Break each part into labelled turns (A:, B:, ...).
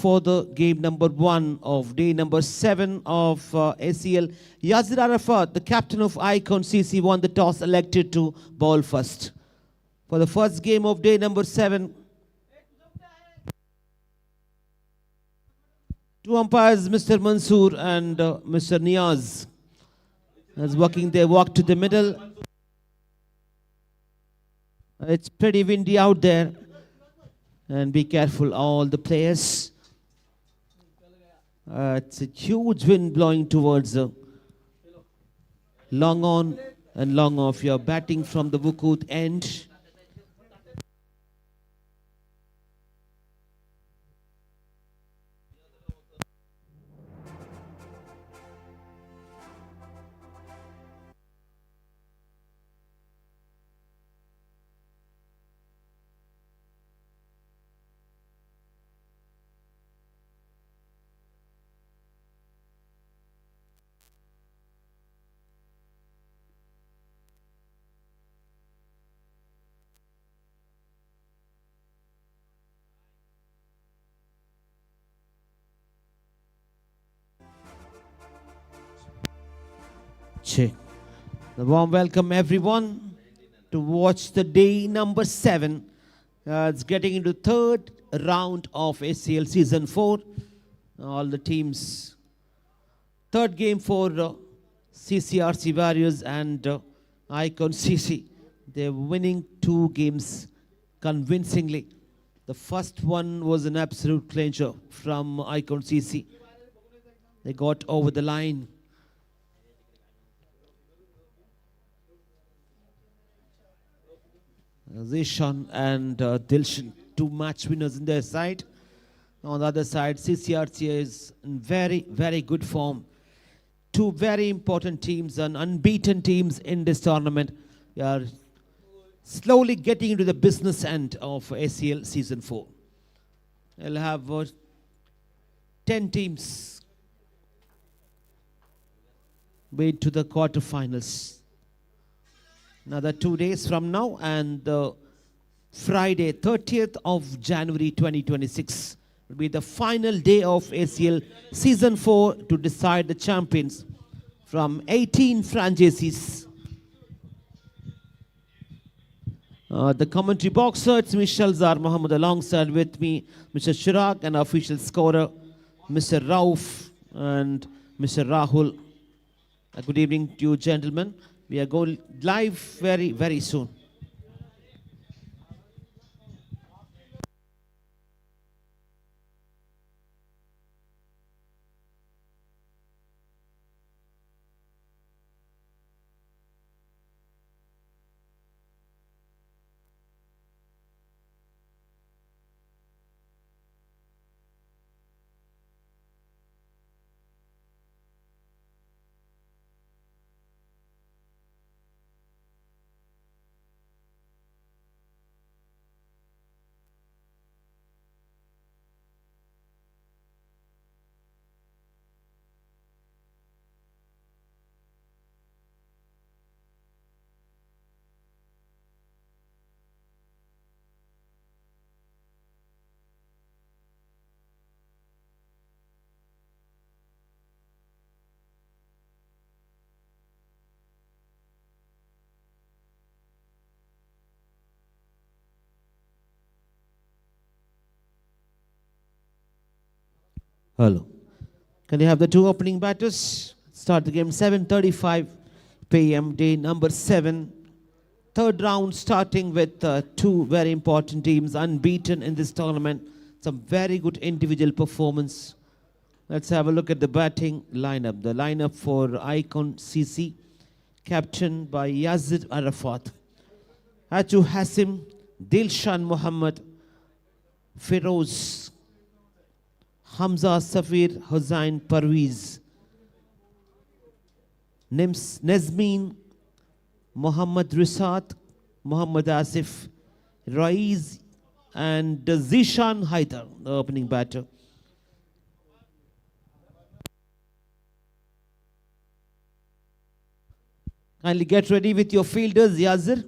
A: for the game number 1 of day number 7 of ACL. Yazir Arafat, the captain of Icon CC, won the toss, elected to bowl first. For the first game of day number 7, two umpires, Mr. Mansoor and Mr. Niaz, as working their walk to the middle. It's pretty windy out there, and be careful, all the players. It's a huge wind blowing towards long on and long off. You're batting from the Wukut end. A warm welcome everyone to watch the day number 7. It's getting into third round of ACL season 4. All the teams. Third game for CCRC Warriors and Icon CC. They're winning 2 games convincingly. The first one was an absolute clincher from Icon CC. They got over the line. Zishan and Dilshan, 2 match winners in their side. On the other side, CCRC is in very, very good form. 2 very important teams and unbeaten teams in this tournament. We are slowly getting into the business end of ACL Season 4. We'll have 10 teams made to the quarterfinals. Another 2 days from now, and Friday, 30th of January 2026 will be the final day of ACL Season 4 to decide the champions from 18 franchises. The commentary boxer, it's Michelle Zar Mohammed, alongside with me, Mr. Chirag, and official scorer, Mr. Rauf and Mr. Rahul. Good evening to you, gentlemen. We are going live very, very soon. Hello. Can you have the 2 opening batters? Start the game 7:35 p.m. day number 7. Third round starting with 2 very important teams unbeaten in this tournament. Some very good individual performance. Let's have a look at the batting lineup. The lineup for Icon CC, captained by Yazid Arafat, Aju Hasim, Dilshan Muhammad, Feroz, Hamza Safir, Hussain Parviz, Nezmeen, Muhammad Risat, Muhammad Asif, Raiz, and Zishan Haidar, the opening batter. Kindly get ready with your fielders, Yazir.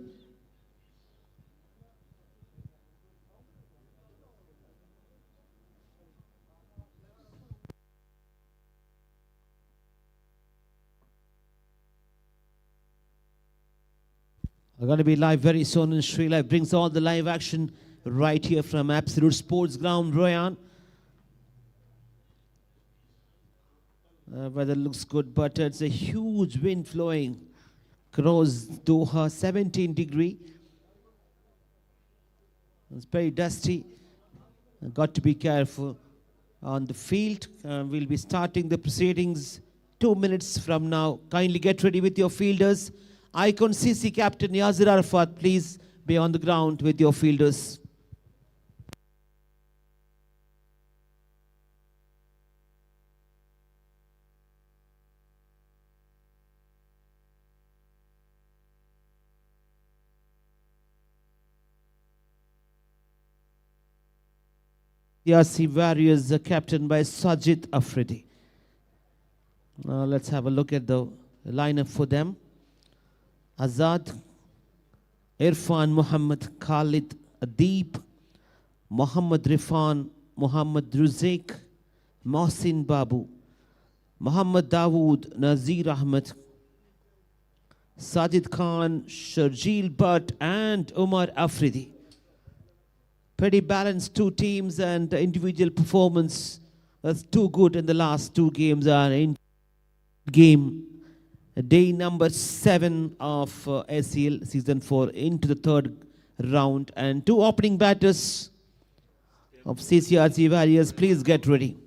A: We're going to be live very soon, and Shreelive brings all the live action right here from Absolute Sports Ground, Royan. Weather looks good, but it's a huge wind flowing across Doha, 17 degree. It's very dusty. Got to be careful on the field. We'll be starting the proceedings 2 minutes from now. Kindly get ready with your fielders. Icon CC Captain Yazir Arafat, please be on the ground with your fielders. Yasi Warriors, captained by Sajid Afridi. Now let's have a look at the lineup for them. Azad, Irfan Muhammad, Khalid Adeep, Muhammad Rifan, Muhammad Ruzek, Mohsin Babu, Muhammad Dawood, Nazir Ahmed, Sajid Khan, Sharjeel Butt, and Umar Afridi. Pretty balanced two teams, and the individual performance was too good in the last two games. Are in game day number 7 of SEL season 4 into the third round, and two opening batters of CCRC Warriors. Please get ready.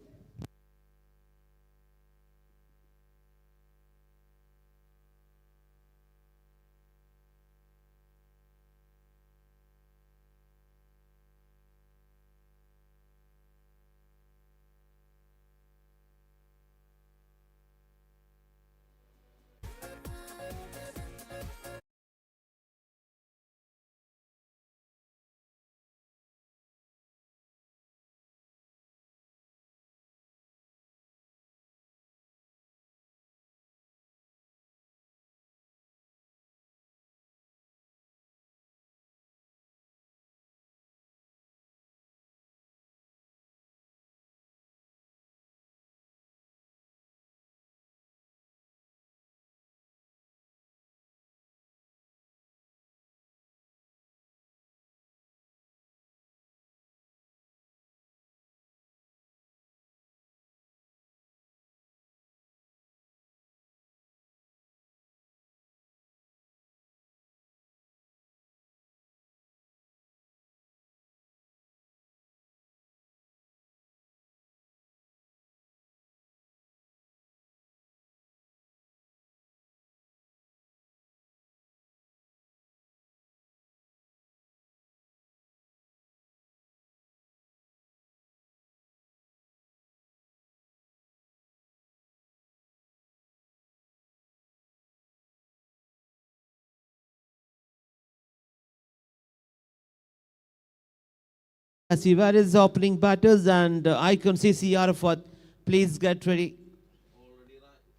A: CCRC Warriors opening batters, and Icon CC Arafat, please get ready.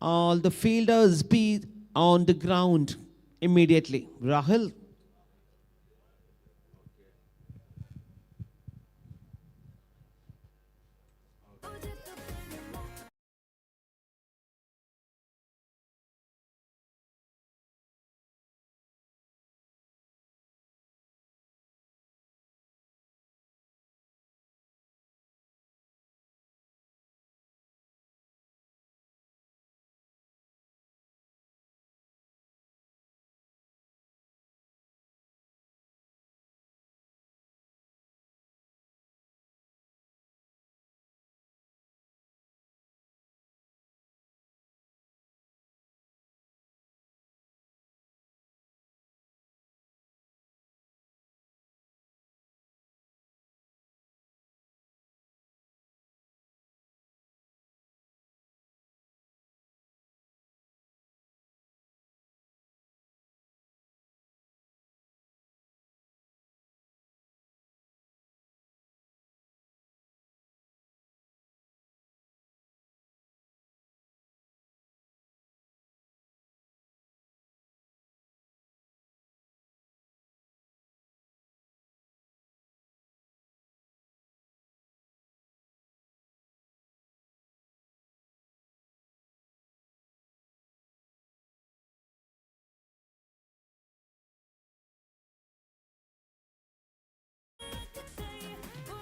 A: All the fielders be on the ground immediately. Rahul.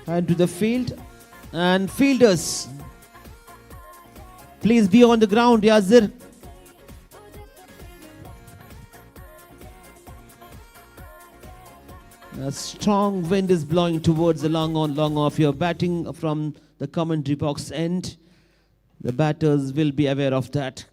A: And to the field. And fielders, please be on the ground, Yazir. A strong wind is blowing towards the long on, long off. You're batting from the commentary box end. The batters will be aware of that.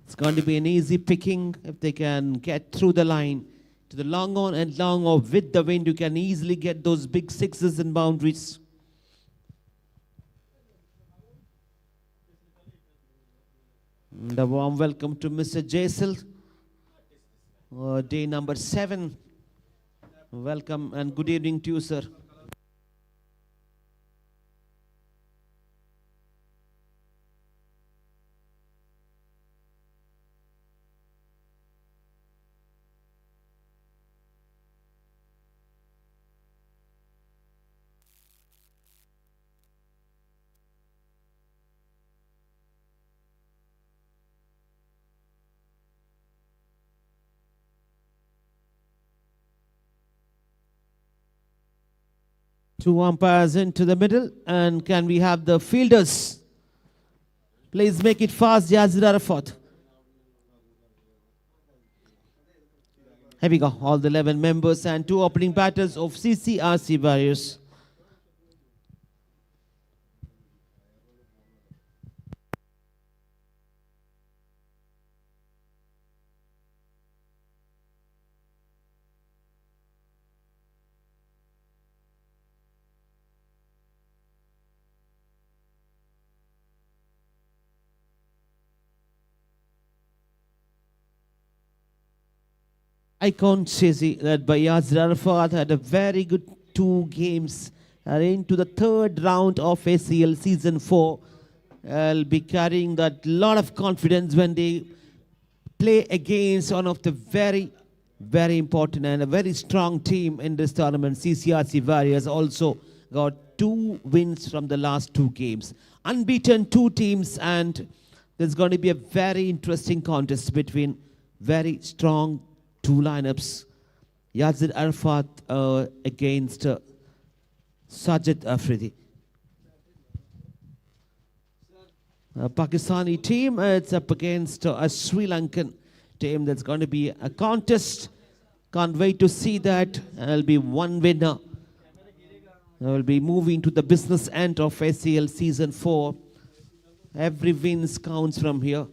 A: It's going to be an easy picking if they can get through the line to the long on and long off. With the wind, you can easily get those big sixes and boundaries. And a warm welcome to Mr. Jaisal. Day number 7. Welcome and good evening to you, sir. Two umpires into the middle, and can we have the fielders? Please make it fast, Yazir Arafat. Here we go, all the 11 members and 2 opening batters of CCRC Warriors. Icon Chezi, led by Yazir Arafat, had a very good 2 games. Are into the 3rd round of ACL Season 4. I'll be carrying that lot of confidence when they play against one of the very, very important and a very strong team in this tournament. CCRC Warriors also got 2 wins from the last 2 games. Unbeaten 2 teams, and there's going to be a very interesting contest between very strong 2 lineups. Yazir Arafat against Sajid Afridi. A Pakistani team, it's up against a Sri Lankan team. That's going to be a contest. Can't wait to see that. There'll be one winner. We'll be moving to the business end of ACL Season 4. Every win counts from here.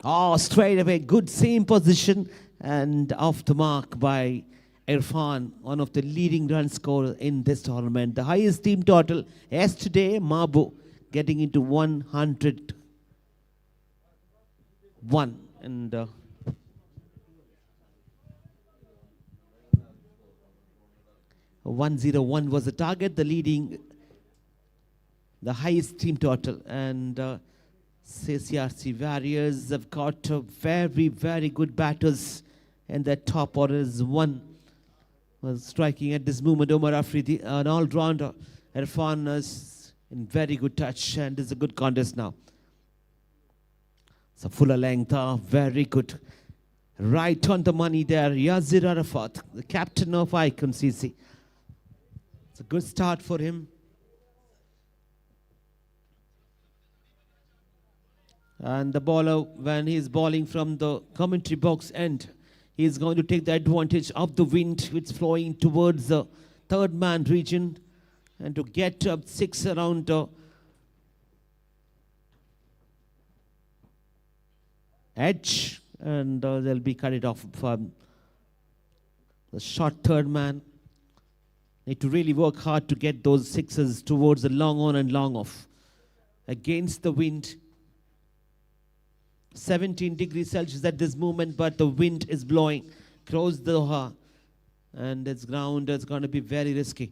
A: Oh, straight away, good same position and off the mark by Irfan, one of the leading run scorers in this tournament. The highest team total yesterday, Mabu getting into 101 and 101 was the target, the highest team total, and CCRC Warriors have got very, very good batters, and their top order is one was striking at this moment. Omar Afridi, an all-rounder. Irfan is in very good touch, and it's a good contest now. So fuller length, very good. Right on the money there, Yazir Arafat, the captain of Icon CC. It's a good start for him. And the bowler, when he's bowling from the commentary box end, he's going to take the advantage of the wind which is flowing towards the third man region and to get up 6 around edge, and they'll be cut it off from the short third man. Need to really work hard to get those sixes towards the long on and long off against the wind. 17 degrees Celsius at this moment, but the wind is blowing across Doha, and its ground is going to be very risky.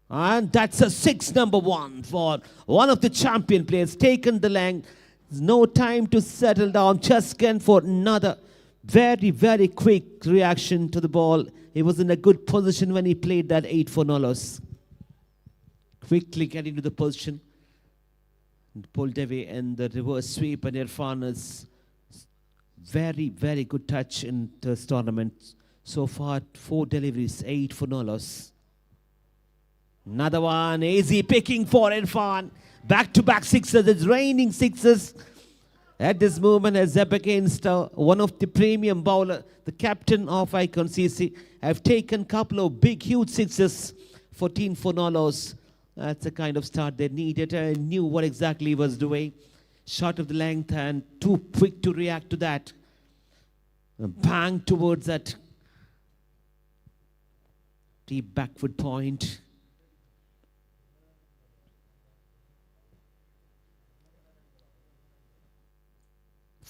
A: And that's a 6 number 1 for one of the champion players. Taken the length. There's no time to settle down. Just again for another very, very quick reaction to the ball. He was in a good position when he played that 8 for no loss. Quickly getting to the position. Pulled away in the reverse sweep, and Irfan is very, very good touch in this tournament. So far, 4 deliveries, 8 for no loss. Another one, easy picking for Irfan. Back-to-back sixes, it's raining sixes. At this moment, as up against one of the premium bowler, the captain of Icon CC, have taken a couple of big, huge sixes, 14 for no loss. That's the kind of start they needed. I knew what exactly he was doing. Short of the length and too quick to react to that. Bang towards that deep backward point.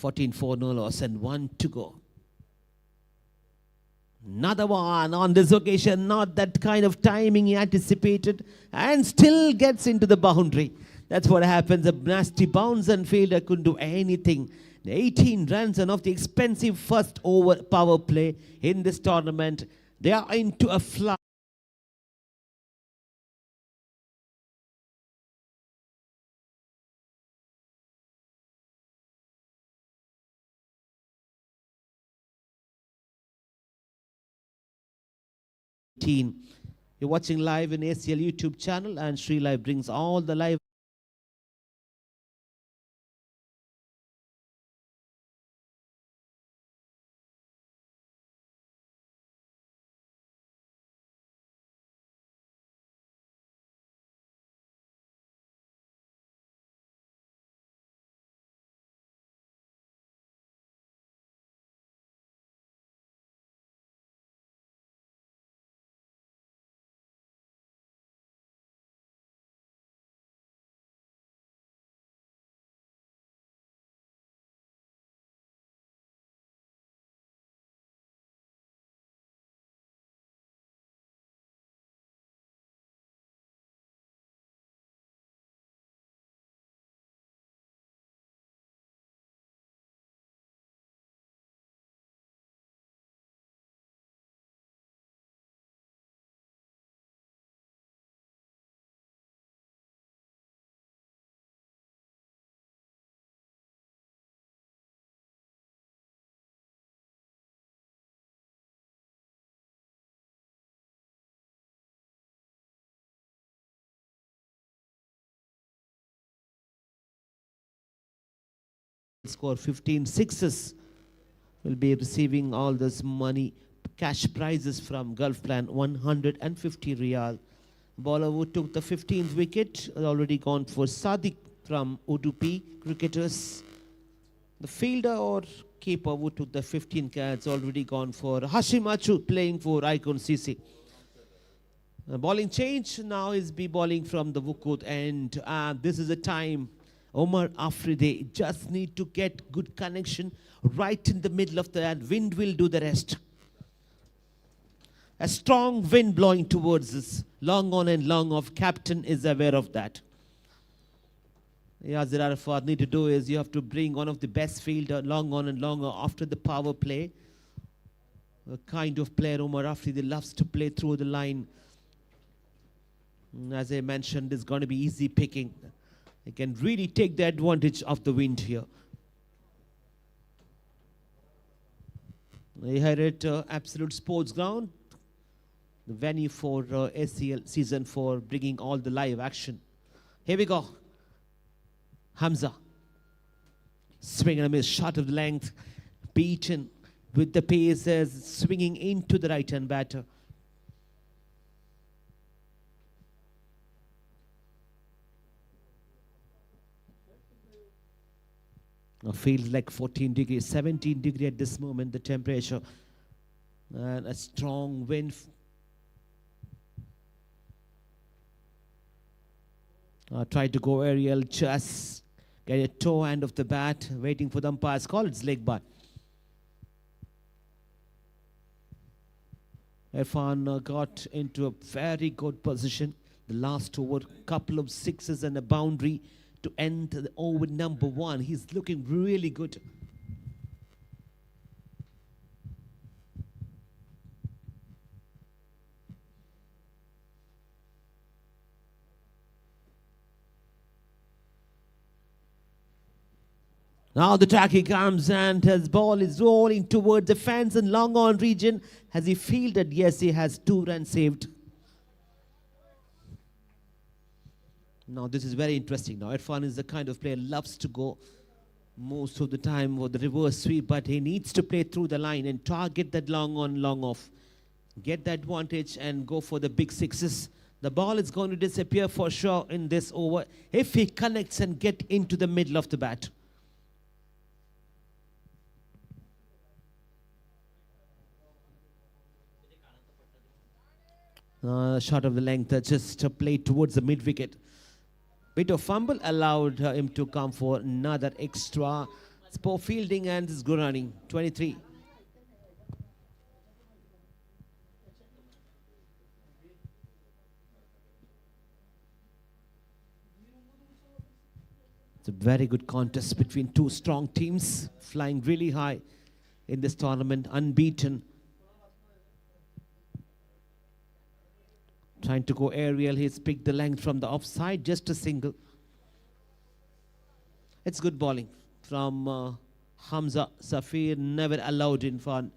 A: $14 for no loss and 1 to go. Another one on this occasion, not that kind of timing he anticipated, and still gets into the boundary. That's what happens. A nasty bounce and fielder couldn't do anything. 18 runs and of the expensive first over power play in this tournament. They are into a fly. You're watching live in ACL YouTube channel, and Shreelive brings all the live score 15 sixes. Will be receiving all this money, cash prizes from Gulf Plan, 150 Riyal. Bowler who took the 15th wicket has already gone for Sadiq from Udupi cricketers. The fielder or keeper who took the 15 cards already gone for Hashimachu playing for Icon CC. Bowling change now is be bowling from the Wukut, and this is a time Omar Afridi just need to get good connection right in the middle of the and wind will do the rest. A strong wind blowing towards us, long on and long off. Captain is aware of that. Yazir Arafat need to do is you have to bring one of the best fielder long on and long off after the power play. The kind of player Omar Afridi loves to play through the line. As I mentioned, it's going to be easy picking. They can really take the advantage of the wind here. They had it Absolute Sports Ground, the venue for ACL Season 4, bringing all the live action. Here we go. Hamza. Swing and a miss, shot of the length. Beaten with the pace as swinging into the right-hand batter. Feels like 14 degrees, 17 degrees at this moment, the temperature. And a strong wind. Tried to go aerial, just get a toe end of the bat, waiting for the umpire's call. It's leg bar. Irfan got into a very good position. The last over, couple of sixes and a boundary to end the over number 1. He's looking really good. Now the track he comes and his ball is rolling towards the fence and long on region. Has he fielded? Yes, he has 2 runs saved. Now this is very interesting. Now Irfan is the kind of player loves to go most of the time for the reverse sweep, but he needs to play through the line and target that long on, long off. Get the advantage and go for the big sixes. The ball is going to disappear for sure in this over if he connects and get into the middle of the bat. Shot of the length, just played towards the mid wicket. Bit of fumble allowed him to come for another extra. It's poor fielding and it's good running. 23. It's a very good contest between 2 strong teams, flying really high in this tournament, unbeaten. Trying to go aerial, he's picked the length from the offside, just a single. It's good bowling from Hamza. Safir never allowed Irfan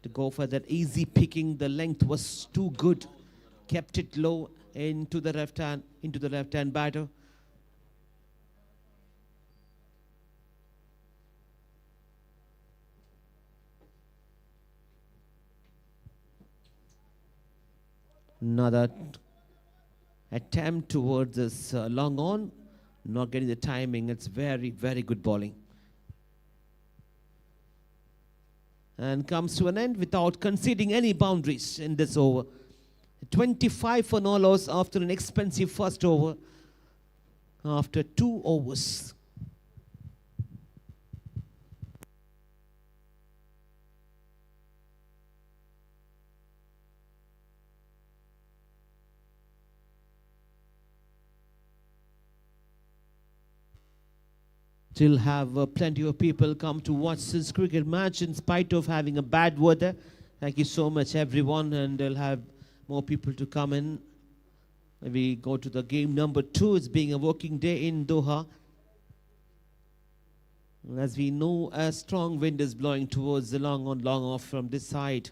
A: to go for that easy picking. The length was too good. Kept it low into the left-hand batter. Another attempt towards this long on, not getting the timing. It's very, very good bowling. And comes to an end without conceding any boundaries in this over. 25 for no loss after an expensive first over, after 2 overs. Still have plenty of people come to watch this cricket match in spite of having a bad weather. Thank you so much everyone, and they'll have more people to come in. We go to the game number 2. It's being a working day in Doha. As we know, a strong wind is blowing towards the long on, long off from this side.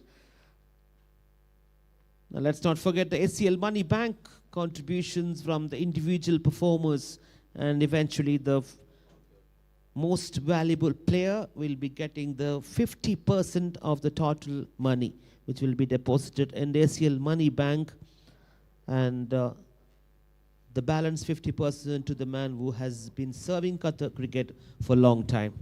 A: Now let's not forget the ACL Money Bank contributions from the individual performers, and eventually the most valuable player will be getting the 50% of the total money, which will be deposited in the ACL Money Bank. And the balance 50% to the man who has been serving Qatar cricket for a long time.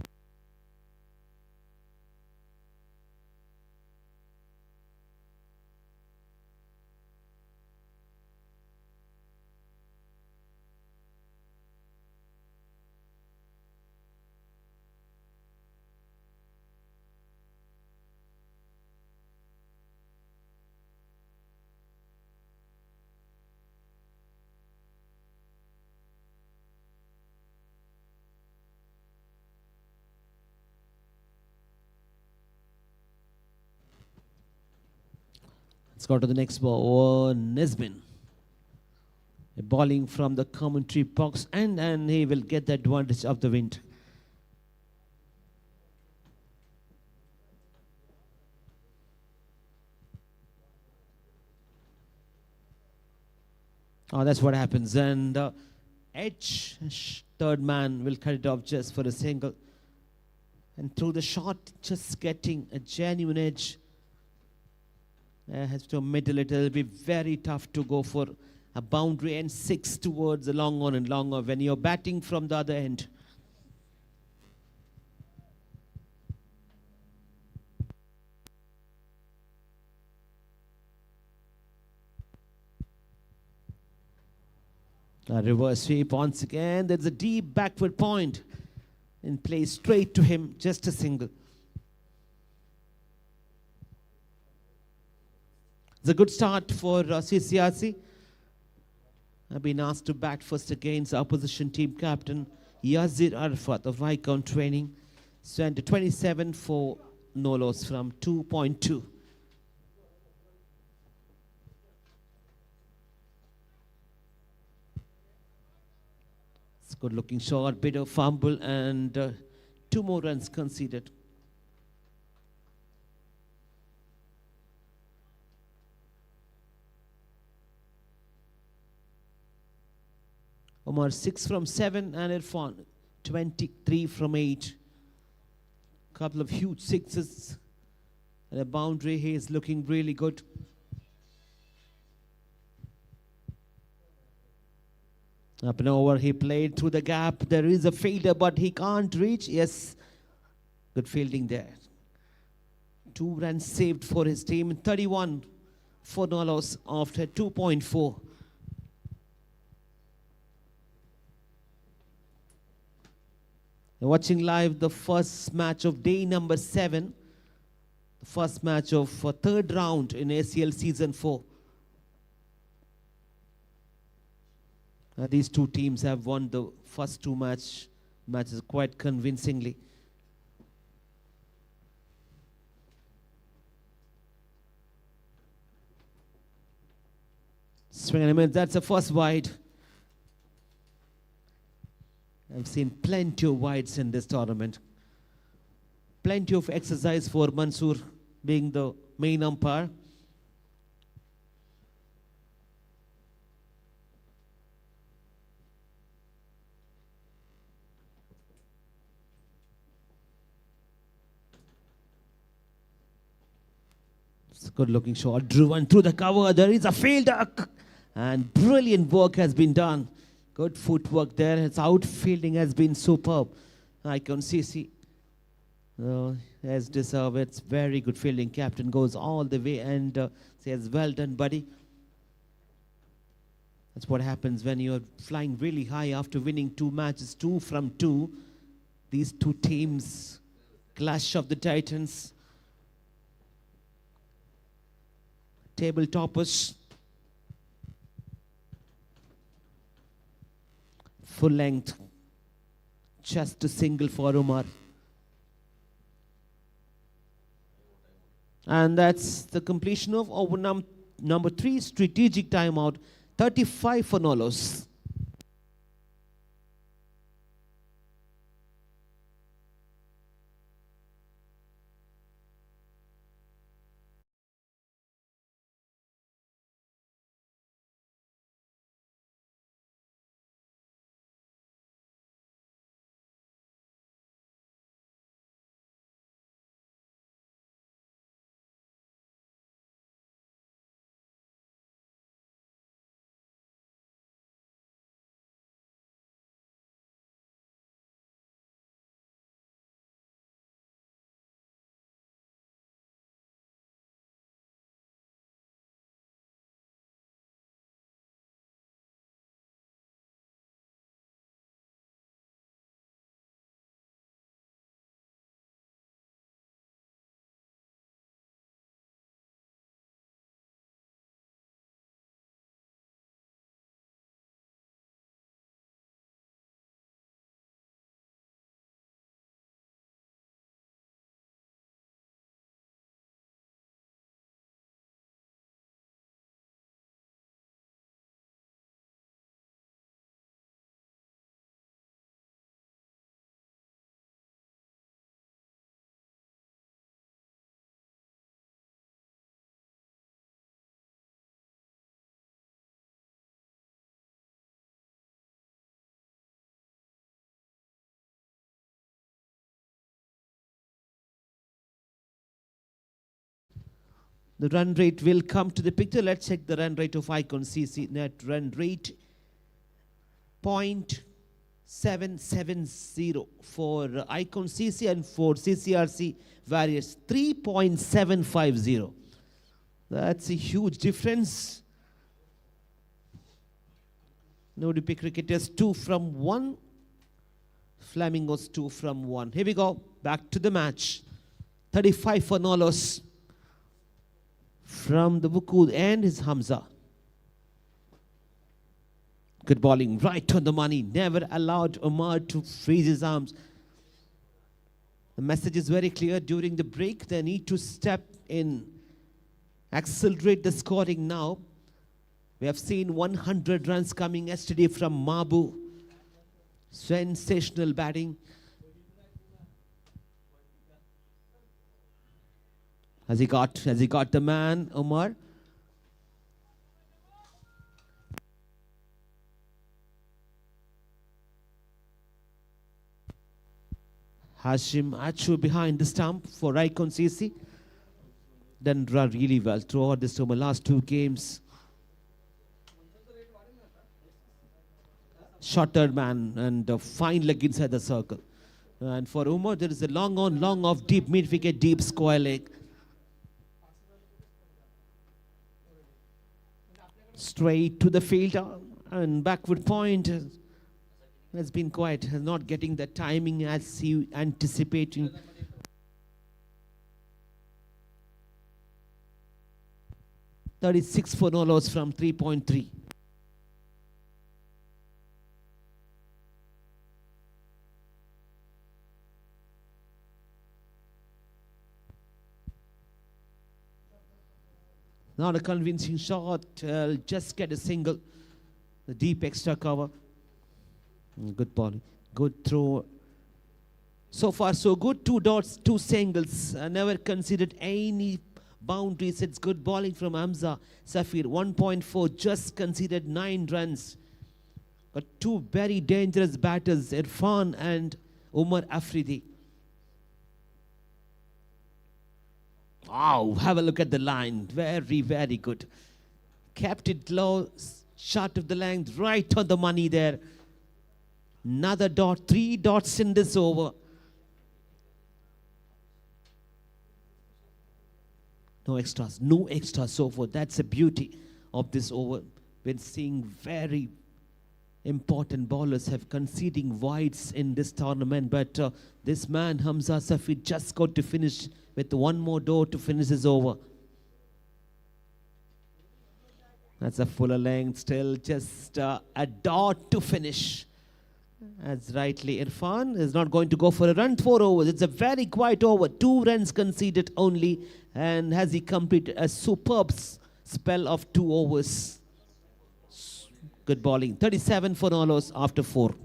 A: Let's go to the next ball. Nesbin. Bowling from the commentary box, and he will get the advantage of the wind. Oh, that's what happens. And edge, third man will cut it off just for a single. And through the shot, just getting a genuine edge. Has to middle it. It'll be very tough to go for a boundary and 6 towards the long on and long on when you're batting from the other end. A reverse sweep once again. There's a deep backward point and play straight to him. Just a single. It's a good start for CCRC. I've been asked to bat first against opposition team captain Yazir Arafat of Viscount Training. Sent 27 for no loss from 2.2. It's a good looking shot, bit of fumble, and 2 more runs conceded. Omar 6 from 7 and Irfan 23 from 8. Couple of huge sixes and a boundary. He is looking really good. Up and over, he played through the gap. There is a fielder, but he can't reach. Yes, good fielding there. 2 runs saved for his team. 31 for no loss after 2.4. Watching live the first match of day number 7, the first match of third round in ACL season 4. These two teams have won the first 2 matches quite convincingly. Swing and a miss, that's the first wide. I've seen plenty of wides in this tournament. Plenty of exercise for Mansoor being the main umpire. It's a good looking shot, driven through the cover. There is a fielder, and brilliant work has been done. Good footwork there. His outfielding has been superb. I can see. As deserved. It's very good fielding. Captain goes all the way and says, well done, buddy. That's what happens when you're flying really high after winning 2 matches, 2 from 2. These 2 teams, clash of the titans. Table toppers. Full length, just a single for Umar. And that's the completion of over number 3 strategic timeout, 35 for no loss. The run rate will come to the picture. Let's check the run rate of Icon CC. Net run rate 0.770 for Icon CC, and for CCRC Warriors 3.750. That's a huge difference. Nodipi Cricketers 2 from 1. Flamingos 2 from 1. Here we go. Back to the match. 35 for Nolos. From the Wukud and his Hamza. Good bowling, right on the money. Never allowed Omar to freeze his arms. The message is very clear during the break. They need to step in, accelerate the scoring now. We have seen 100 runs coming yesterday from Mabu. Sensational batting. Has he got the man, Omar? Hashim Achu behind the stump for Icon CC. Done really well throughout this tournament. Last 2 games. Shorter man and a fine leg inside the circle. And for Umar, there is a long on, long off, deep mid wicket, deep square leg. Straight to the fielder and backward point has been quiet, not getting the timing as he anticipating. .36 for no loss from 3.3. Not a convincing shot. Just get a single. The deep extra cover. Good bowling. Good throw. So far, so good. 2 dots, 2 singles. Never considered any boundaries. It's good bowling from Hamza Safir. 1.4. Just conceded 9 runs. But 2 very dangerous batters, Irfan and Umar Afridi. Wow, have a look at the line. Very, very good. Kept it low, short of the length, right on the money there. Another dot, 3 dots in this over. No extras so far. That's the beauty of this over. We're seeing very important bowlers have conceding wides in this tournament, but this man, Hamza Safir, just got to finish with 1 more door to finish his over. That's a fuller length, still just a dot to finish. As rightly, Irfan is not going to go for a run. 4 overs. It's a very quiet over. 2 runs conceded only, and has he completed a superb spell of 2 overs. Good bowling. 37 for no loss after 4.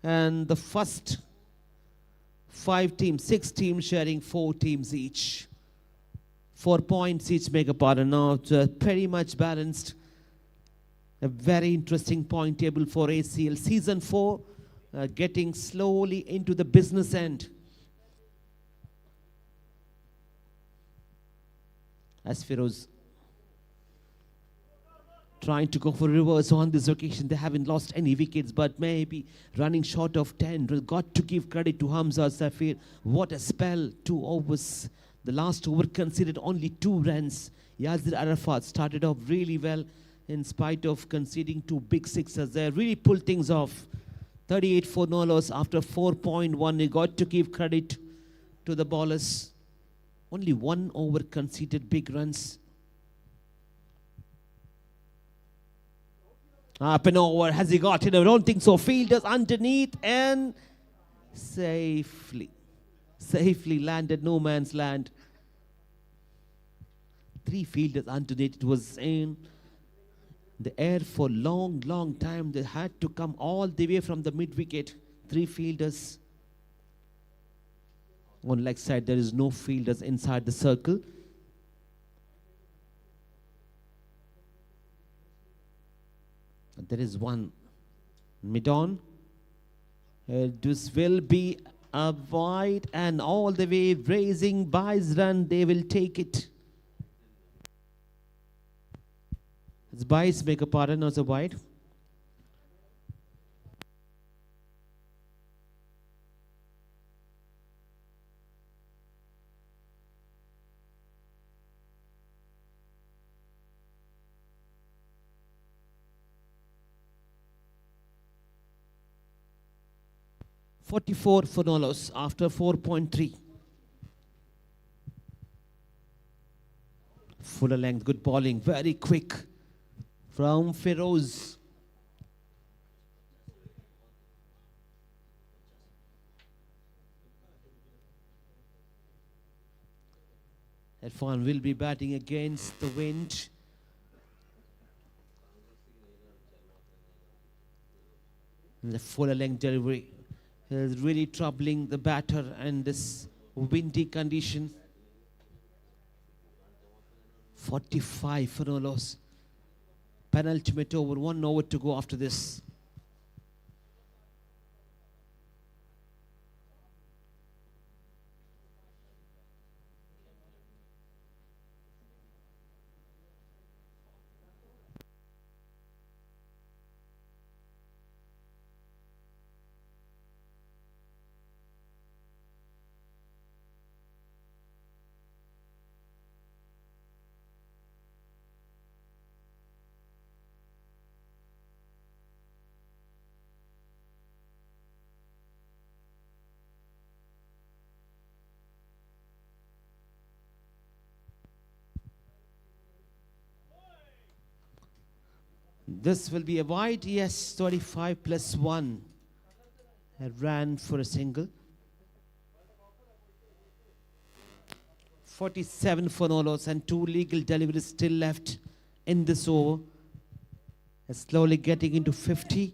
A: And the first 5 teams, 6 teams sharing 4 teams each. 4 points each make a part. And now it's pretty much balanced. A very interesting point table for ACL. Season 4 getting slowly into the business end. As Feroz trying to go for reverse on this occasion. They haven't lost any wickets, but maybe running short of 10. We've got to give credit to Hamza Safir. What a spell. 2 overs. The last over conceded only 2 runs. Yazir Arafat started off really well in spite of conceding 2 big sixes. They really pulled things off. 38 for no loss after 4.1. You got to give credit to the bowlers. Only 1 over conceded big runs. Up and over. Has he got it? I don't think so. Fielders underneath and safely landed no man's land. 3 fielders underneath. It was in the air for long time. They had to come all the way from the mid wicket. 3 fielders. On leg side, there is no fielders inside the circle. There is one mid-on. This will be a wide and all the way raising Bai's run. They will take it. It's Bai's, make a pardon, not a wide. .44 for no loss after 4.3. Fuller length, good bowling, very quick from Feroz. Irfan will be batting against the wind. And the fuller length delivery is really troubling the batter and this windy condition. 45 for no loss. Penultimate over, 1 over to go after this. This will be a wide, yes, 25 plus 1. I ran for a single. 47 for no loss and 2 legal deliveries still left in this over. Slowly getting into 50.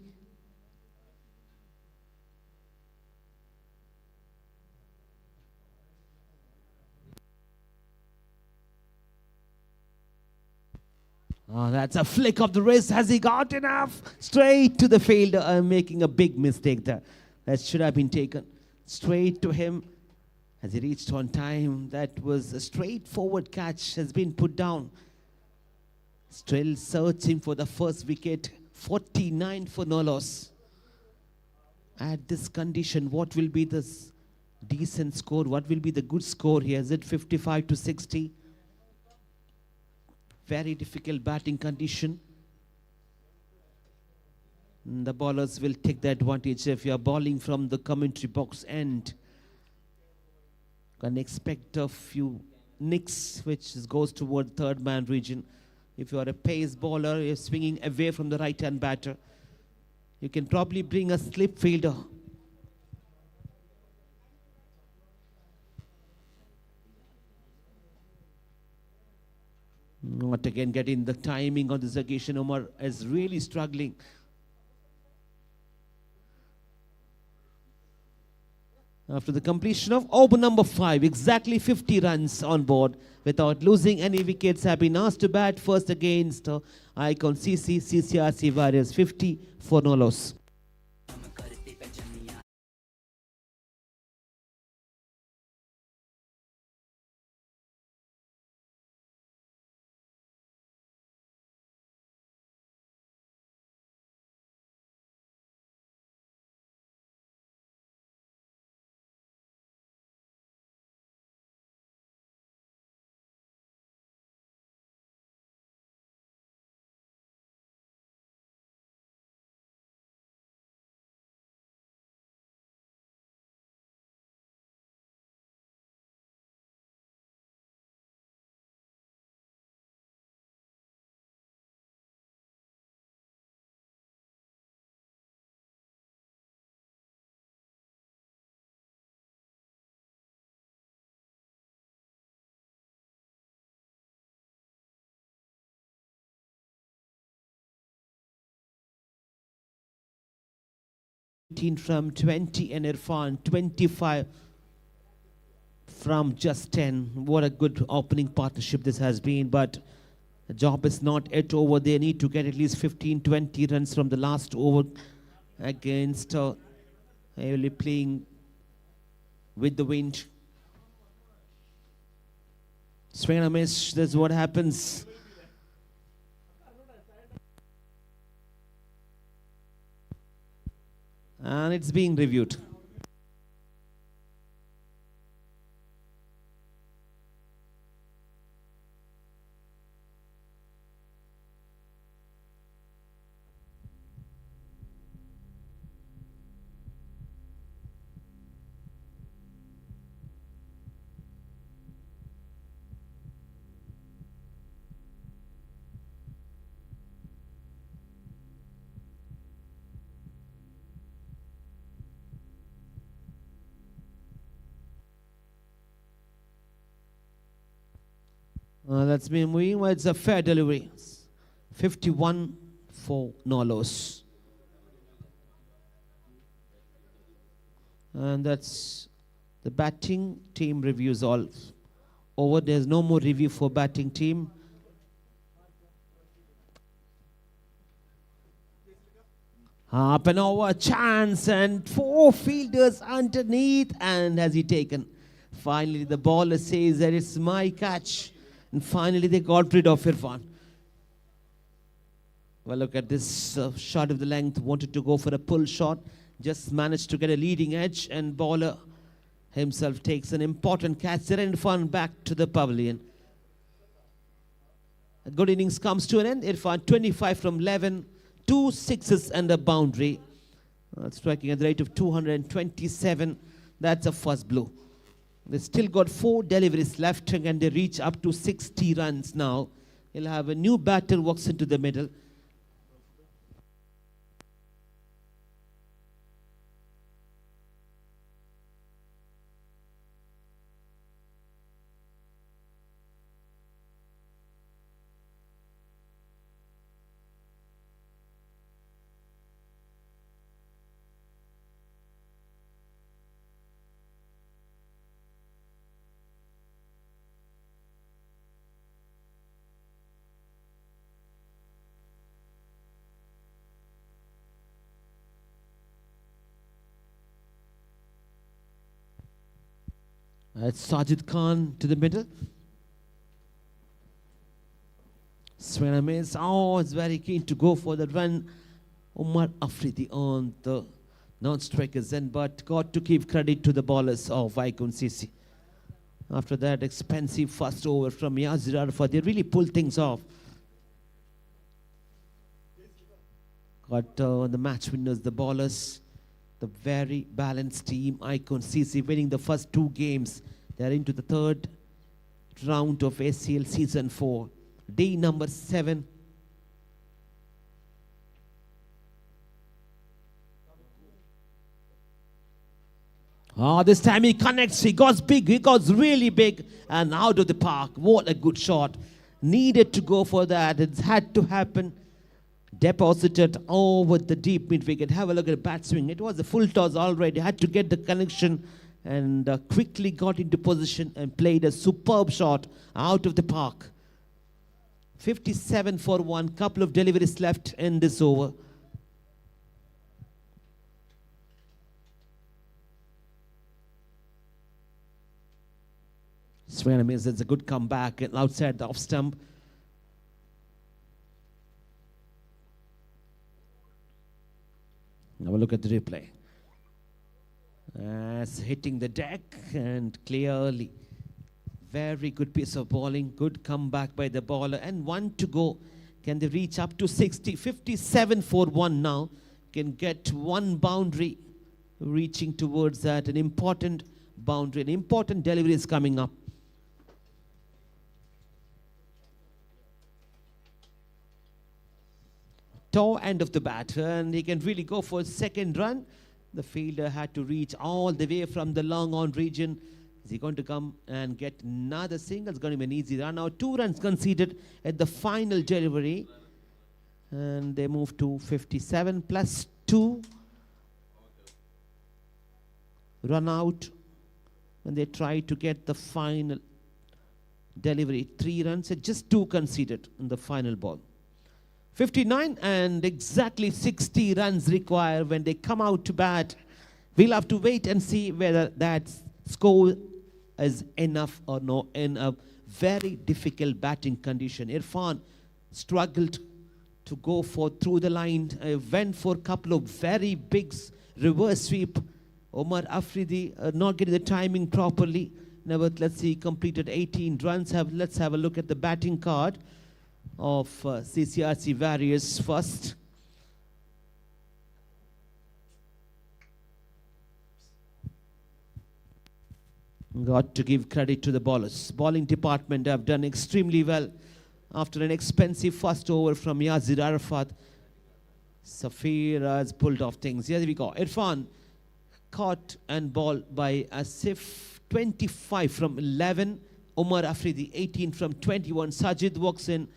A: Oh, that's a flick of the wrist. Has he got enough? Straight to the fielder. I'm making a big mistake there. That should have been taken straight to him. Has he reached on time? That was a straightforward catch. Has been put down. Still searching for the first wicket. 49 for no loss. At this condition, what will be the decent score? What will be the good score here? Is it 55 to 60? Very difficult batting condition. The bowlers will take the advantage. If you are bowling from the commentary box end, can expect a few nicks which goes toward third man region. If you are a pace bowler, you're swinging away from the right hand batter, you can probably bring a slip fielder. Not again getting the timing on this occasion. Omar is really struggling. After the completion of over number 5, exactly 50 runs on board without losing any wickets, have been asked to bat first against Icon CCRC Warriors. 50 for no loss. 18 from 20 and Irfan 25 from just 10. What a good opening partnership this has been, but the job is not yet over. They need to get at least 15-20 runs from the last over against heavily playing with the wind. Swing and a miss, that's what happens. And it's being reviewed. That's been moving. Well, it's a fair delivery. 51 for Nolos. And that's the batting team reviews all over. There's no more review for batting team. Up and over, chance, and 4 fielders underneath. And has he taken? Finally, the bowler says that it's my catch. And finally, they got rid of Irfan. Well, look at this shot of the length. Wanted to go for a pull shot. Just managed to get a leading edge. And bowler himself takes an important catch. Irfan back to the pavilion. A good innings comes to an end. Irfan 25 from 11. 2 sixes and a boundary. Striking at the rate of 227. That's a first blow. They still got 4 deliveries left and they reach up to 60 runs now. He'll have a new batter walks into the middle. It's Sajid Khan to the middle. Swing and a miss. Oh, it's very keen to go for the run. Omar Afridi on the non-strikers end, but got to give credit to the bowlers of Icon CC. After that expensive first over from Yazir Arfa, they really pulled things off. Got the match winners, the bowlers. The very balanced team, Icon CC, winning the first 2 games. They are into the 3rd round of ACL Season 4. Day number 7. This time he connects. He goes big. He goes really big and out of the park. What a good shot. Needed to go for that. It had to happen. Deposited over the deep mid wicket. Have a look at the bat swing. It was a full toss already. Had to get the connection and quickly got into position and played a superb shot out of the park. 57 for 1. Couple of deliveries left in this over. Swing and a miss. It's a good comeback and outside the off stump. Now look at the replay. As hitting the deck and clearly. Very good piece of bowling. Good comeback by the bowler. And 1 to go. Can they reach up to 60? 57 for 1 now. Can get 1 boundary. Reaching towards that. An important boundary. An important delivery is coming up. Toe end of the bat, and he can really go for a 2nd run. The fielder had to reach all the way from the long on region. Is he going to come and get another single? It's going to be an easy run. Now 2 runs conceded at the final delivery. And they move to 57 plus 2. run out when they try to get the final delivery. 3 runs and just 2 conceded in the final ball. 59 and exactly 60 runs required when they come out to bat. We'll have to wait and see whether that score is enough or no in a very difficult batting condition. Irfan struggled to go for through the line, went for a couple of very big reverse sweep. Omar Afridi not getting the timing properly. Nevertheless, he completed 18 runs. Let's have a look at the batting card of CCRC Warriors first. Got to give credit to the bowlers. Bowling department have done extremely well after an expensive first over from Yazid Arafat. Safir has pulled off things. Here we go. Irfan caught and bowled by Asif. 25 from 11. Omar Afridi 18 from 21. Sajid walks in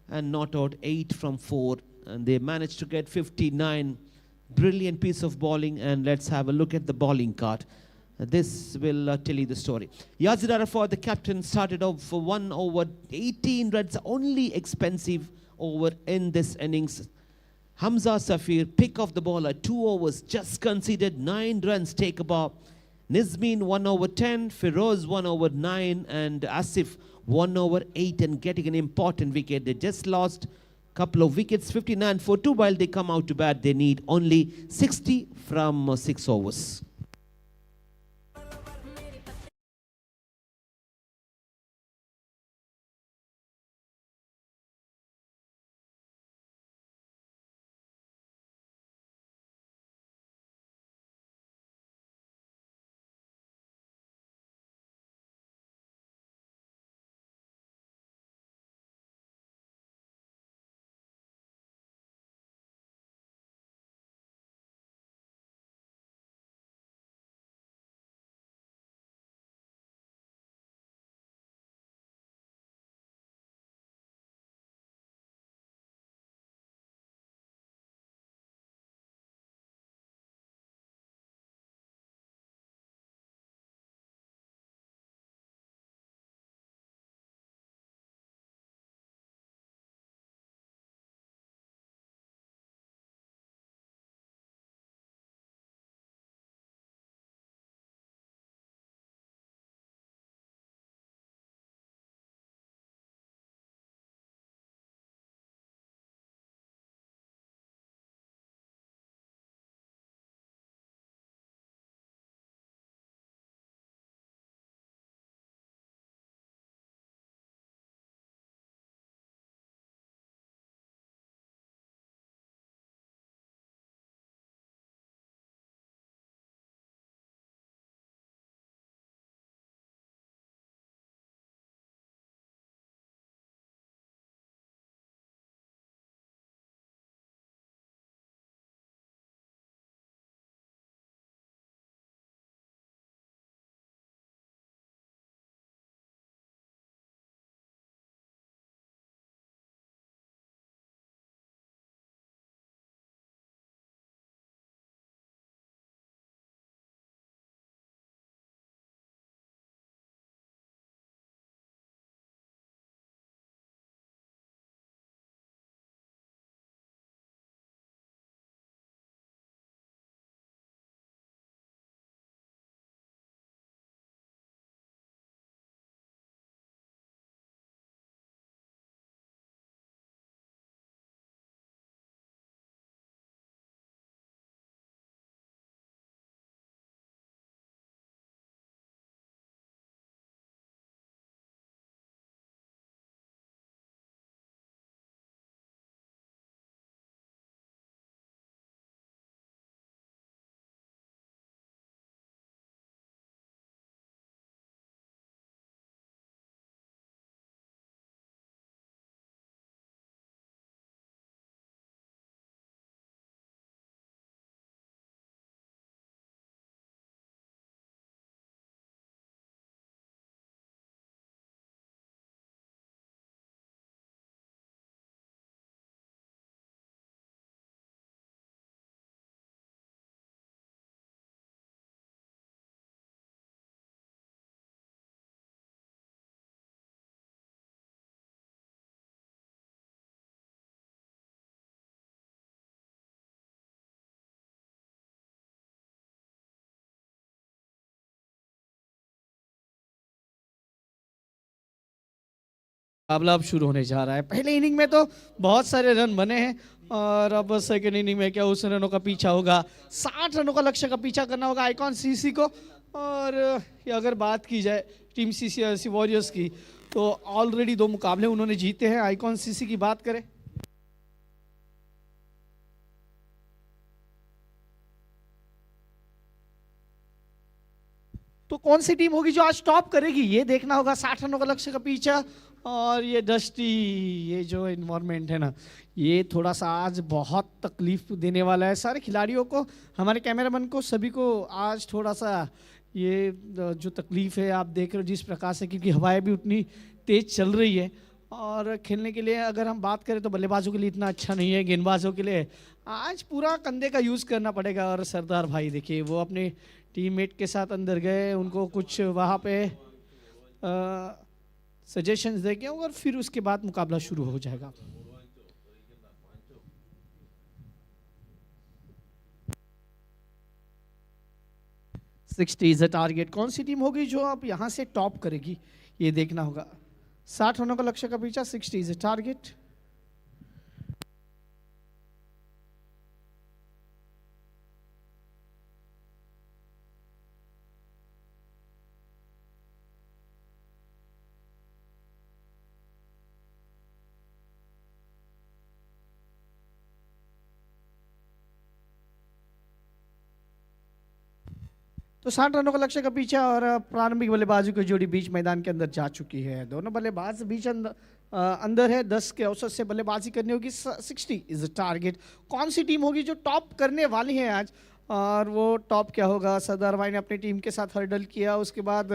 A: and not out 8 from 4. And they managed to get 59. Brilliant piece of bowling. And let's have a look at the bowling card. This will tell you the story. Yazid Arafat, the captain, started off for 1 over 18 runs. Only expensive over in this innings. Hamza Safir, pick of the bowler, 2 overs, just conceded 9 runs, take a bow. Nizmeen 1 over 10, Feroz 1 over 9, and Asif 1 over 8 and getting an important wicket. They just lost a couple of wickets, 59 for 2 while they come out to bat. They need only 60 from 6 overs.
B: मुकाबला अब शुरू होने जा रहा है। पहले inning में तो बहुत सारे रन बने हैं और अब सेकंड इनिंग में क्या उस रनों का पीछा होगा। 60 रनों का लक्ष्य का पीछा करना होगा आइकॉन सीसी को। और अगर बात की जाए टीम सीसी वॉरियर्स की, तो ऑलरेडी 2 मुकाबले उन्होंने जीते हैं। आइकॉन सीसी की बात करें तो कौन सी टीम होगी जो आज टॉप करेगी, ये देखना होगा। 60 रनों का लक्ष्य का पीछा और ये डस्टी, ये जो इन्वायरमेंट है ना, ये थोड़ा सा आज बहुत तकलीफ देने वाला है सारे खिलाड़ियों को, हमारे कैमरामैन को, सभी को। आज थोड़ा सा ये जो तकलीफ है आप देख रहे हो जिस प्रकार से, क्योंकि हवाएं भी उतनी तेज चल रही है। और खेलने के लिए अगर हम बात करें तो बल्लेबाजों के लिए इतना अच्छा नहीं है, गेंदबाजों के लिए आज पूरा कंधे का यूज़ करना पड़ेगा। और सरदार भाई देखिए वो अपने टीममेट के साथ अंदर गए, उनको कुछ वहाँ पे सजेशंस देंगे और फिर उसके बाद मुकाबला शुरू हो जाएगा। Sixty is a target. कौन सी टीम होगी जो अब यहाँ से टॉप करेगी, ये देखना होगा। 60 रनों का लक्ष्य का पीछा, 60 इज अ टारगेट। तो 60 रनों का लक्ष्य का पीछा और प्रारंभिक बल्लेबाजों की जोड़ी बीच मैदान के अंदर जा चुकी है। दोनों बल्लेबाज बीच अंदर है। 10 के औसत से बल्लेबाजी करनी होगी। 60 इज टारगेट। कौन सी टीम होगी जो टॉप करने वाली है आज, और वो टॉप क्या होगा। सरदार भाई ने अपनी टीम के साथ हर्डल किया, उसके बाद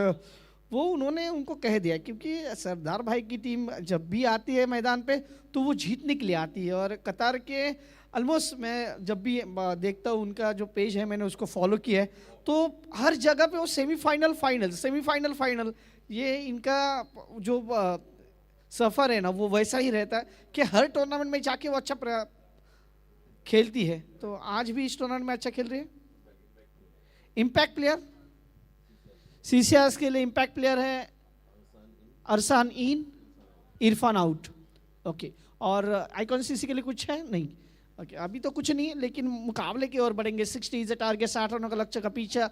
B: वो उन्होंने उनको कह दिया, क्योंकि सरदार भाई की टीम जब भी आती है मैदान पे तो वो जीतने के लिए आती है। और कतार के ऑलमोस्ट मैं जब भी देखता हूँ उनका जो पेज है, मैंने उसको फॉलो किया है, तो हर जगह पे वो सेमीफाइनल फाइनल सेमीफाइनल फाइनल, ये इनका जो सफ़र है ना वो वैसा ही रहता है कि हर टूर्नामेंट में जाके वो अच्छा खेलती है। तो आज भी इस टूर्नामेंट में अच्छा खेल रही है। इम्पैक्ट प्लेयर सीसीआर के लिए इम्पैक्ट प्लेयर है अरसान इन, इरफान आउट। ओके, और आइकॉन सीसी के लिए कुछ है नहीं। ओके, अभी तो कुछ नहीं है, लेकिन मुकाबले की ओर बढ़ेंगे। 60 इज टारगेट, 60 रनों का लक्ष्य का पीछा।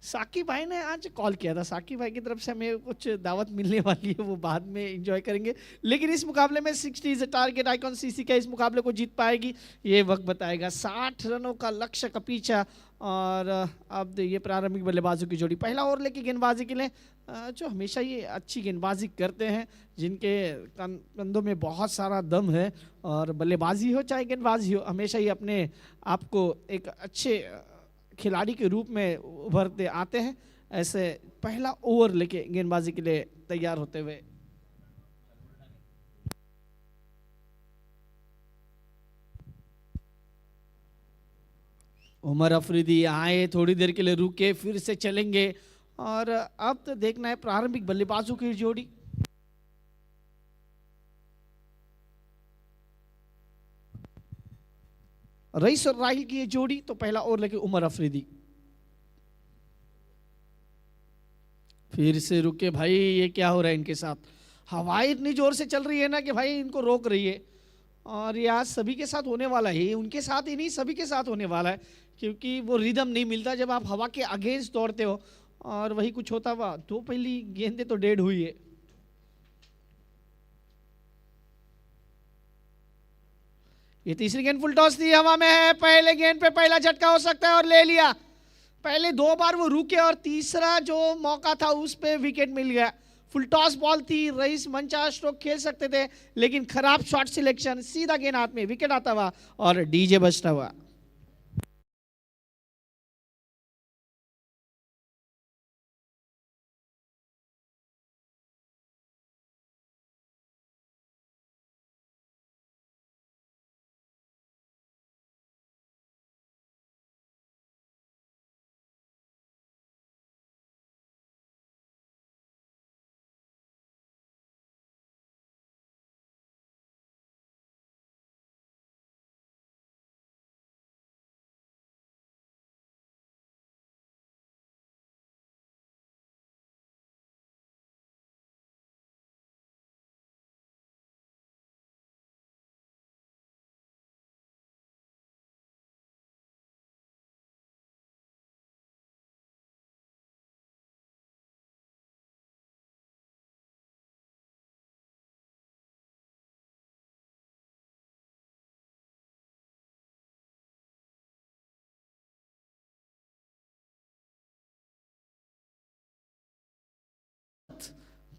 B: साकिब भाई ने आज कॉल किया था, साकिब भाई की तरफ से हमें कुछ दावत मिलने वाली है, वो बाद में एंजॉय करेंगे। लेकिन इस मुकाबले में 60 इज टारगेट, आइकॉन सीसी का इस मुकाबले को जीत पाएगी, ये वक्त बताएगा। 60 रनों का लक्ष्य का पीछा। और अब ये प्रारंभिक बल्लेबाजों की जोड़ी पहला ओवर लेके गेंदबाजी के लिए जो हमेशा ये अच्छी गेंदबाजी करते हैं, जिनके कंधों में बहुत सारा दम है, और बल्लेबाजी हो चाहे गेंदबाजी हो, हमेशा ही अपने आप को एक अच्छे खिलाड़ी के रूप में उभरते आते हैं। ऐसे पहला ओवर लेके गेंदबाजी के लिए तैयार होते हुए उमर अफरीदी आए, थोड़ी देर के लिए रुके, फिर से चलेंगे। और अब तो देखना है प्रारंभिक बल्लेबाजों की जोड़ी। रईस और राहिल की ये जोड़ी, तो पहला ओवर लेके उमर अफरीदी। फिर से रुके भाई, ये क्या हो रहा है इनके साथ। हवाएं इतनी जोर से चल रही है ना कि भाई इनको रोक रही है। और ये आज सभी के साथ होने वाला है, उनके साथ ही नहीं सभी के साथ होने वाला है, क्योंकि वो रिदम नहीं मिलता जब आप हवा के अगेंस्ट दौड़ते हो। और वही कुछ होता हुआ, दो पहली गेंदें तो डेड हुई है। ये तीसरी गेंद फुल टॉस थी, हवा में है, पहले गेंद पे पहला झटका हो सकता है और ले लिया। पहले 2 बार वो रुके और तीसरा जो मौका था उस पे विकेट मिल गया। फुल टॉस बॉल थी, रईस मनचाहा स्ट्रोक खेल सकते थे, लेकिन खराब शॉट सिलेक्शन, सीधा गेंद हाथ में, विकेट आता हुआ और डीजे बजता हुआ।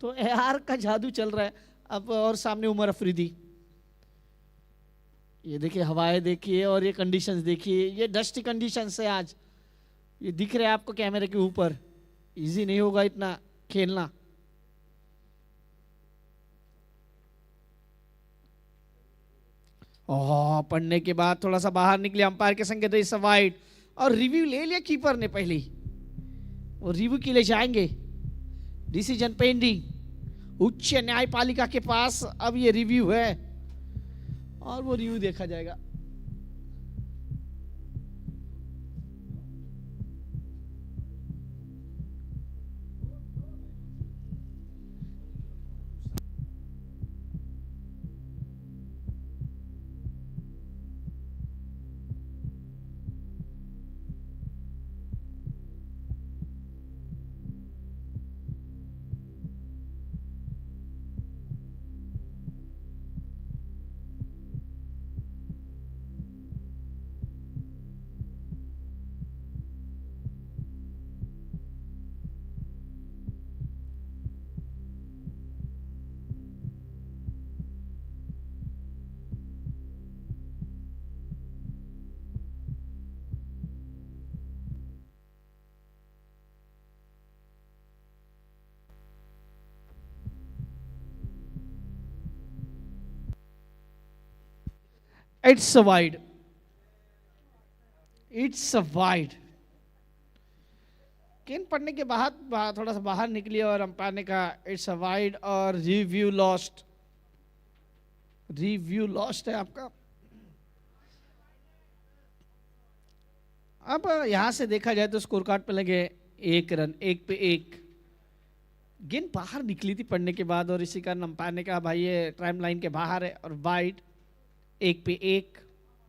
B: तो एआर का जादू चल रहा है अब। और सामने उमर अफरीदी, ये देखिए हवाएं देखिए और ये कंडीशंस देखिए, ये डस्टी कंडीशंस है आज, ये दिख रहे हैं आपको कैमरे के ऊपर। इजी नहीं होगा इतना खेलना। पढ़ने के बाद थोड़ा सा बाहर निकले, अंपायर के संकेत इस वाइड, और रिव्यू ले लिया कीपर ने पहले ही, वो रिव्यू के लिए जाएंगे। डिसीजन पेंडिंग उच्च न्यायपालिका के पास, अब ये रिव्यू है और वो रिव्यू देखा जाएगा। It's wide, it's wide. गेंद पड़ने के बाद थोड़ा सा बाहर निकली और अंपायर ने कहा इट्स वाइड और रिव्यू लॉस्ट। रिव्यू लॉस्ट है आपका। अब यहां से देखा जाए तो स्कोर कार्ड पे लगे 1 रन, 1 पे 1। गेंद बाहर निकली थी पड़ने के बाद और इसी कारण अंपायर ने कहा भाई ये टाइम लाइन के बाहर है और वाइड, 1 पे 1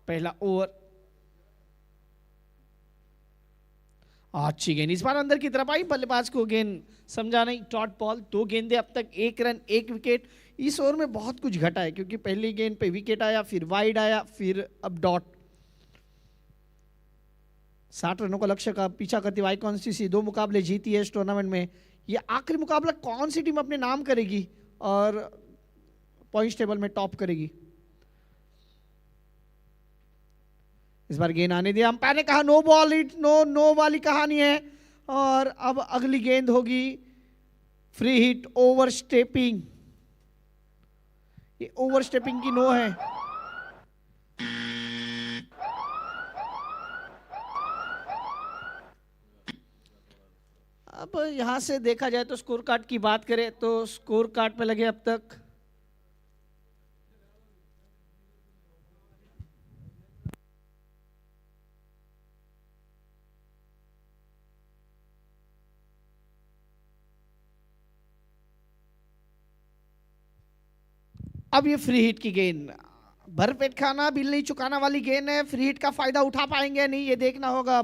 B: पहला ओवर। अच्छी गेंद इस बार अंदर की तरफ आई, बल्लेबाज को गेंद समझा नहीं, डॉट बॉल। 2 गेंदे अब तक, 1 रन 1 विकेट। इस ओवर में बहुत कुछ घटा है क्योंकि पहली गेंद पे विकेट आया, फिर वाइड आया, फिर अब डॉट। 60 रनों का लक्ष्य का पीछा करती हुई आइकॉन सीसी 2 मुकाबले जीती है इस टूर्नामेंट में। ये आखिरी मुकाबला कौन सी टीम अपने नाम करेगी और पॉइंट्स टेबल में टॉप करेगी। इस बार गेंद आने दिया, अंपायर ने कहा no ball, it no no वाली कहानी है। और अब अगली गेंद होगी फ्री हिट, ओवर स्टेपिंग। ये ओवर स्टेपिंग की नो है। अब यहां से देखा जाए तो स्कोर कार्ड की बात करें तो स्कोर कार्ड पे लगे अब तक अब ये फ्री हिट की गेंद, भरपेट खाना बिल नहीं चुकाना वाली गेंद है। फ्री हिट का फायदा उठा पाएंगे नहीं, ये देखना होगा।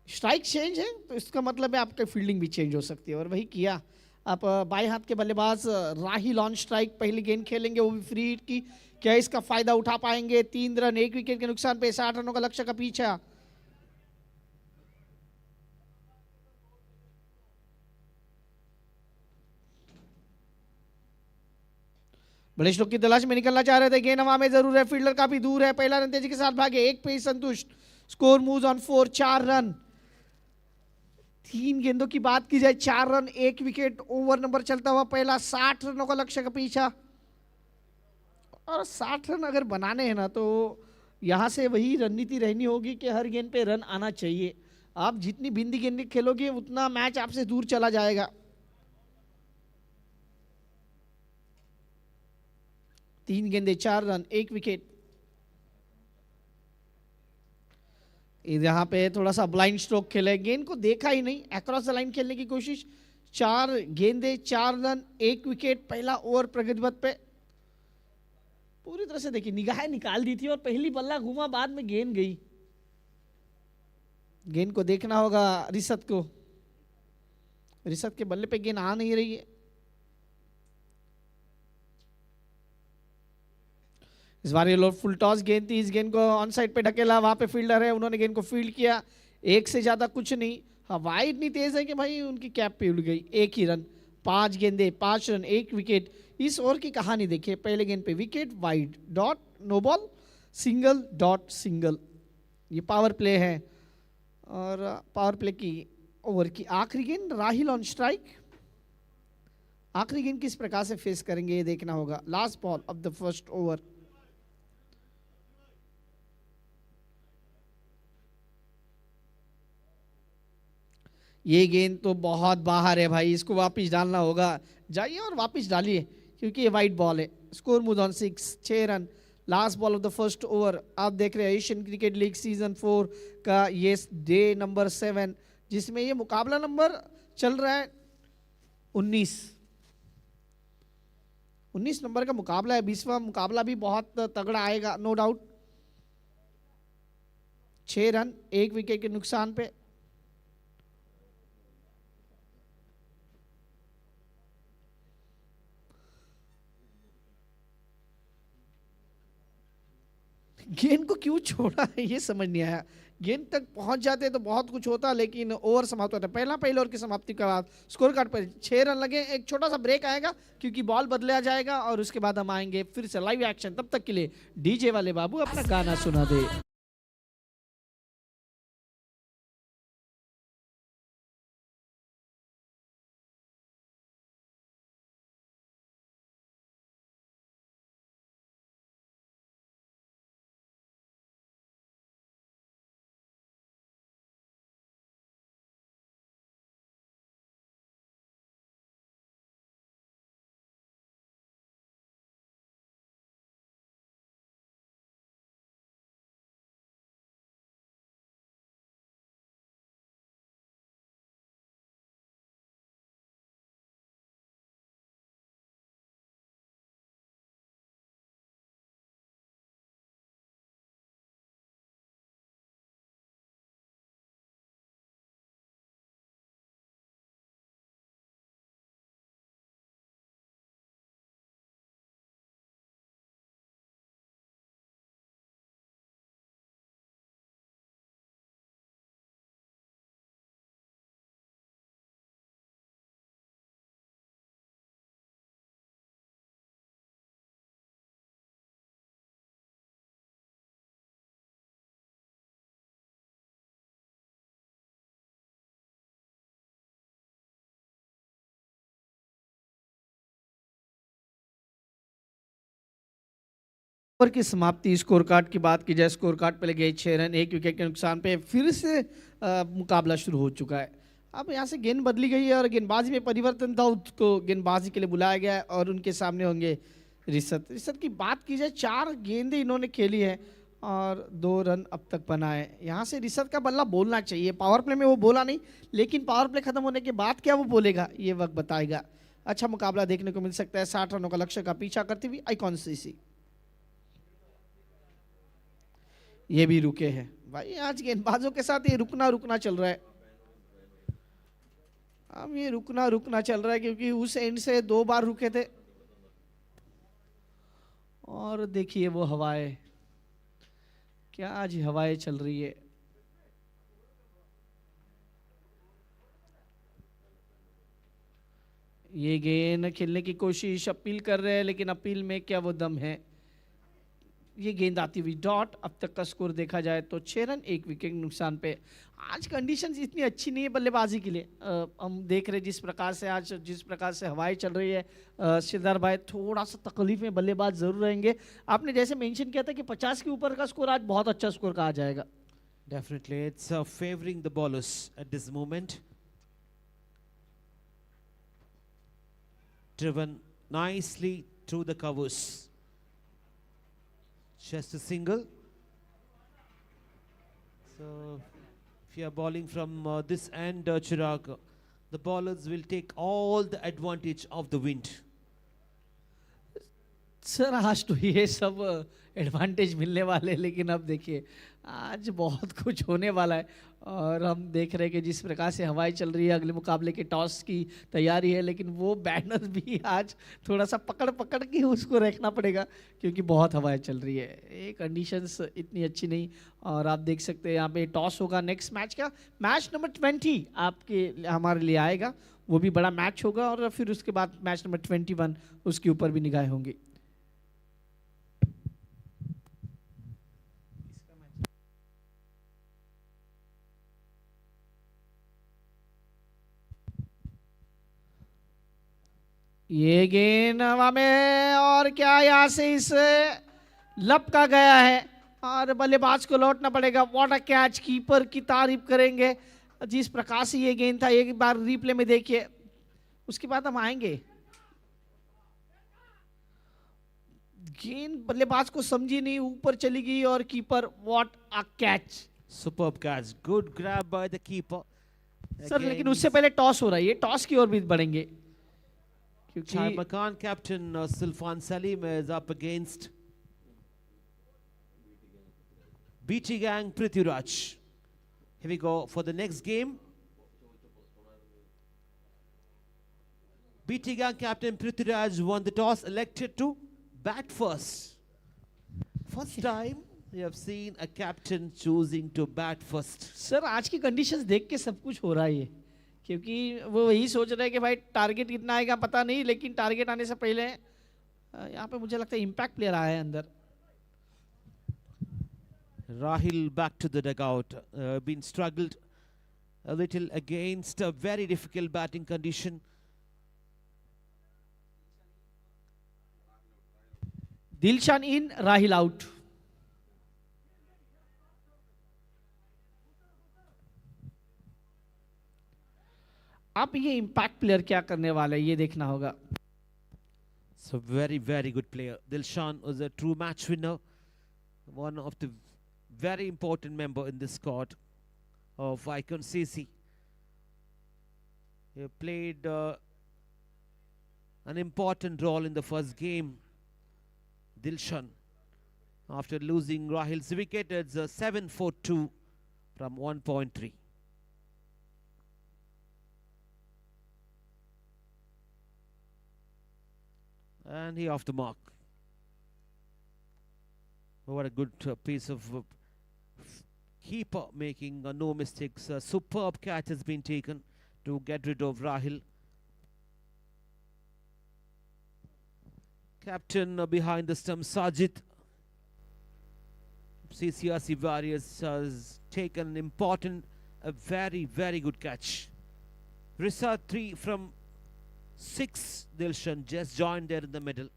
B: स्ट्राइक चेंज है तो इसका मतलब है आपकी फील्डिंग भी चेंज हो सकती है और वही किया। आप बाएं हाथ के बल्लेबाज राहिल ऑन स्ट्राइक पहली गेंद खेलेंगे, वो भी फ्री हिट की। क्या इसका फायदा उठा पाएंगे? 3 रन 1 विकेट के नुकसान पे 60 रनों का लक्ष्य का पीछा। बड़े स्ट्रोक की तलाश में निकलना चाह रहे थे, गेंद हवा में जरूर है, फील्डर काफी दूर है। पहला रन तेजी के साथ भागे, 1 पे ही संतुष्ट। Score moves on 4, 4 run. 3 गेंदों की बात की जाए, 4 रन 1 विकेट। ओवर नंबर चलता हुआ पहला, 60 रनों का लक्ष्य का पीछा। और 60 रन अगर बनाने हैं ना तो यहां से वही रणनीति रहनी होगी कि हर गेंद पे रन आना चाहिए। आप जितनी बिंदी गेंद खेलोगे उतना मैच आपसे दूर चला जाएगा। 3 गेंदे 4 रन 1 विकेट। यहाँ पे थोड़ा सा ब्लाइंड स्ट्रोक खेले, गेंद को देखा ही नहीं, अक्रॉस द लाइन खेलने की कोशिश। 4 गेंदे 4 रन 1 विकेट पहला ओवर प्रगति पथ पे। पूरी तरह से देखिए निगाहें निकाल दी थी और पहली बल्ला घूमा, बाद में गेंद गई। गेंद को देखना होगा रिसत को, रिसत के बल्ले पे गेंद आ नहीं रही है। इस बार ये लोग फुल टॉस गेंद थी, इस गेंद को ऑन साइड पे ढकेला, वहां पे फील्डर है, उन्होंने गेंद को फील्ड किया। 1 से ज्यादा कुछ नहीं, हाँ वाइड नहीं तेज है कि भाई उनकी कैप पे उड़ गई। 1 ही रन, 5 गेंदे 5 रन 1 विकेट। इस ओवर की कहानी देखिए, पहले गेंद पे wicket, wide, dot, no ball, single, dot, single. ये पावर प्ले है और पावर प्ले की ओवर की आखिरी गेंद, राहिल ऑन स्ट्राइक। आखिरी गेंद किस प्रकार से फेस करेंगे ये देखना होगा। Last ball of the first over. ये गेंद तो बहुत बाहर है भाई, इसको वापस डालना होगा। जाइए और वापस डालिए क्योंकि ये वाइड बॉल है। Score move on 6 run. Last ball of the first over. आप देख रहे हैं एशियन क्रिकेट लीग सीजन 4 का ये डे नंबर 7, जिसमें ये मुकाबला नंबर चल रहा है 19 नंबर का मुकाबला है। 20वां मुकाबला भी बहुत तगड़ा आएगा, नो डाउट। 6 रन 1 विकेट के नुकसान पे। गेंद को क्यों छोड़ा है ये समझ नहीं आया। गेंद तक पहुंच जाते तो बहुत कुछ होता, लेकिन ओवर समाप्त होता। पहले ओवर की समाप्ति के बाद स्कोर कार्ड पर 6 रन लगे। एक छोटा सा ब्रेक आएगा क्योंकि बॉल बदला जाएगा और उसके बाद हम आएंगे फिर से लाइव एक्शन। तब तक के लिए डीजे वाले बाबू अपना गाना सुना दे। ओवर की समाप्ति। स्कोर कार्ड की बात की जाए, स्कोर कार्ड पे लगे 6 रन 1 विकेट के नुकसान पे फिर से मुकाबला शुरू हो चुका है। अब यहाँ से गेंद बदली गई है और गेंदबाजी में परिवर्तन था। उसको गेंदबाजी के लिए बुलाया गया है और उनके सामने होंगे रिशत की बात की जाए, 4 गेंदें इन्होंने खेली है और 2 रन अब तक बनाए। यहाँ से रिशत का बल्ला बोलना चाहिए। पावर प्ले में वो बोला नहीं, लेकिन पावर प्ले खत्म होने के बाद क्या वो बोलेगा ये वक्त बताएगा। अच्छा मुकाबला देखने को मिल सकता है। 60 रनों का लक्ष्य का पीछा करती हुई आइकॉन सीसी। ये भी रुके हैं भाई। आज गेंदबाजों के साथ ये रुकना रुकना चल रहा है। अब ये रुकना रुकना चल रहा है क्योंकि उस एंड से 2 बार रुके थे। और देखिए वो हवाएं, क्या आज हवाएं चल रही है। ये गेंद खेलने की कोशिश, अपील कर रहे हैं, लेकिन अपील में क्या वो दम है। ये गेंद आती हुई डॉट। अब तक का स्कोर देखा जाए तो 6 रन 1 विकेट नुकसान पे। आज कंडीशंस इतनी अच्छी नहीं है बल्लेबाजी के लिए। हम देख रहे जिस प्रकार से हवाएं चल रही है। सिद्धार्थ भाई थोड़ा सा तकलीफ में बल्लेबाज जरूर रहेंगे। आपने जैसे मेंशन किया था कि 50 के ऊपर का स्कोर आज बहुत अच्छा स्कोर कहा जाएगा।
A: Definitely, it's favoring the bowlers at this moment. Driven nicely through the covers. Just a single. So, if you are bowling from this end, Chirag, the bowlers will take all the advantage of the wind.
B: Sir आज तो ये सब advantage मिलने वाले, लेकिन अब देखिए आज बहुत कुछ होने वाला है। और हम देख रहे हैं कि जिस प्रकार से हवाएं चल रही है, अगले मुकाबले के टॉस की तैयारी है, लेकिन वो बैनर भी आज थोड़ा सा पकड़ पकड़ के उसको रखना पड़ेगा क्योंकि बहुत हवाएं चल रही है। ये कंडीशंस इतनी अच्छी नहीं। और आप देख सकते हैं यहाँ पे टॉस होगा नेक्स्ट मैच का। मैच नंबर 20 आपके हमारे लिए आएगा वो भी बड़ा मैच होगा और फिर उसके बाद मैच नंबर 21 उसके ऊपर भी निगाहें होंगी। ये गेंद हवा में और क्या यहाँ से इस लपका गया है और बल्लेबाज को लौटना पड़ेगा। व्हाट अ कैच, कीपर की तारीफ करेंगे जिस प्रकार से ये गेंद था। एक बार रिप्ले में देखिए, उसके बाद हम आएंगे। गेंद बल्लेबाज को समझी नहीं, ऊपर चली गई और keeper, what a catch.
A: Superb catch. Good grab by the keeper.
B: Sir लेकिन उससे पहले टॉस हो रहा है, ये टॉस की ओर भी बढ़ेंगे क्योंकि
A: Makan captain Sulfan Salim is up against BT Gang Prithviraj. Here we go for the next game. BT Gang captain Prithviraj won the toss, elected to bat first. First time we have seen a captain choosing to bat first.
B: Sir आज की conditions देख के सब कुछ हो रहा है ये, क्योंकि वो वही सोच रहे हैं कि भाई टारगेट कितना आएगा पता नहीं, लेकिन टारगेट आने से पहले यहाँ पे मुझे लगता है इम्पैक्ट प्लेयर आया है अंदर।
A: Rahil back to the dugout. Been struggled a little against a very difficult batting condition.
B: Dilshan in, Rahil out. अब ये इम्पैक्ट प्लेयर क्या करने वाला है ये देखना होगा।
A: So very good player. Dilshan was a true match winner. One of the very important member in this squad of Icon CC. He played an important role in the first game. Dilshan, after losing Rahil's wicket, it's a 7-4-2 from 1.3. And he off the mark. What a good piece of keeper making no mistakes. A superb catch has been taken to get rid of Rahil. Captain behind the stump, Sajid. CCRC Warriors has taken an important, a very good catch. Risa 3 from 6. Dilshan just joined there in the middle.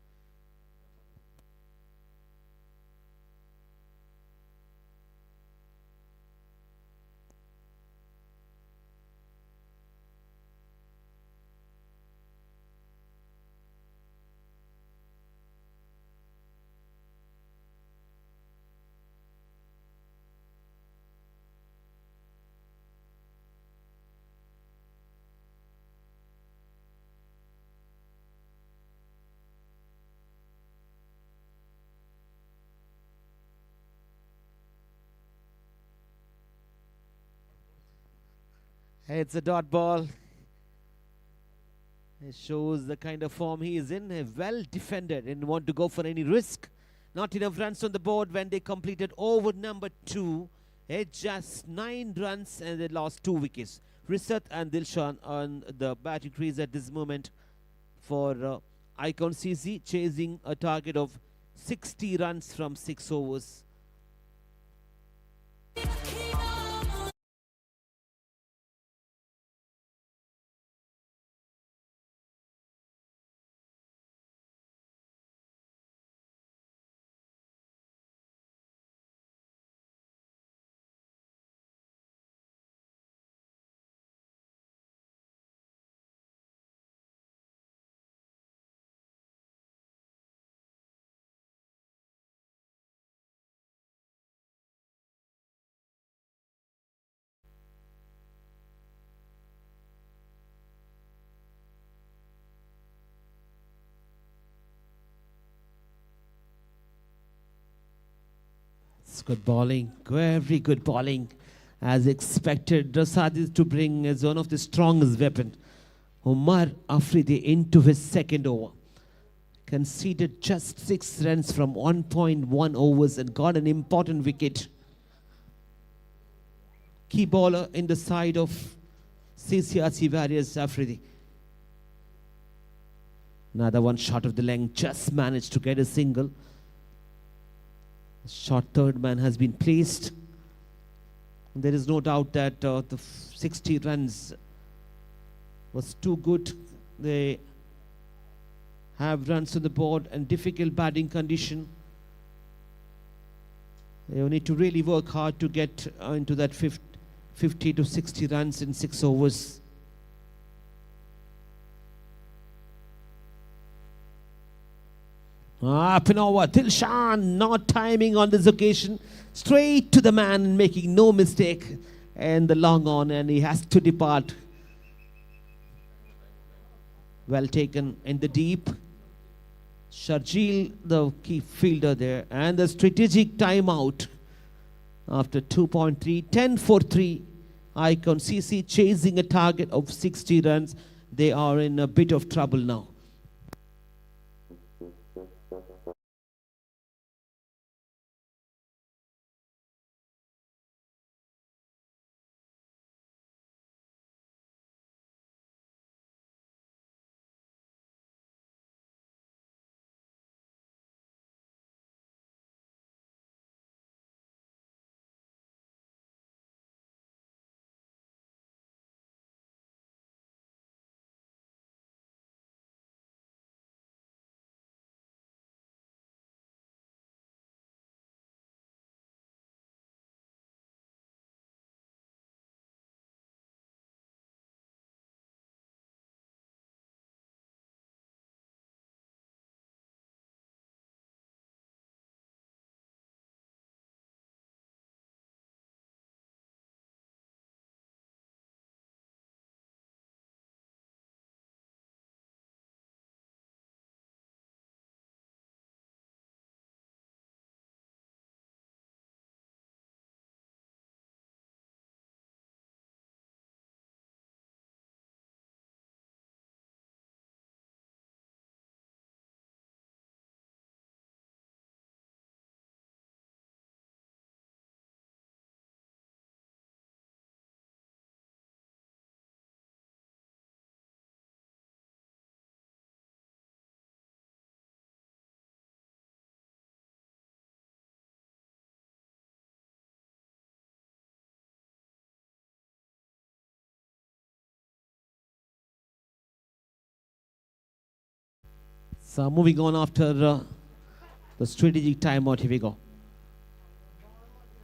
A: It's a dot ball. It shows the kind of form he is in. Well defended, didn't want to go for any risk. Not enough runs on the board when they completed over number 2. It's just 9 runs and they lost 2 wickets. Risat and Dilshan on the batting crease at this moment for Icon CC, chasing a target of 60 runs from 6 overs. It's good bowling, very good bowling. As expected, Rasad to bring as one of the strongest weapon. Umar Afridi into his second over. Conceded just 6 runs from 1.1 overs and got an important wicket. Key bowler in the side of CCRC Warriors Afridi. Another one shot of the length, just managed to get a single. Short third man has been placed. There is no doubt that the 60 runs was too good. They have runs on the board and difficult batting condition. They will need to really work hard to get into that 50 to 60 runs in 6 overs. Up and over, Dilshan not timing on this occasion. Straight to the man, making no mistake. And the long on, and he has to depart. Well taken in the deep. Sharjeel, the key fielder there. And the strategic timeout. After 2.3, 10 for 3. Icon CC chasing a target of 60 runs. They are in a bit of trouble now. So moving on after the strategic timeout, here we go.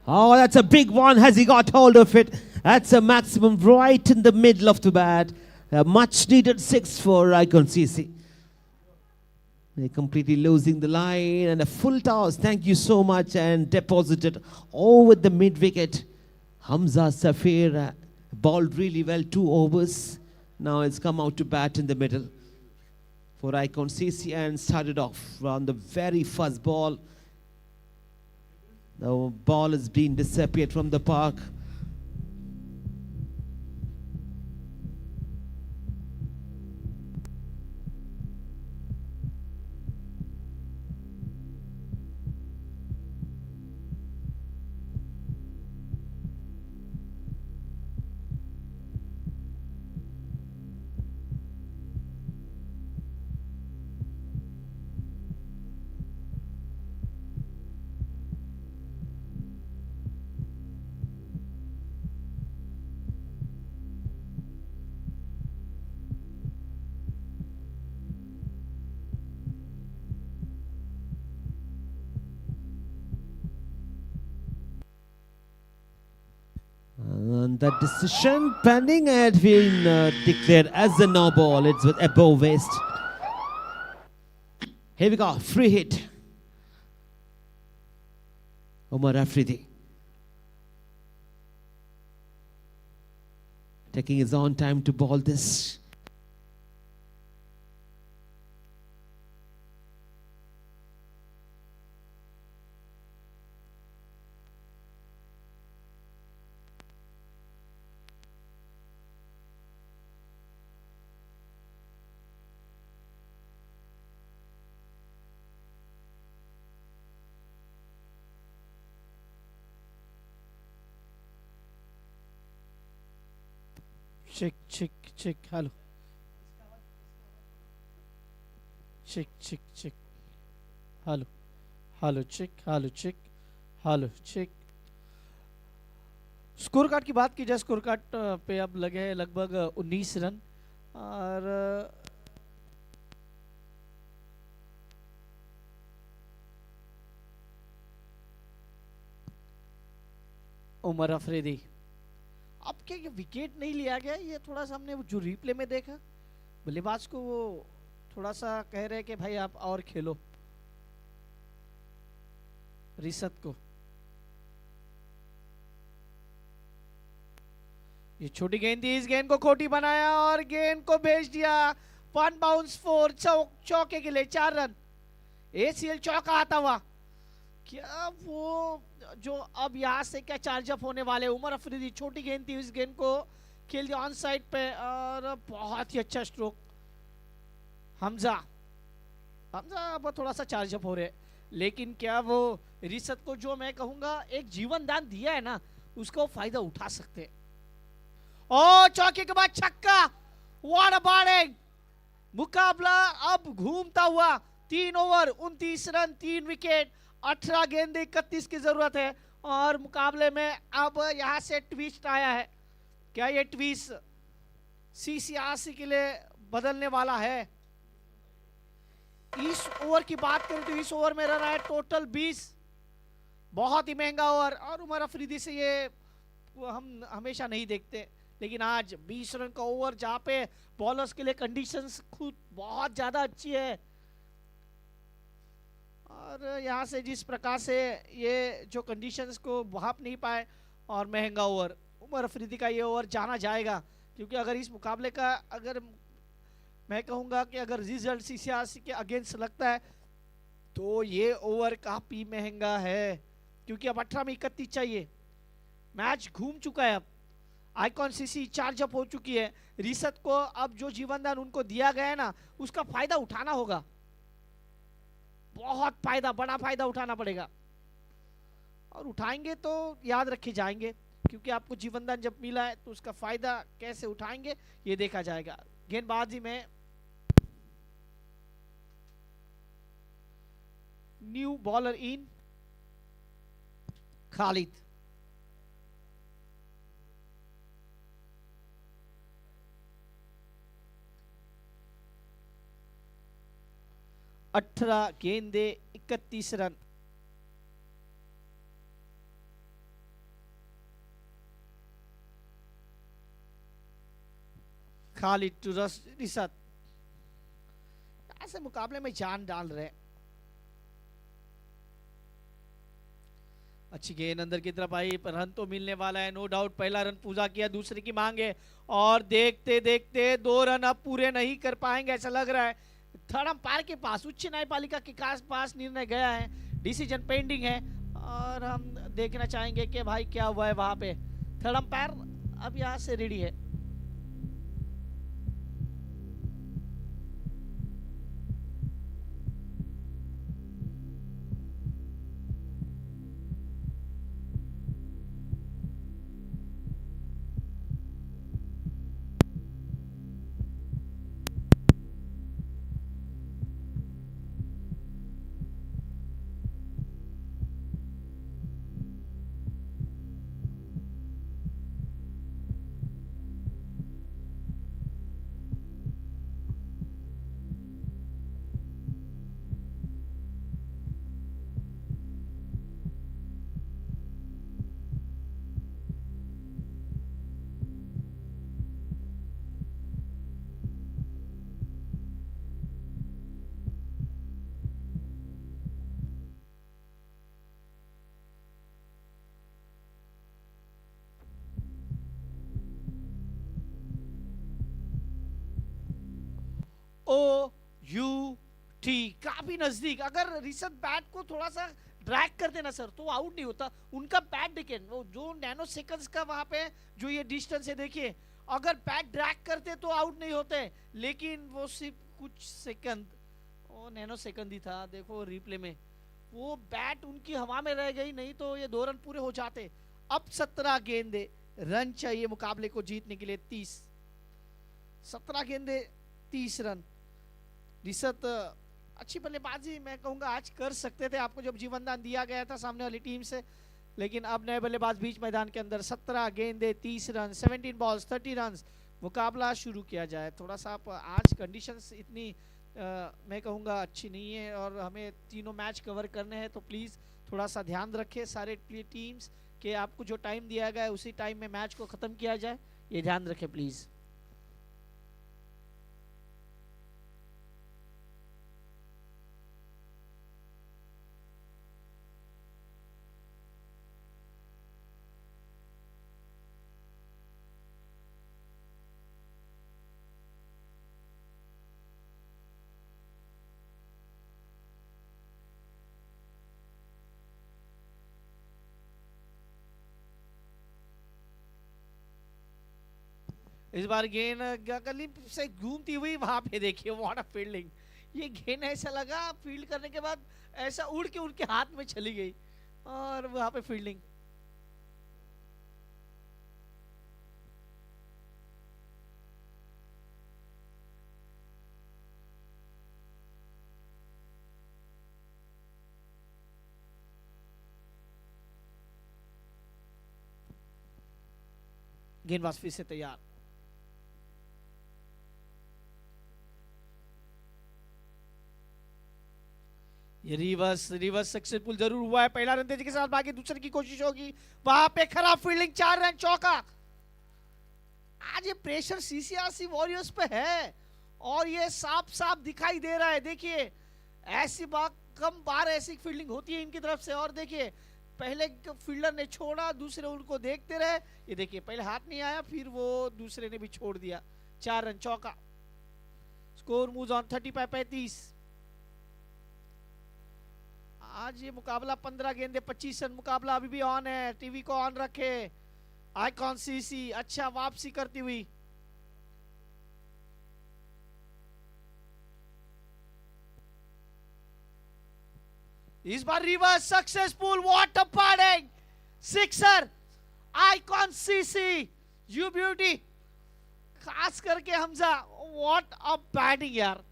A: Oh, that's a big one. Has he got hold of it? That's a maximum right in the middle of the bat. A much needed 6 for Icon CC. They're completely losing the line and a full toss. Thank you so much, and deposited over the mid wicket. Hamza Safir bowled really well, 2 overs. Now it's come out to bat in the middle for Icon CC and started off on the very first ball. The ball has been disappeared from the park. And that decision pending had been declared as a no ball. It's with above waist. Here we go, free hit. Omar Afridi taking his own time to ball this.
B: Check. Hello. Check check check, hello hello check, hello check, hello check. Score card की बात की जाए, score card पे अब लगे हैं लगभग 19 run. और उमर अफरीदी, अब क्या ये विकेट नहीं लिया गया? ये थोड़ा सा हमने जो रिप्ले में देखा, बल्लेबाज को वो थोड़ा सा कह रहे हैं कि भाई आप और खेलो, रिसत को। ये छोटी गेंद थी, इस गेंद को खोटी बनाया और गेंद को भेज दिया 1 बाउंस 4, चौके के लिए 4 रन। एसीएल चौका आता हुआ, क्या वो जो अब यहाँ से क्या चार्जअप होने वाले उमर अफरीदी। छोटी गेंद थी, इस गेंद को खेल दिया ऑन साइड पे और बहुत ही अच्छा स्ट्रोक। हमजा अब थोड़ा सा चार्जअप हो रहे, लेकिन क्या वो रिसत को जो मैं कहूंगा एक जीवन दान दिया है ना, उसका वो फायदा उठा सकते हैं। और चौके के बाद छक्का, व्हाट अ बॉलिंग। मुकाबला अब घूमता हुआ, 3 ओवर 29 रन 3 विकेट, 18 गेंदे 31 की जरूरत है। और मुकाबले में अब यहां से ट्विस्ट आया है, क्या ये ट्विस्ट सीसीआरसी के लिए बदलने वाला है? इस ओवर की बात करें तो इस ओवर में रन आए टोटल 20, बहुत ही महंगा ओवर। और उमर अफरीदी से ये हम हमेशा नहीं देखते, लेकिन आज 20 रन का ओवर जहां पे बॉलर्स के लिए कंडीशंस खुद बहुत ज्यादा अच्छी है। और यहां से जिस प्रकार से ये जो कंडीशंस को भाप नहीं पाए, और महंगा ओवर, उमर अफरीदी का ये ओवर जाना जाएगा। क्योंकि अगर इस मुकाबले का अगर मैं कहूंगा कि अगर रिजल्ट सीसीआरसी के अगेंस्ट लगता है तो ये ओवर काफी महंगा है। क्योंकि अब 18 में 31 चाहिए, मैच घूम चुका है, अब आइकॉन सीसी चार्जअप हो चुकी है। रिसत को अब जो जीवनदान उनको दिया गया है ना, उसका फायदा उठाना होगा, बहुत फायदा, बड़ा फायदा उठाना पड़ेगा। और उठाएंगे तो याद रखे जाएंगे, क्योंकि आपको जीवनदान जब मिला है तो उसका फायदा कैसे उठाएंगे ये देखा जाएगा। गेंदबाजी में न्यू बॉलर इन खालिद, अठारह गेंदे 31 रन। खालिद टू रिसत, ऐसे मुकाबले में जान डाल रहे। अच्छी गेंद अंदर की तरफ आई, पर रन तो मिलने वाला है नो डाउट। पहला रन पूजा किया, दूसरे की मांग है, और देखते देखते 2 रन अब पूरे नहीं कर पाएंगे ऐसा लग रहा है। थर्ड अंपायर के पास, उच्च न्यायपालिका के पास निर्णय गया है, डिसीजन पेंडिंग है, और हम देखना चाहेंगे कि भाई क्या हुआ है वहां पे। थर्ड अंपायर अब यहां से रेडी है। ओ यू टी, काफी नजदीक। अगर रिसत बैट को थोड़ा सा ड्रैग करते ना सर, तो आउट नहीं होता। उनका बैट देखिए, वो जो नैनो सेकंड्स का वहां पे जो ये डिस्टेंस है देखिए, अगर बैट ड्रैग करते तो आउट नहीं होते, लेकिन वो सिर्फ कुछ सेकंड, वो नैनो सेकंड ही था। देखो रिप्ले में वो बैट उनकी हवा में रह गई, नहीं तो ये 2 रन पूरे हो जाते। अब 17 गेंदे रन चाहिए मुकाबले को जीतने के लिए, 30, 17 गेंदे 30 रन। रिसत अच्छी बल्लेबाजी मैं कहूंगा आज कर सकते थे, आपको जब जीवनदान दिया गया था सामने वाली टीम से। लेकिन अब नए बल्लेबाज बीच मैदान के अंदर 17 गेंदे 30 रन, 17 बॉल्स 30 रन, मुकाबला शुरू किया जाए। थोड़ा सा आप आज कंडीशंस इतनी मैं कहूँगा अच्छी नहीं है और हमें तीनों मैच कवर करने हैं, तो प्लीज़ थोड़ा सा ध्यान रखें सारे टीम्स के आपको जो टाइम दिया गया है उसी टाइम में मैच को ख़त्म किया जाए, ये ध्यान रखें प्लीज़। इस बार गेंद गली से घूमती हुई वहां पे देखिए, व्हाट अ फील्डिंग। ये गेंद ऐसा लगा फील्ड करने के बाद ऐसा उड़ के उनके हाथ में चली गई और वहां पे फील्डिंग। गेंदबाज फिर से तैयार। ये रिवर्स सक्सेसफुल जरूर हुआ है। पहला रन तेजी के साथ बाकी दूसरे की कोशिश होगी, वहां पे खराब फील्डिंग, 4 रन चौका। आज ये प्रेशर सीसीआरसी वॉरियर्स पे है और ये साफ साफ दिखाई दे रहा है। देखिए ऐसी बात कम बार ऐसी फील्डिंग होती है इनकी तरफ से। और देखिए पहले फील्डर ने छोड़ा, दूसरे उनको देखते रहे। ये देखिए पहले हाथ नहीं आया, फिर वो दूसरे ने भी छोड़ दिया। 4 रन चौका। Score moves on 35-35। आज ये मुकाबला 15 गेंदे 25 रन मुकाबला अभी भी ऑन है। टीवी को ऑन रखे। आइकॉन सीसी अच्छा वापसी करती हुई। इस बार reverse successful, what a batting, sixer, icon सीसी, यू ब्यूटी। खास करके हमजा, व्हाट अ बैटिंग यार।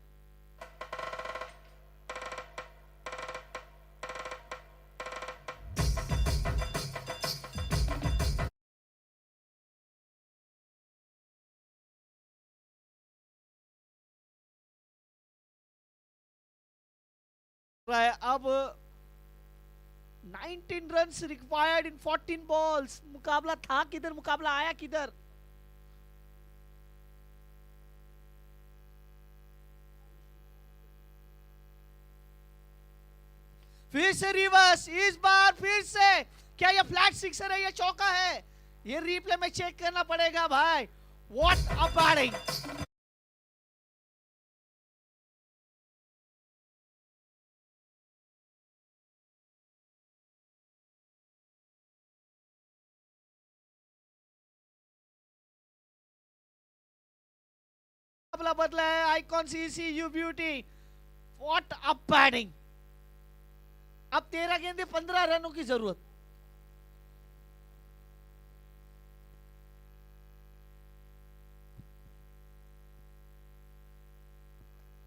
B: अब 19 रन्स रिक्वायर्ड इन 14 बॉल्स। मुकाबला था किधर, मुकाबला आया किधर। फिर से रिवर्स, इस बार फिर से क्या ये फ्लैट सिक्सर है या चौका है, ये रिप्ले में चेक करना पड़ेगा भाई। What a batting. बदला है, आइकॉन सीसी, you beauty, what a batting. अब 13 गेंदे 15 रनों की जरूरत।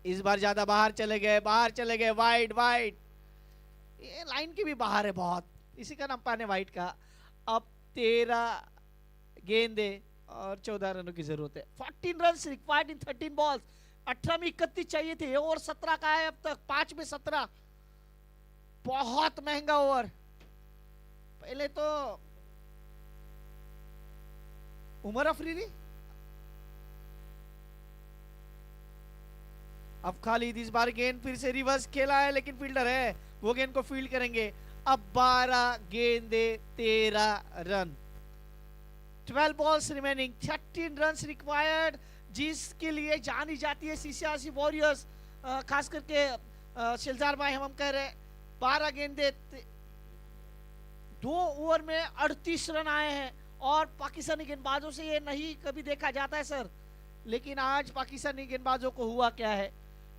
B: इस बार ज्यादा बाहर चले गए, वाइड वाइड। ये लाइन की भी बाहर है बहुत, इसी का अंपायर ने वाइड कहा। अब 13 गेंदे और 14 रनों की जरूरत है। 14 रन रिक्वायर्ड इन 13 बॉल्स। 18 में 31 चाहिए थे, और 17 का है अब तक। 5 में 17, बहुत महंगा ओवर। पहले तो उमर अफरीदी, अब खालिद। इस बार गेंद फिर से रिवर्स खेला है, लेकिन फील्डर है, वो गेंद को फील्ड करेंगे। अब 12 गेंदे 13 run, 12 balls remaining, 13 runs required, जिसके लिए जानी जाती है सीसीआरसी वॉरियर्स। खास करके शिलजार भाई हम कह रहे 12 गेंदे 2 ओवर में 38 रन आए हैं। और पाकिस्तानी गेंदबाजों से ये नहीं कभी देखा जाता है सर, लेकिन आज पाकिस्तानी गेंदबाजों को हुआ क्या है,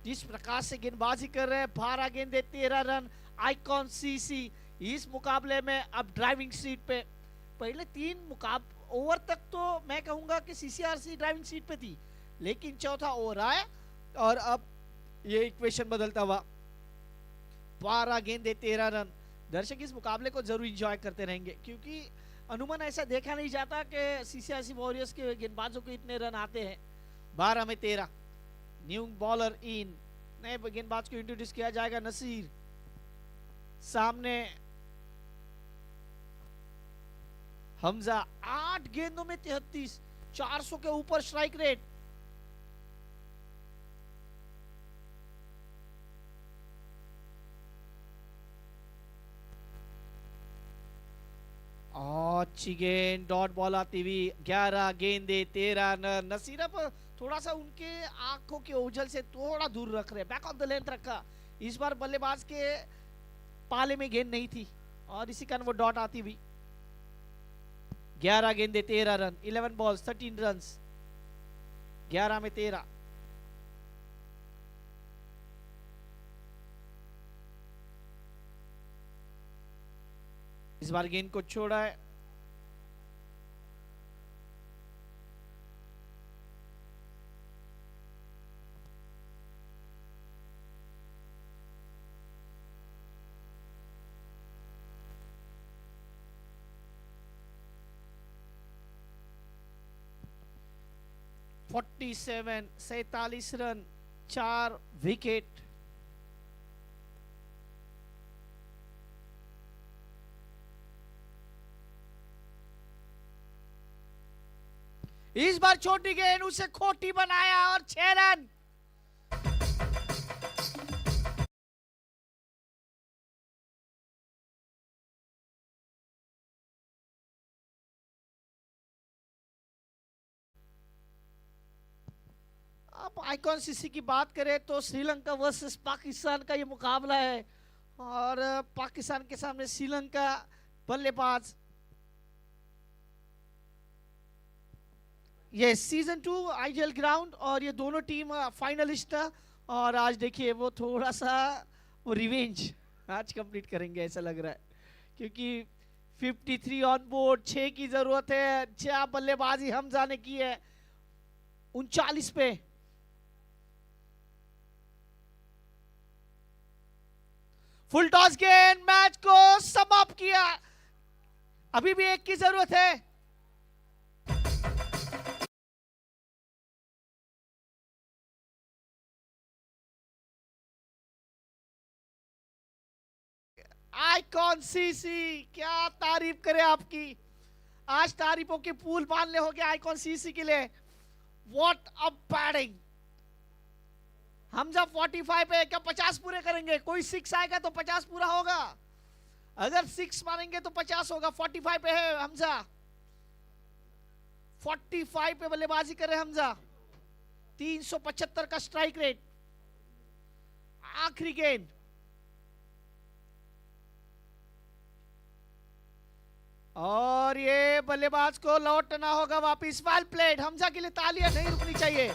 B: जिस प्रकार से गेंदबाजी कर रहे हैं। 12 गेंदे 13 रन, आइकॉन सीसी इस मुकाबले में अब ड्राइविंग सीट पे। पहले 3 ओवर तक तो मैं कहूंगा कि सीसीआरसी ड्राइविंग सीट पे थी, लेकिन चौथा ओवर आया और अब ये इक्वेशन बदलता हुआ 12 गेंदे 13 रन। दर्शक इस मुकाबले को जरूर एंजॉय करते रहेंगे क्योंकि अनुमान ऐसा देखा नहीं जाता कि सीसीआईसी वॉरियर्स के गेंदबाजों को इतने रन आते हैं। 12 में 13। न्यू बॉलर इन, नए गेंदबाज को इंट्रोड्यूस किया जाएगा नसीर। सामने हमजा, 8 गेंदों में 33, 400 के ऊपर स्ट्राइक रेट। अच्छी गेंद, डॉट बॉल आती हुई। 11 गेंदे 13 रन। नसीर अब थोड़ा सा उनके आंखों के ओझल से थोड़ा दूर रख रहे, बैक ऑफ द लेंथ रखा। इस बार बल्लेबाज के पाले में गेंद नहीं थी और इसी कारण वो डॉट आती हुई। 11 गेंदे 13 रन, 11 बॉल्स 13 रन। 11 में 13। इस बार गेंद को छोड़ा है। Forty 47 run, 4 wicket. इस बार छोटी गेंद, उसे खोटी बनाया और 6 रन। अब आइकॉन सीसी की बात करें तो श्रीलंका वर्सेस पाकिस्तान का ये मुकाबला है और पाकिस्तान के सामने श्रीलंका बल्लेबाज। ये सीजन 2 आईजीएल ग्राउंड और ये दोनों टीम फाइनलिस्ट है और आज देखिए वो थोड़ा सा वो रिवेंज आज कंप्लीट करेंगे ऐसा लग रहा है क्योंकि 53 ऑन बोर्ड, 6 की जरूरत है। 6 बल्लेबाजी हमजा ने की है 39 पे। फुल टॉस गेंद, मैच को समाप्त किया। अभी भी 1 की जरूरत है। आइकॉन सीसी, क्या तारीफ करे आपकी। आज तारीफों के पूल बांधने हो गए आइकॉन सीसी के लिए। What a batting. हमजा 45 पे, क्या 50 पूरे करेंगे? कोई 6 आएगा तो 50 पूरा होगा। अगर 6 मारेंगे तो 50 होगा। 45 पे है हमजा, 45 पे बल्लेबाजी करे हमजा। 375 का स्ट्राइक रेट। आखिरी गेंद, और ये बल्लेबाज को लौटना होगा वापिस। Well played. हमजा के लिए तालियां नहीं रुकनी चाहिए।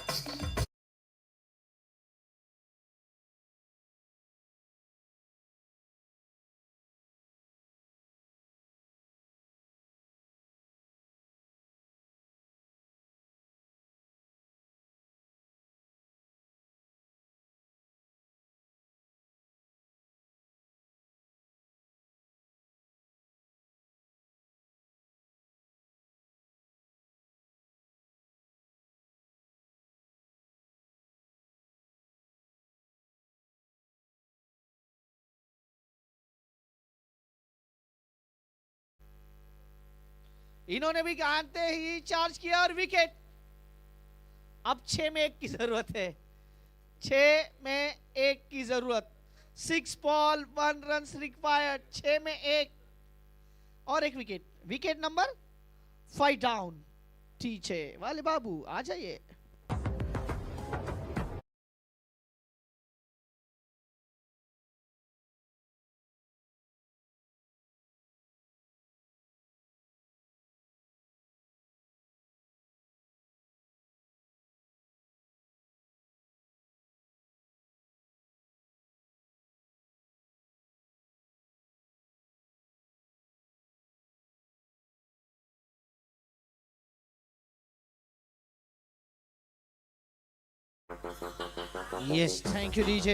B: इन्होंने भी आते ही चार्ज किया और विकेट। अब 6 में 1 की जरूरत है। 6 में 1 की जरूरत। 6 बॉल 1 रन रिक्वायर्ड। 6 में 1 और 1 विकेट। Wicket number 5 down. टीचे वाले बाबू आ जाइए। Yes, thank you, DJ.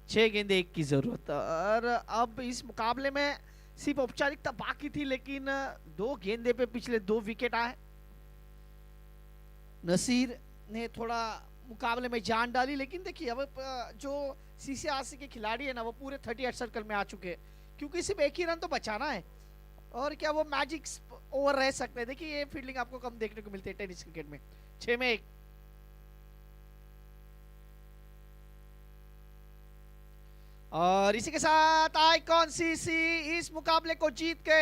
B: 6 गेंदे 1 की जरूरत। और अब इस मुकाबले में सिर्फ औपचारिकता बाकी थी, लेकिन 2 गेंदे पे पिछले 2 विकेट आए। नसीर ने थोड़ा मुकाबले में जान डाली, लेकिन देखिए अब जो सीसीआरसी के खिलाड़ी है ना, वो पूरे 38 सर्कल में आ चुके हैं, क्योंकि सिर्फ एक ही रन तो बचाना है। और क्या वो मैजिक ओवर रह सकते हैं? देखिए ये फील्डिंग आपको कम देखने को मिलती है टेनिस क्रिकेट में। 6 में 1। और इसी के साथ आइकॉन सीसी इस मुकाबले को जीत के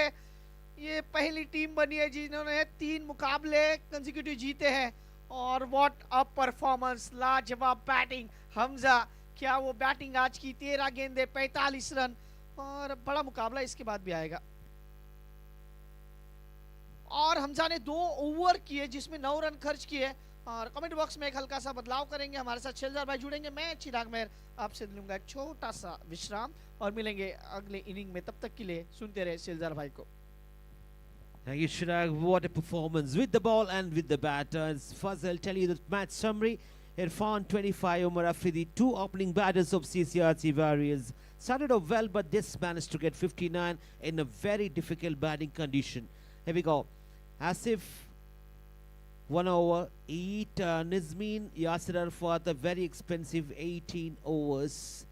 B: ये पहली टीम बनी है जिन्होंने 3 मुकाबले कंसेक्यूटिव जीते हैं। और व्हाट अ परफॉर्मेंस, लाजवाब बैटिंग हमजा। क्या वो बैटिंग आज की, 13 गेंदे 45 रन, और बड़ा मुकाबला इसके बाद भी आएगा। और हमजा ने 2 ओवर किए जिसमें 9 रन खर्च किए। और कमेंट बॉक्स में एक हल्का सा बदलाव करेंगे, हमारे साथ शेलजार भाई जुड़ेंगे, मैं चिराग मेहर आपसे लूंगा एक छोटा सा विश्राम और मिलेंगे अगले इनिंग में। तब तक के लिए सुनते रहे शेलजार भाई को।
A: Thank you, Shreelive. What a performance with the ball and with the batters. First, I'll tell you the match summary. Irfan 25, Omar Afridi, 2 opening batters of CCRC Warriors. Started off well, but this managed to get 59 in a very difficult batting condition. Here we go. Asif, 1 over, 8. Nizmeen, Yasir Arfat, a very expensive 18 overs.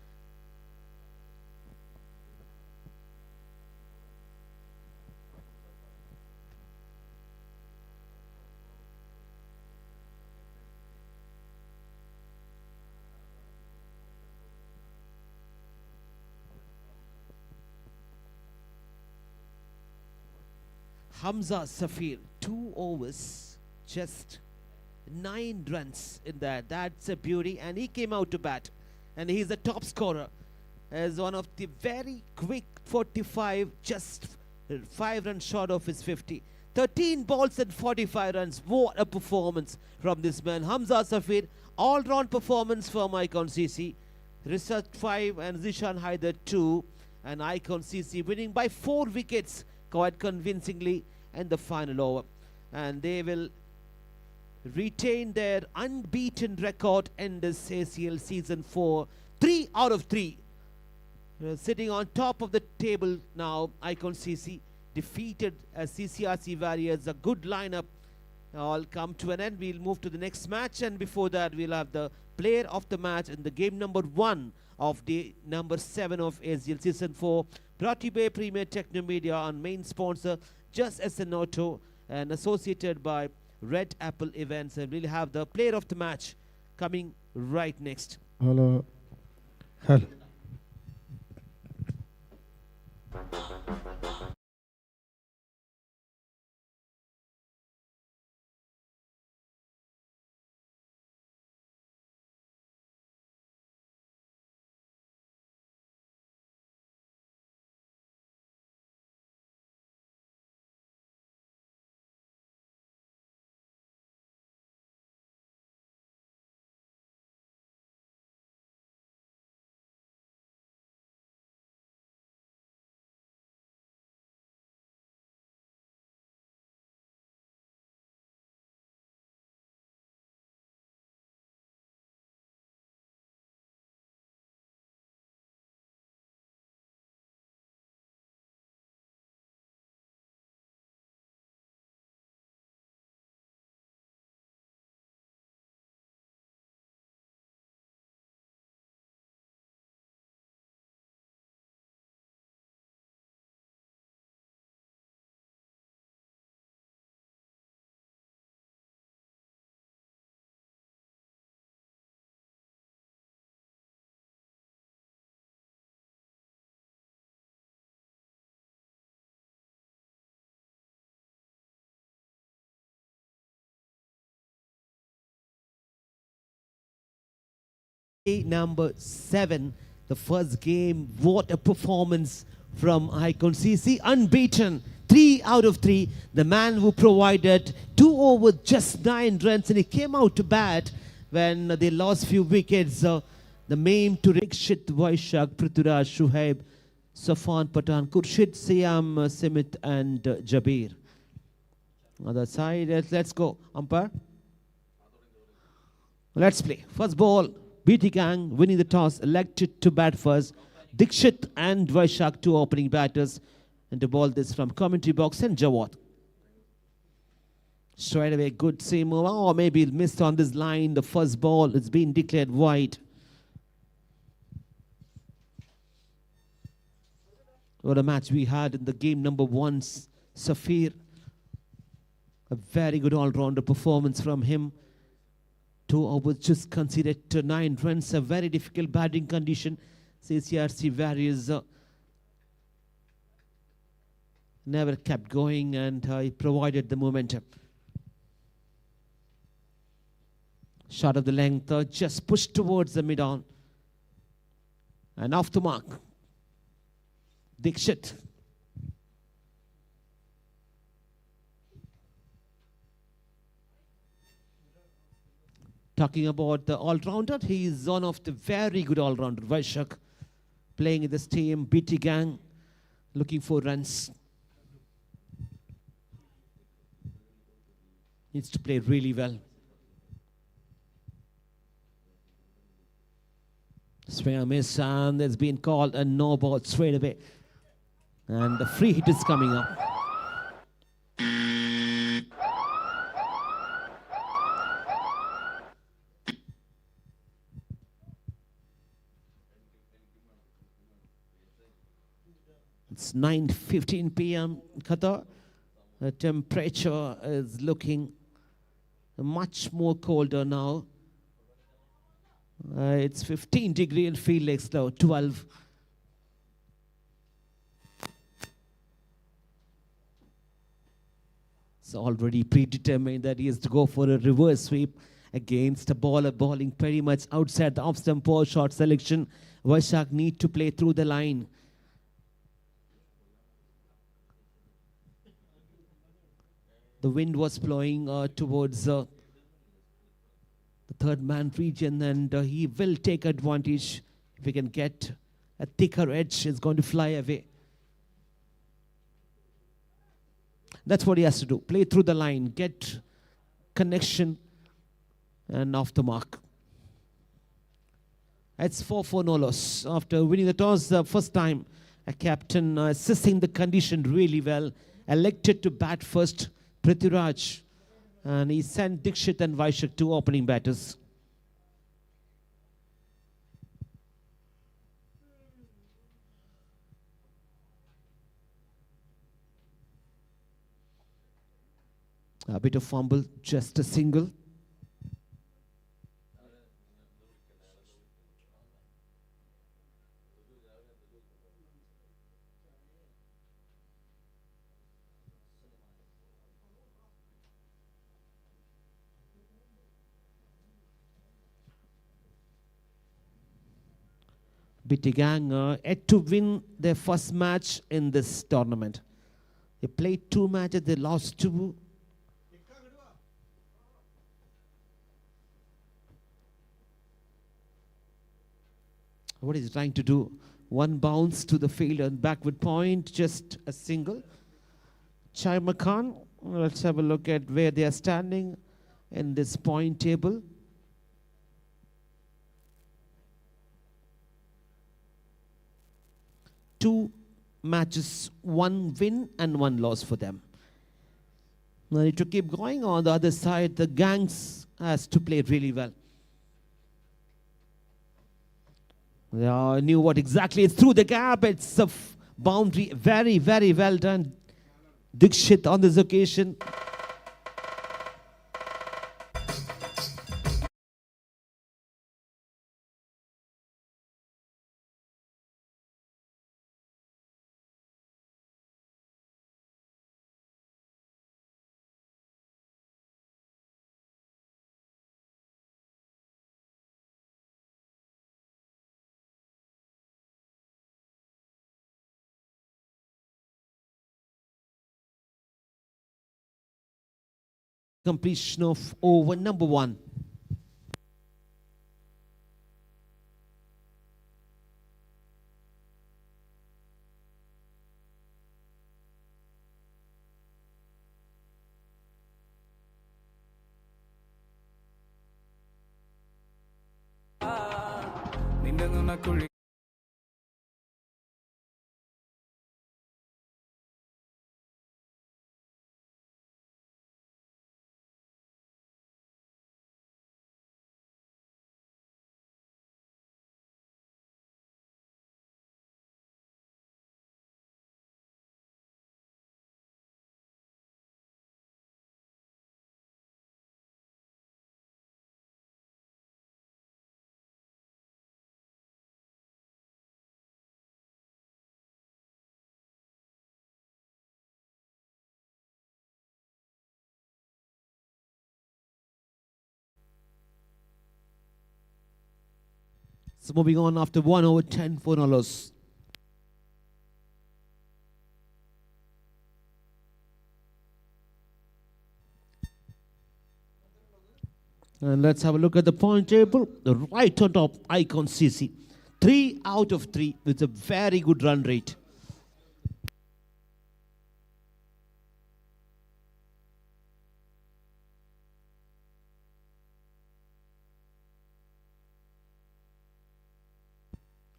A: Hamza Safir, 2 overs, just 9 runs in that. That's a beauty, and he came out to bat, and he's the top scorer as one of the very quick 45, just 5 runs short of his 50. 13 balls and 45 runs. What a performance from this man, Hamza Safir. All-round performance from Icon CC. Risat 5 and Zishan Haider 2, and Icon CC winning by 4 wickets quite convincingly in the final over, and they will retain their unbeaten record in this ACL season 4. 3 out of 3, sitting on top of the table now. Icon CC defeated CCRC Warriors. A good lineup all come to an end. We'll move to the next match, and before that we'll have the player of the match in the game number 1 of day number 7 of ACL season 4, brought to you by Premier Teknomedia on main sponsor Just as an Auto, and associated by Red Apple Events. And we'll have the player of the match coming right next.
C: Hello. Hello.
A: Number 7, the first game. What a performance from Icon CC, unbeaten, 3 out of 3. The man who provided 2 over just 9 runs, and he came out to bat when they lost few wickets. The main to Rikshit, Vaishak, Prithviraj, Shuhaib, Safan Patan, Kurshid, Siam, Simit, and Jabir. Other side, let's go. Umpire. Let's play. First ball. BT Gang winning the toss, elected to bat first. Dikshit and Vaishak, two opening batters. And to ball this from commentary box and Jawad. Straight away, good seam over. Or maybe missed on this line. The first ball, it's been declared wide. What a match we had in the game number 1. Safir, a very good all-rounder performance from him. 2 overs just conceded to 9 runs. A very difficult batting condition. CCRC Warriors never kept going, and he provided the momentum. Shot of the length, just pushed towards the mid-on. And off the mark. Dikshit. Talking about the all-rounder, he is one of the very good all-rounder. Vaishak playing in this team. BT Gang looking for runs. Needs to play really well. Swing and miss, and there's been called a no ball straight away. And the free hit is coming up. It's 9:15 p.m. in Qatar. The temperature is looking much more colder now. It's 15 degrees and feel like slow, 12. It's already predetermined that he has to go for a reverse sweep against a bowler bowling pretty much outside the off-stump ball shot selection. Vaishak need to play through the line. The wind was blowing towards the third man region, and he will take advantage. If he can get a thicker edge, it's going to fly away. That's what he has to do. Play through the line, get connection, and off the mark. It's 4-4 no loss. After winning the toss the first time, a captain assessing the condition really well. Elected to bat first, Prithviraj. And he sent Dikshit and Vaishak, two opening batters. A bit of fumble, just a single. BT Gang yet to win their first match in this tournament. They played 2 matches, they lost 2. What is he trying to do? 1 bounce to the field and backward point, just a single. Chaima Khan, let's have a look at where they are standing in this point table. Two matches, 1 win and 1 loss for them. Now need to keep going. On the other side, the Gangs has to play really well. They knew what exactly is through the gap. It's a boundary. Very, very well done. Dikshit on this occasion. Completion of over number 1. So moving on after 1 over 10 for Nolos. And let's have a look at the point table. The right on top, Icon CC. 3 out of 3 with a very good run rate.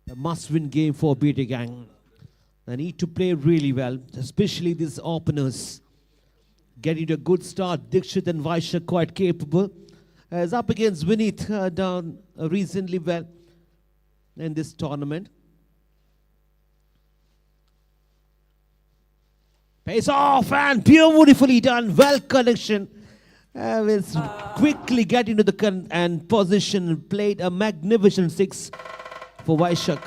A: A must-win game for BT Gang. They need to play really well, especially these openers. Getting to a good start. Dikshit and Vaishya quite capable. As up against Vineet, done reasonably well in this tournament. Pace off and beautifully done. Well connection. Will quickly get into the and position. Played a magnificent 6 for Vaishak.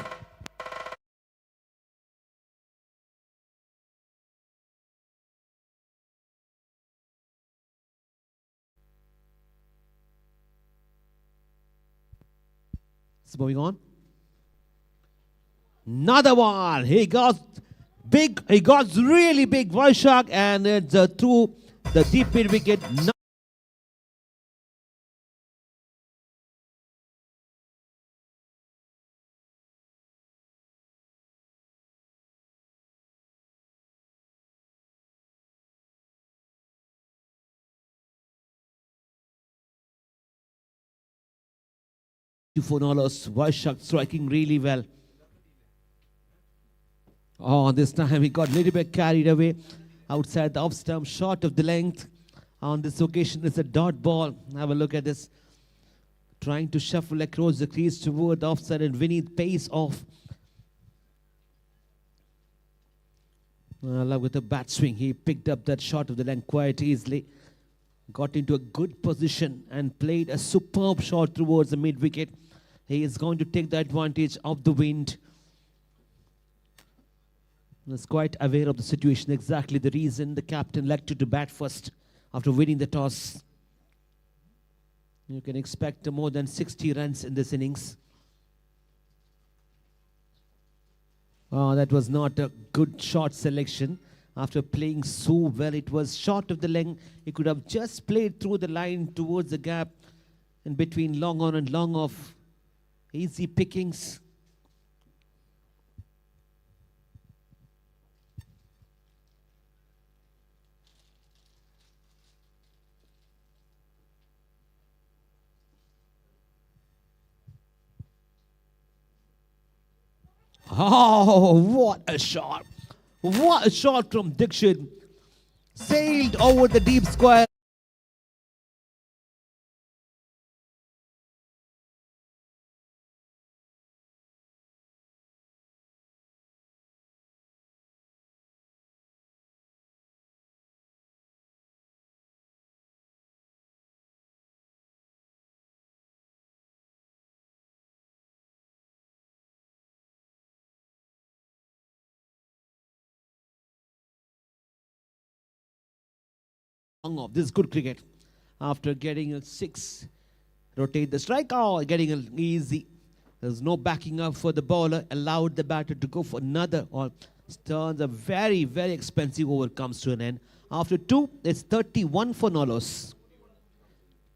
A: So moving on. Another one. He got big. He got really big Vaishak, and it's through the deep mid wicket. For Nolos, Vaishak striking really well. Oh, this time he got a little bit carried away outside the off stump, short of the length. On this occasion, it's a dot ball. Have a look at this. Trying to shuffle across the crease toward the offside, and Vineet pace off. Along with the bat swing, he picked up that shot of the length quite easily. Got into a good position and played a superb shot towards the mid wicket. He is going to take the advantage of the wind. He's quite aware of the situation, exactly the reason the captain elected to bat first after winning the toss. You can expect more than 60 runs in this innings. Oh, that was not a good shot selection. After playing so well, it was short of the length. He could have just played through the line towards the gap in between long on and long off. Easy pickings. Oh, what a shot. What a shot from Dikshit. Sailed over the deep square. Off. This is good cricket. After getting a 6, rotate the strike. Oh, getting an easy. There's no backing up for the bowler. Allowed the batter to go for another. Or turns a very, very expensive over comes to an end. After 2, it's 31 for Nolos.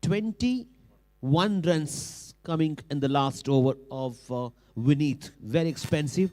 A: 21 runs coming in the last over of Vineet. Very expensive.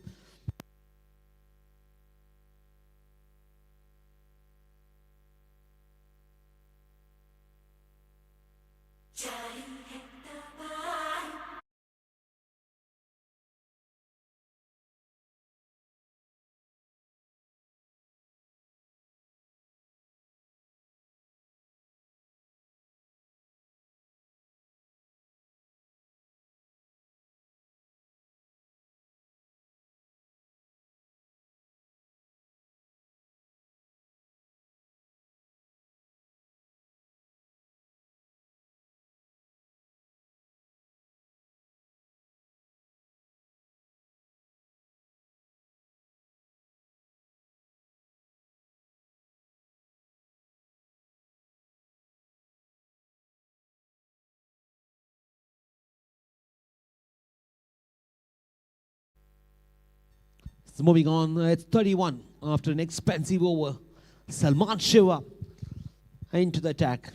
A: So moving on, it's 31 after an expensive over. Salman Shiva into the attack.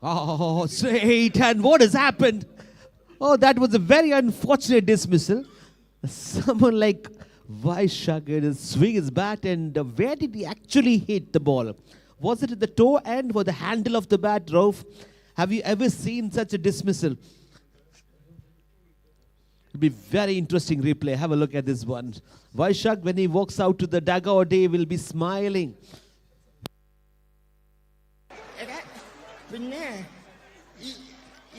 A: Oh, straight, and what has happened? Oh, that was a very unfortunate dismissal. Someone like Vaishak swing his bat, and where did he actually hit the ball? Was it at the toe end or the handle of the bat, Rauf? Have you ever seen such a dismissal? It'll be very interesting replay. Have a look at this one. Vaishak, when he walks out to the dugout, he will be smiling.
D: പിന്നെ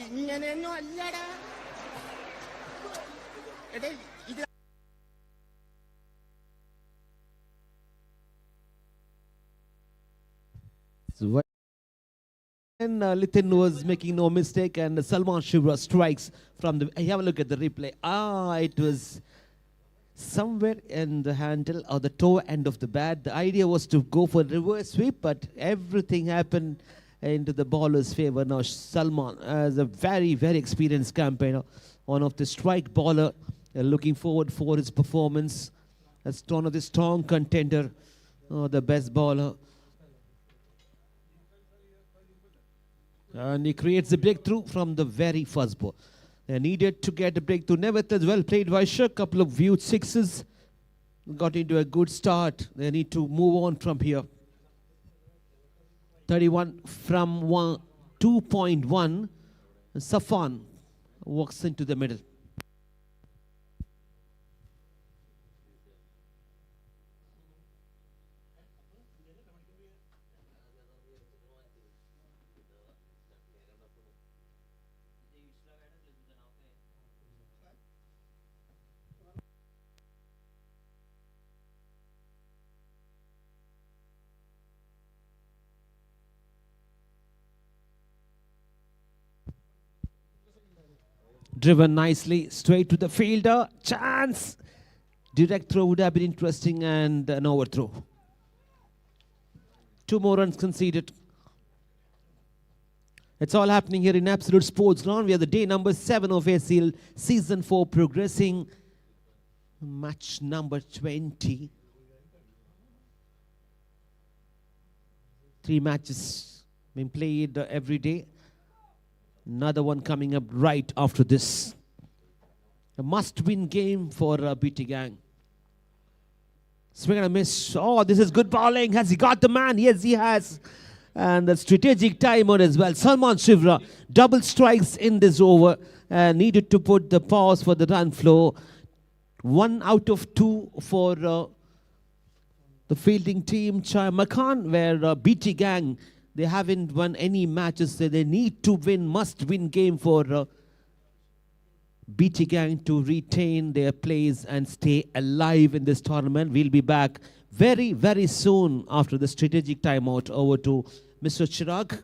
D: ഇങ്ങനെയൊന്നും അല്ലടാ എടേ ഇത്
A: So when Lithin was making no mistake, and Salman Shiva strikes from the. Have a look at the replay. It was somewhere in the handle or the toe end of the bat. The idea was to go for reverse sweep, but everything happened into the bowler's favor. Now Salman, as a very, very experienced campaigner, one of the strike bowler, looking forward for his performance as one of the strong contender, the best bowler. And he creates a breakthrough from the very first ball. They needed to get a breakthrough. Nevertheless, well played Vaishak. Couple of viewed sixes. Got into a good start. They need to move on from here. 31 from 2.1. Safan walks into the middle. Driven nicely, straight to the fielder. Chance! Direct throw would have been interesting, and an overthrow. 2 more runs conceded. It's all happening here in Absolute Sports Ground. We are the day number 7 of ACL Season 4 progressing. Match number 20. 3 matches being played every day. Another one coming up right after this. A must-win game for BT Gang. Swing and a miss. Oh, this is good bowling. Has he got the man? Yes, he has. And the strategic timeout as well. Salman Shiva, double strikes in this over. Needed to put the pause for the run flow. 1 out of 2 for the fielding team. Makan, where BT Gang, they haven't won any matches. So they need to win, must-win game for BT Gang to retain their place and stay alive in this tournament. We'll be back very, very soon after the strategic timeout. Over to Mr. Chirag.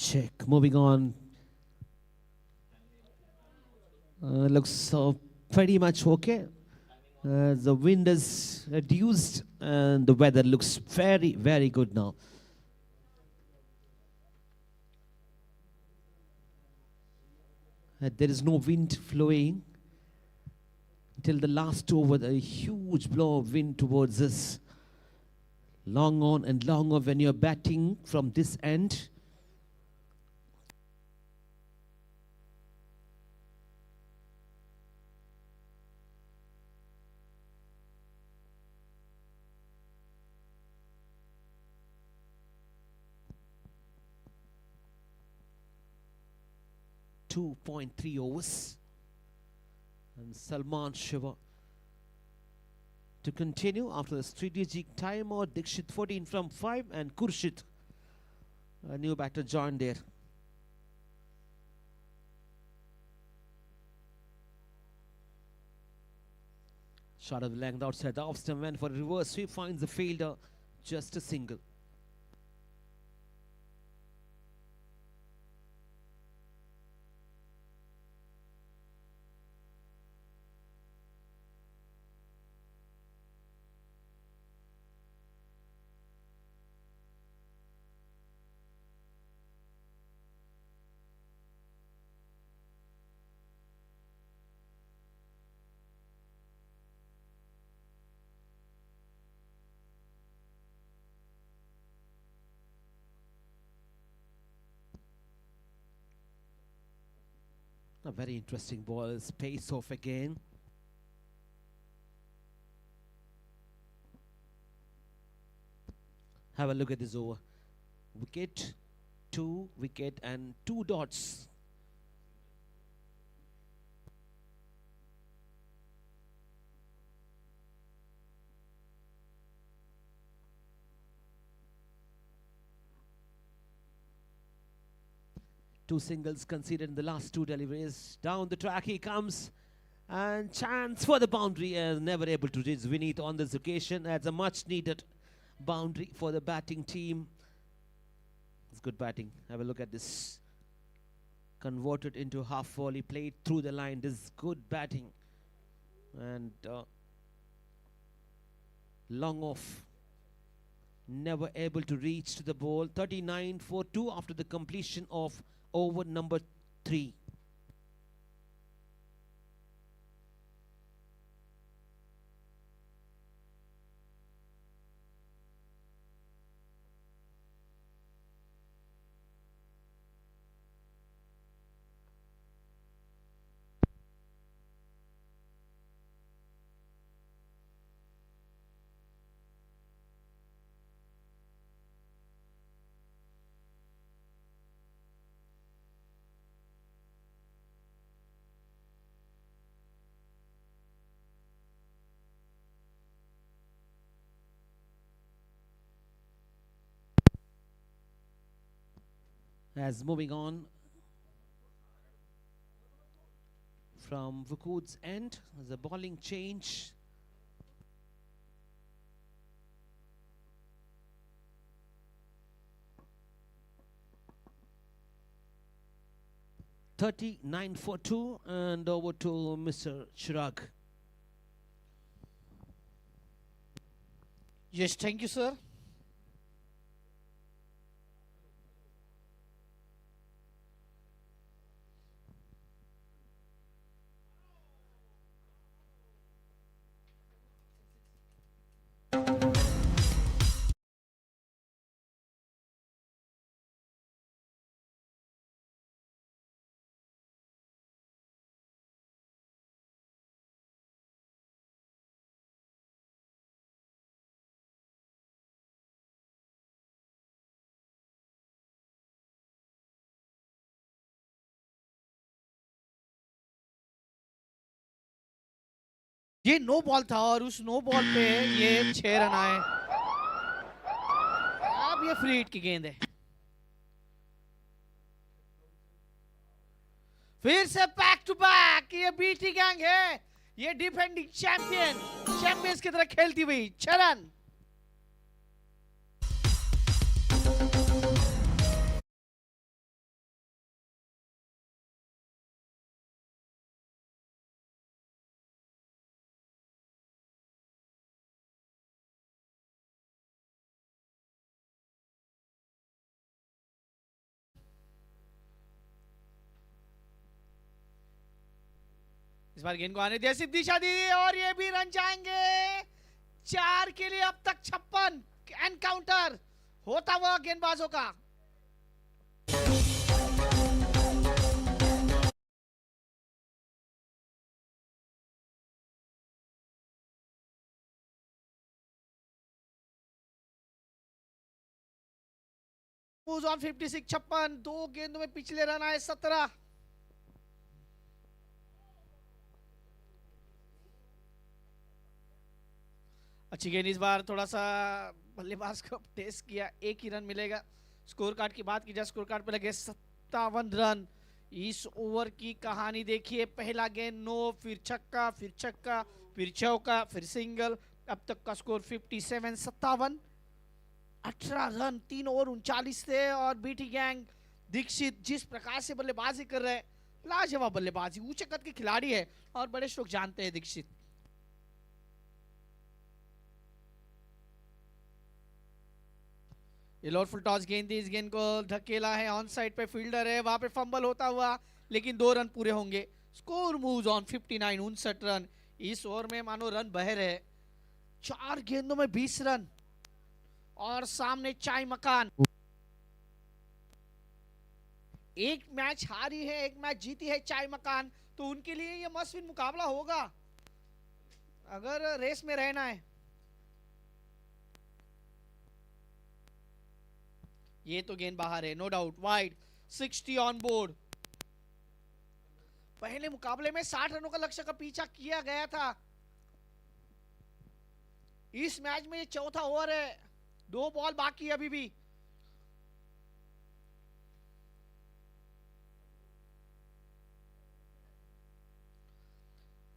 A: Check. Moving on. Looks pretty much okay. The wind is reduced and the weather looks very, very good now. There is no wind flowing till the last over. A huge blow of wind towards us. Long on and long on when you're batting from this end. .3 overs, and Salman Shiva to continue after the strategic timeout. Dikshit 14 from 5 and Khurshid, a new batter, joined there. Shot of the length outside the off stump, went for a reverse sweep, finds the fielder, just a single. A very interesting ball, space off again. Have a look at this over. Wicket, 2 wicket and 2 dots. Two singles conceded in the last 2 deliveries. Down the track he comes, and chance for the boundary. Never able to reach Vineet on this occasion. That's a much needed boundary for the batting team. It's good batting. Have a look at this. Converted into half volley, played through the line. This is good batting. And long off. Never able to reach to the ball. 39 for 2 after the completion of over number 3. As moving on from Vukud's end, there's a bowling change. .39 for 2 and over to Mr. Chirag.
B: Yes, thank you, sir. ये no ball था और उस no ball पे ये 6 run आए. अब ये free hit की गेंद है. फिर से बैक टू बैक. ये बीटी गैंग है. ये डिफेंडिंग चैंपियंस की तरह खेलती हुई. 6 रन. इस बार गेंद को आने दिया, सिर्फ दिशा दी और ये भी रन जाएंगे। 4 के लिए अब तक 56। एनकाउंटर होता हुआ गेंदबाजों का। ऑन 56, 56। 2 गेंदों में पिछले रन आए 17। अच्छी गेंद इस बार, थोड़ा सा बल्लेबाज को टेस्ट किया, 1 ही रन मिलेगा। स्कोर कार्ड की बात की जाए, स्कोर कार्ड पे लगे 57 रन। इस ओवर की कहानी देखिए, पहला गेंद नो, फिर छक्का, फिर छक्का, फिर चौका, फिर सिंगल। अब तक का स्कोर 57, 57। 18 रन 3 ओवर 39 थे। और बीटी गैंग दीक्षित जिस प्रकार से बल्लेबाजी कर रहे हैं, लाजवाब बल्लेबाजी, ऊंचे कद के खिलाड़ी है और बड़े लोग जानते हैं दीक्षित। ये लॉर्ड फुल टॉस गेंद थी, इस गेंद को धकेला है, ऑन साइड पे फील्डर है, वहां पे फंबल होता हुआ, लेकिन 2 रन पूरे होंगे। Score moves on 59, 59 run. इस ओवर में मानो रन बह रहे। 4 गेंदों में 20 रन और सामने चाय मकान। एक मैच हारी है, एक मैच जीती है चाय मकान, तो उनके लिए ये मस्ट विन मुकाबला होगा अगर रेस में रहना है। ये तो गेंद बाहर है, no doubt, wide. 60 on board. पहले मुकाबले में 60 रनों का लक्ष्य का पीछा किया गया था। इस मैच में ये चौथा ओवर है, 2 बॉल बाकी है अभी भी।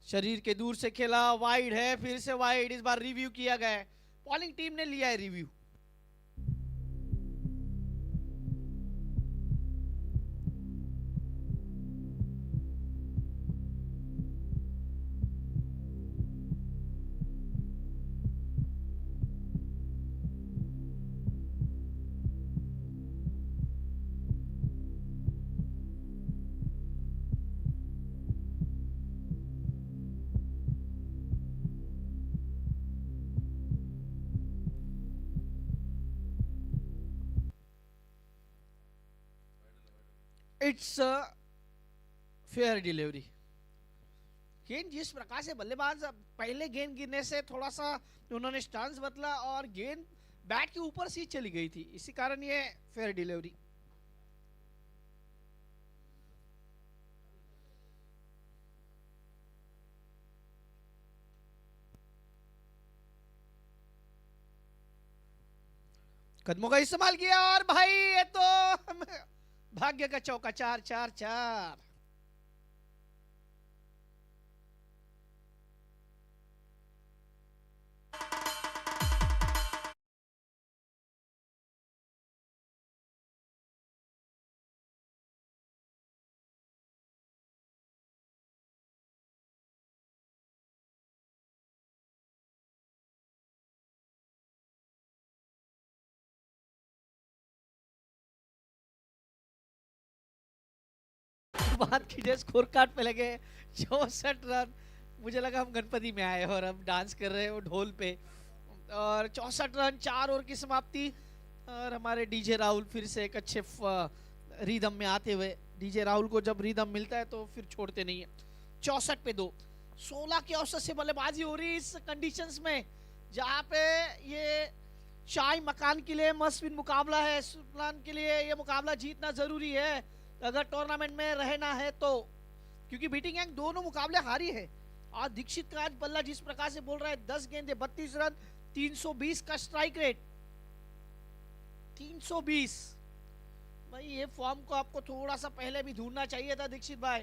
B: शरीर के दूर से खेला, वाइड है, फिर से वाइड। इस बार रिव्यू किया गया है, बॉलिंग टीम ने लिया है रिव्यू। It's fair delivery. गेंद जिस प्रकार से बल्लेबाज पहले गेंद गिरने से थोड़ा सा उन्होंने स्टांस बदला और गेंद बैट के ऊपर से चली गई थी, इसी कारण ये फेयर डिलीवरी। कदमों का इस्तेमाल किया और भाई ये तो भाग्य का चौका। 4, 4, 4। बात कीजिए स्कोर कार्ड पे लगे 64 रन। मुझे लगा हम गणपति में आए और हम डांस कर रहे हैं वो ढोल पे। और 64 रन, 4 ओवर की समाप्ति। और हमारे डीजे राहुल फिर से एक अच्छे रिदम में आते हुए। डीजे राहुल को जब रिदम मिलता है तो फिर छोड़ते नहीं है। 64 पे 2। 16 के औसत से बल्लेबाजी हो रही है इस कंडीशंस में, जहाँ पे ये चाय मकान के लिए मस्ट विन मुकाबला है। सुल्तान के लिए ये मुकाबला जीतना जरूरी है अगर टूर्नामेंट में रहना है तो, क्योंकि बीटिंग गैंग दोनों मुकाबले हारी है। और दीक्षित का आज बल्ला जिस प्रकार से बोल रहा है, 10 गेंदे 32 रन, 320 का स्ट्राइक रेट। 320 भाई, ये फॉर्म को आपको थोड़ा सा पहले भी ढूंढना चाहिए था दीक्षित भाई,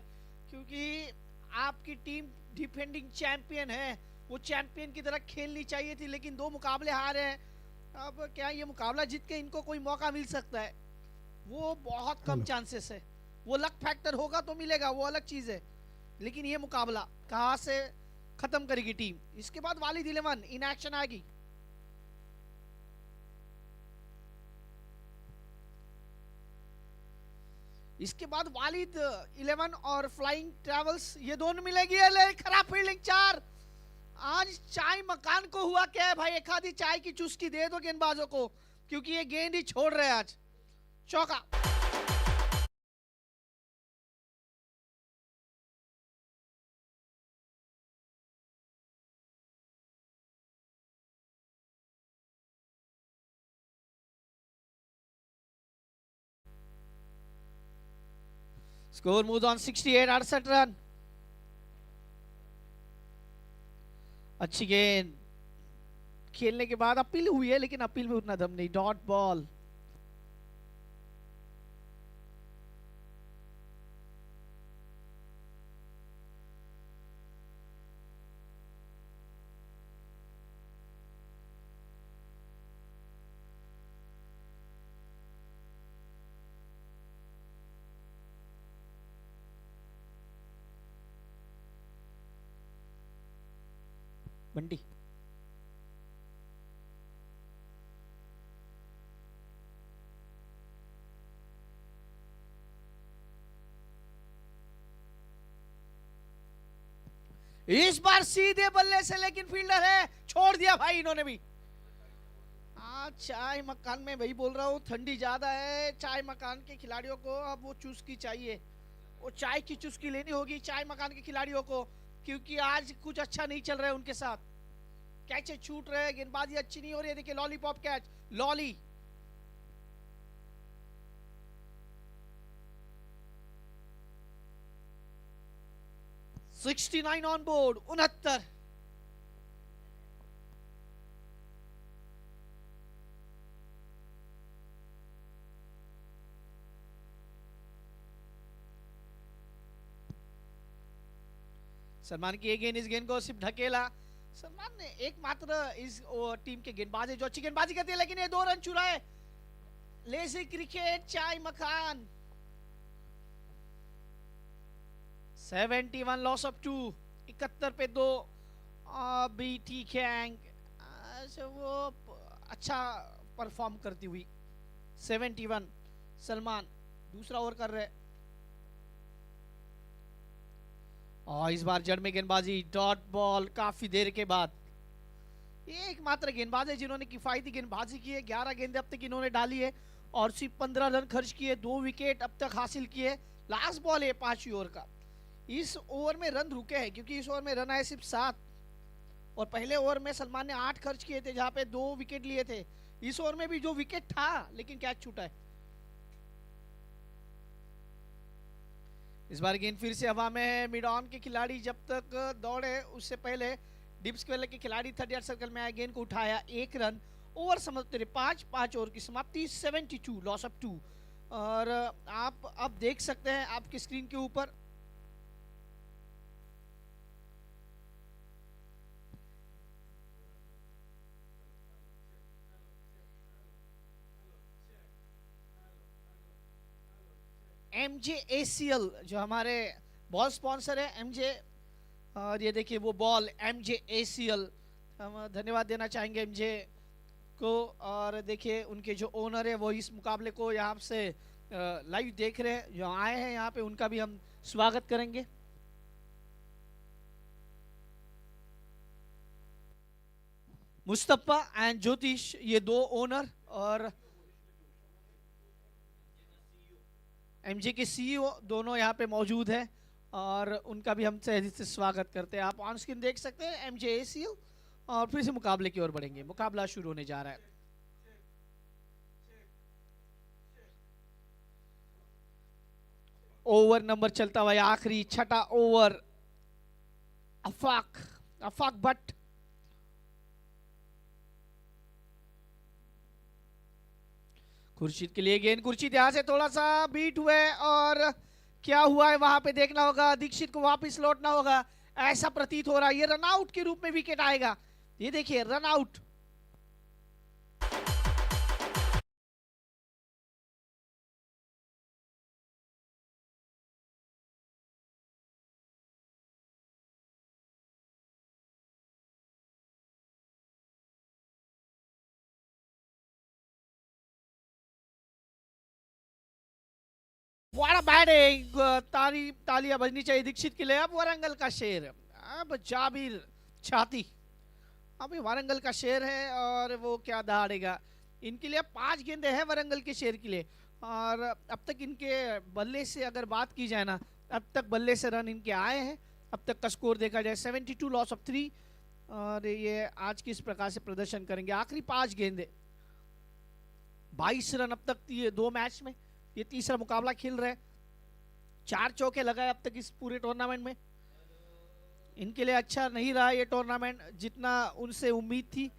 B: क्योंकि आपकी टीम डिफेंडिंग चैंपियन है, वो चैंपियन की तरह खेलनी चाहिए थी, लेकिन 2 मुकाबले हारे हैं। अब क्या ये मुकाबला जीत के इनको कोई मौका मिल सकता है? वो बहुत कम चांसेस है। वो लक फैक्टर होगा तो मिलेगा, वो अलग चीज है, लेकिन ये मुकाबला कहां से खत्म करेगी टीम? इसके बाद वालिद 11 इन एक्शन आएगी। इसके बाद वालिद 11 और फ्लाइंग ट्रैवल्स ये दोनों मिलेगी। खराब फील्डिंग 4। आज चाय मकान को हुआ क्या है भाई, एक आधी चाय की चुस्की दे दो गेंदबाजों को, क्योंकि ये गेंद ही छोड़ रहे हैं आज। चौका। Score move on 68, 68 run. अच्छी गेंद खेलने के बाद अपील हुई है, लेकिन अपील में उतना दम नहीं। Dot ball. बंटी इस बार सीधे बल्ले से, लेकिन फील्डर है, छोड़ दिया भाई इन्होंने भी। चाय मकान में वही बोल रहा हूँ, ठंडी ज्यादा है। चाय मकान के खिलाड़ियों को अब वो चुस्की चाहिए, वो चाय की चुस्की लेनी होगी चाय मकान के खिलाड़ियों को, क्योंकि आज कुछ अच्छा नहीं चल रहा है उनके साथ। कैचे छूट रहे हैं, गेंदबाजी अच्छी नहीं हो रही है। देखिए lollipop catch, lolly. Sixty 69 on board, 69। Salman की एक गेंद, इस गेंद को सिर्फ ढकेला। सलमान ने एकमात्र इस टीम के गेंदबाज है जो अच्छी गेंदबाजी करती है, लेकिन ये 2 रन चुराए। लेजी क्रिकेट चाय मकान। 71 लॉस ऑफ 2, 71 पे 2। अभी ठीक है, वो अच्छा परफॉर्म करती हुई। 71 सलमान दूसरा ओवर कर रहे। और इस बार जड़ में गेंदबाजी, डॉट बॉल। काफी देर के बाद ये एकमात्र गेंदबाज है जिन्होंने किफायती गेंदबाजी की है। 11 गेंदें अब तक इन्होंने डाली है और सिर्फ 15 रन खर्च किए, 2 विकेट अब तक हासिल किए। लास्ट बॉल है 5वीं ओवर का। इस ओवर में रन रुके हैं क्योंकि इस ओवर में रन आए सिर्फ 7, और पहले ओवर में सलमान ने 8 खर्च किए थे जहां पे 2 विकेट लिए थे। इस ओवर में भी जो विकेट था, लेकिन कैच छूटा है। इस बार गेंद फिर से हवा में है। मिड ऑन के खिलाड़ी जब तक दौड़े उससे पहले डीप स्क्वायर के खिलाड़ी 30 सर्कल में आए, गेंद को उठाया, 1 रन। ओवर समझते रहे 5 ओवर की समाप्ति, 72 लॉस ऑफ 2। और आप अब देख सकते हैं आपकी स्क्रीन के ऊपर MJACL जो हमारे बॉल स्पॉन्सर है MJ, और ये देखिए वो बॉल MJACL। हम धन्यवाद देना चाहेंगे MJ को। और देखिए उनके जो ओनर है वो इस मुकाबले को यहाँ से लाइव देख रहे हैं, जो आए हैं यहाँ पे, उनका भी हम स्वागत करेंगे। मुस्तफा एंड ज्योतिष, ये 2 ओनर, और MJ के CEO दोनों यहाँ पे मौजूद हैं, और उनका भी हम तहे से स्वागत करते हैं। आप ऑन स्क्रीन देख सकते हैं MJACL। और फिर से मुकाबले की ओर बढ़ेंगे, मुकाबला शुरू होने जा रहा है। ओवर नंबर चलता हुआ आखिरी 6ठा ओवर। अफाक भट्ट खुर्शीद के लिए गेंद। खुर्शीद यहां से थोड़ा सा बीट हुए, और क्या हुआ है वहां पे देखना होगा। दीक्षित को वापस लौटना होगा, ऐसा प्रतीत हो रहा है। ये रन आउट के रूप में विकेट आएगा। ये देखिए रन आउट। बड़ा बैटिंग, तालियां बजनी चाहिए दीक्षित के लिए। अब वारंगल का शेर, अब जाबिर छाती, अभी वारंगल का शेर है और वो क्या दहाड़ेगा। इनके लिए 5 गेंदें हैं वारंगल के शेर के लिए, और अब तक इनके बल्ले से अगर बात की जाए ना, अब तक बल्ले से रन इनके आए हैं। अब तक का स्कोर देखा जाए 72 लॉस ऑफ 3, और ये आज किस प्रकार से प्रदर्शन करेंगे। आखिरी 5 गेंदें, 22 रन अब तक ये 2 मैच में, ये तीसरा मुकाबला खेल रहे हैं। 4 चौके लगाए अब तक इस पूरे टूर्नामेंट में। इनके लिए अच्छा नहीं रहा ये टूर्नामेंट जितना उनसे उम्मीद थी।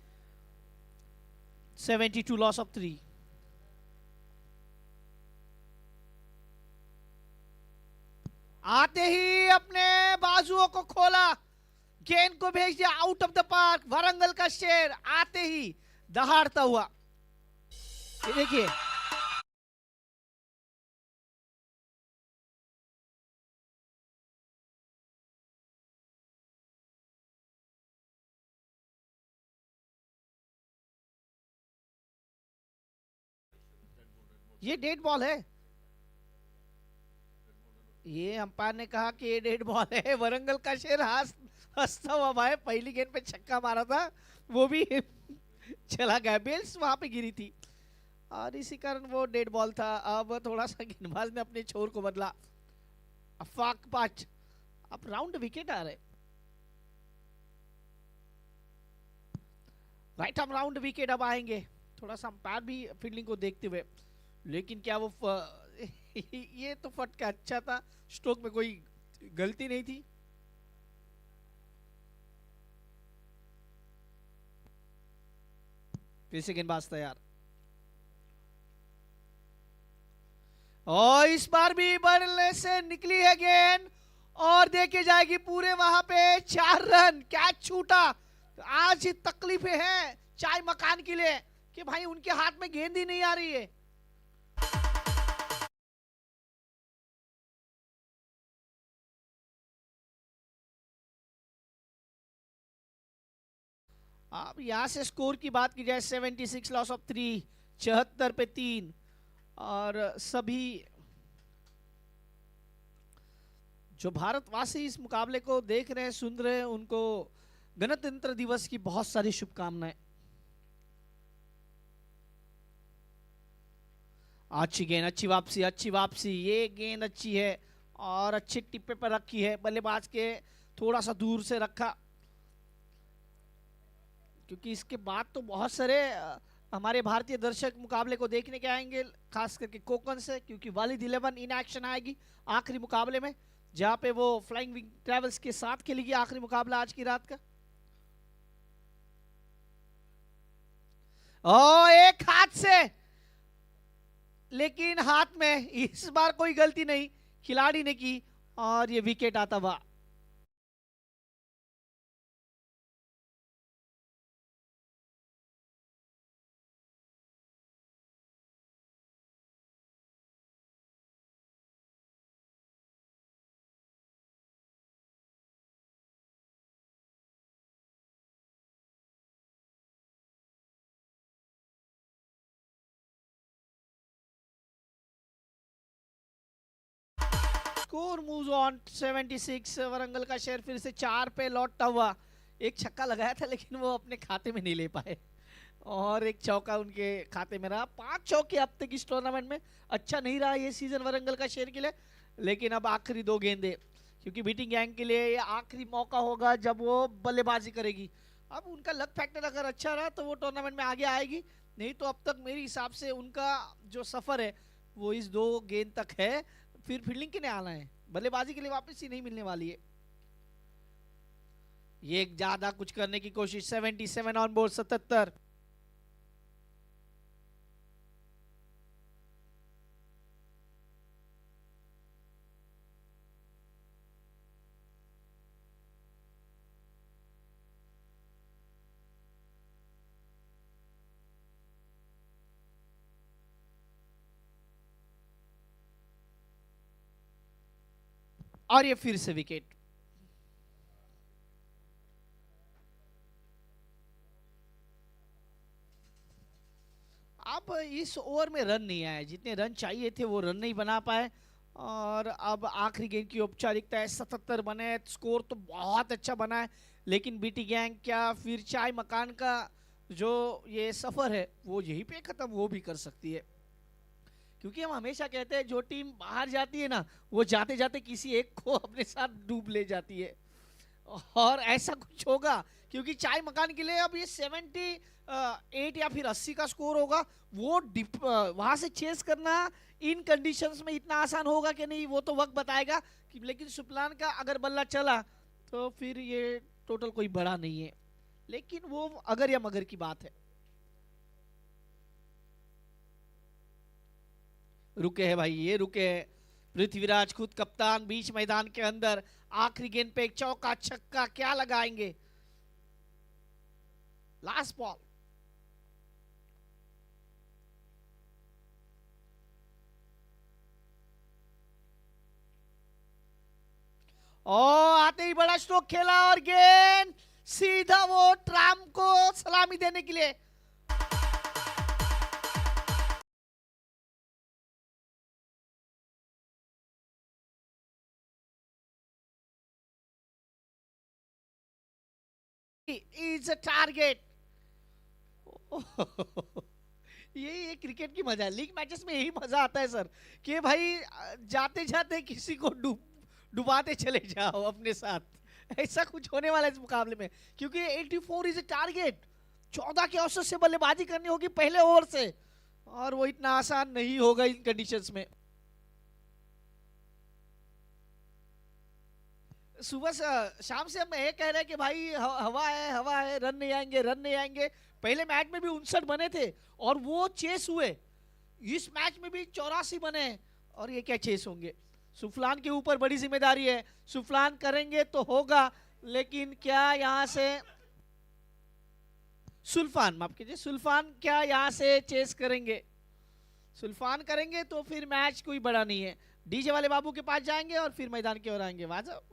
B: 72 लॉस ऑफ 3। आते ही अपने बाजुओं को खोला, गेंद को भेज दिया out of the park. Warangal का शेर आते ही दहाड़ता हुआ, ये देखिए ये डेड बॉल है। ये अंपायर ने कहा कि ये डेड बॉल है। वारंगल का शेर हंसता हुआ भाई, पहली गेंद पे छक्का मारा था वो भी चला गया, बेल्स वहां पे गिरी थी और इसी कारण वो डेड बॉल था। अब थोड़ा सा गेंदबाज ने अपने छोर को बदला। अफाक पाच, अब राउंड विकेट आ रहे, राइट आर्म राउंड विकेट अब आएंगे। थोड़ा सा अंपायर भी फील्डिंग को देखते हुए, लेकिन क्या वो ये तो फटका अच्छा था, स्ट्रोक में कोई गलती नहीं थी। फिर से गेंदबाज तैयार, और इस बार भी बल्ले से निकली है गेंद और देखे जाएगी पूरे वहां पे 4 रन। कैच छूटा, आज तकलीफें हैं चाय मकान के लिए कि भाई उनके हाथ में गेंद ही नहीं आ रही है। अब यहां से स्कोर की बात की जाए 76 लॉस ऑफ 3, 74 पे 3, और सभी जो भारतवासी इस मुकाबले को देख रहे हैं सुन रहे हैं उनको गणतंत्र दिवस की बहुत सारी शुभकामनाएं। अच्छी गेंद, अच्छी वापसी, अच्छी वापसी, ये गेंद अच्छी है और अच्छे टिप्पे पर रखी है, बल्लेबाज के थोड़ा सा दूर से रखा, क्योंकि इसके बाद तो बहुत सारे हमारे भारतीय दर्शक मुकाबले को देखने के आएंगे, खास करके कोकन से, क्योंकि वालिद 11 इन एक्शन आएगी आखिरी मुकाबले में, जहां पे वो फ्लाइंग विंग ट्रेवल्स के साथ खेलेगी आखिरी मुकाबला आज की रात का। ओ एक हाथ से, लेकिन हाथ में इस बार कोई गलती नहीं खिलाड़ी ने की और ये विकेट आता हुआ। Score moves on 76। वारंगल का शेर फिर से 4 पे लौटता हुआ, एक छक्का लगाया था लेकिन वो अपने खाते में नहीं ले पाए और एक चौका उनके खाते में रहा। 5 चौके अब तक इस टूर्नामेंट में, अच्छा नहीं रहा ये सीजन वारंगल का शेर के लिए, लेकिन अब आखिरी 2 गेंदे, क्योंकि बीटिंग गैंग के लिए ये आखिरी मौका होगा जब वो बल्लेबाजी करेगी। अब उनका लक फैक्टर अगर अच्छा रहा तो वो टूर्नामेंट में आगे आएगी, नहीं तो अब तक मेरे हिसाब से उनका जो सफर है वो इस 2 गेंद तक है। फिर फील्डिंग के लिए आना है, बल्लेबाजी के लिए वापस ही नहीं मिलने वाली है। ये ज्यादा कुछ करने की कोशिश, 77 ऑन बोर्ड, 77। और ये फिर से विकेट। अब इस ओवर में रन नहीं आए, जितने रन चाहिए थे वो रन नहीं बना पाए और अब आखिरी गेंद की औपचारिकता है, 77 बने, स्कोर तो बहुत अच्छा बना है, लेकिन बीटी गैंग क्या फिर चाय मकान का जो ये सफर है वो यहीं पे खत्म वो भी कर सकती है, क्योंकि हम हमेशा कहते हैं जो टीम बाहर जाती है ना वो जाते जाते किसी एक को अपने साथ डूब ले जाती है, और ऐसा कुछ होगा क्योंकि चाय मकान के लिए अब ये 78 या फिर 80 का स्कोर होगा, वो वहां से चेस करना इन कंडीशंस में इतना आसान होगा कि नहीं वो तो वक्त बताएगा कि, लेकिन सुपलान का अगर बल्ला चला तो फिर ये टोटल कोई बड़ा नहीं है, लेकिन वो अगर या मगर की बात है। रुके है भाई, ये रुके है, पृथ्वीराज खुद कप्तान बीच मैदान के अंदर, आखिरी गेंद पे एक चौका छक्का क्या लगाएंगे, लास्ट बॉल। ओ आते ही बड़ा स्ट्रोक खेला और गेंद सीधा वो ट्राम को सलामी देने के लिए। Is a target. ये क्रिकेट की मजा है, लीग मैचेस में यही मजा आता है सर कि भाई जाते जाते किसी को डुबाते चले जाओ अपने साथ, ऐसा कुछ होने वाला है इस मुकाबले में, क्योंकि 84 इज अ टारगेट, 14 के औसत से बल्लेबाजी करनी होगी पहले ओवर से, और वो इतना आसान नहीं होगा इन कंडीशंस में। सुबह शाम से हम ये कह रहे हैं कि भाई हवा है, रन नहीं आएंगे, रन नहीं आएंगे। पहले मैच में भी 59 बने थे और वो चेस हुए, इस मैच में भी 84 बने, और ये क्या चेस होंगे। सुफलान के ऊपर बड़ी जिम्मेदारी है, सुफलान करेंगे तो होगा, लेकिन क्या यहां से सुल्फान, माफ कीजिए, सुल्फान क्या यहां से चेस करेंगे, सुल्फान करेंगे तो फिर मैच कोई बड़ा नहीं है। डीजे वाले बाबू के पास जाएंगे और फिर मैदान की ओर आएंगे। वाजब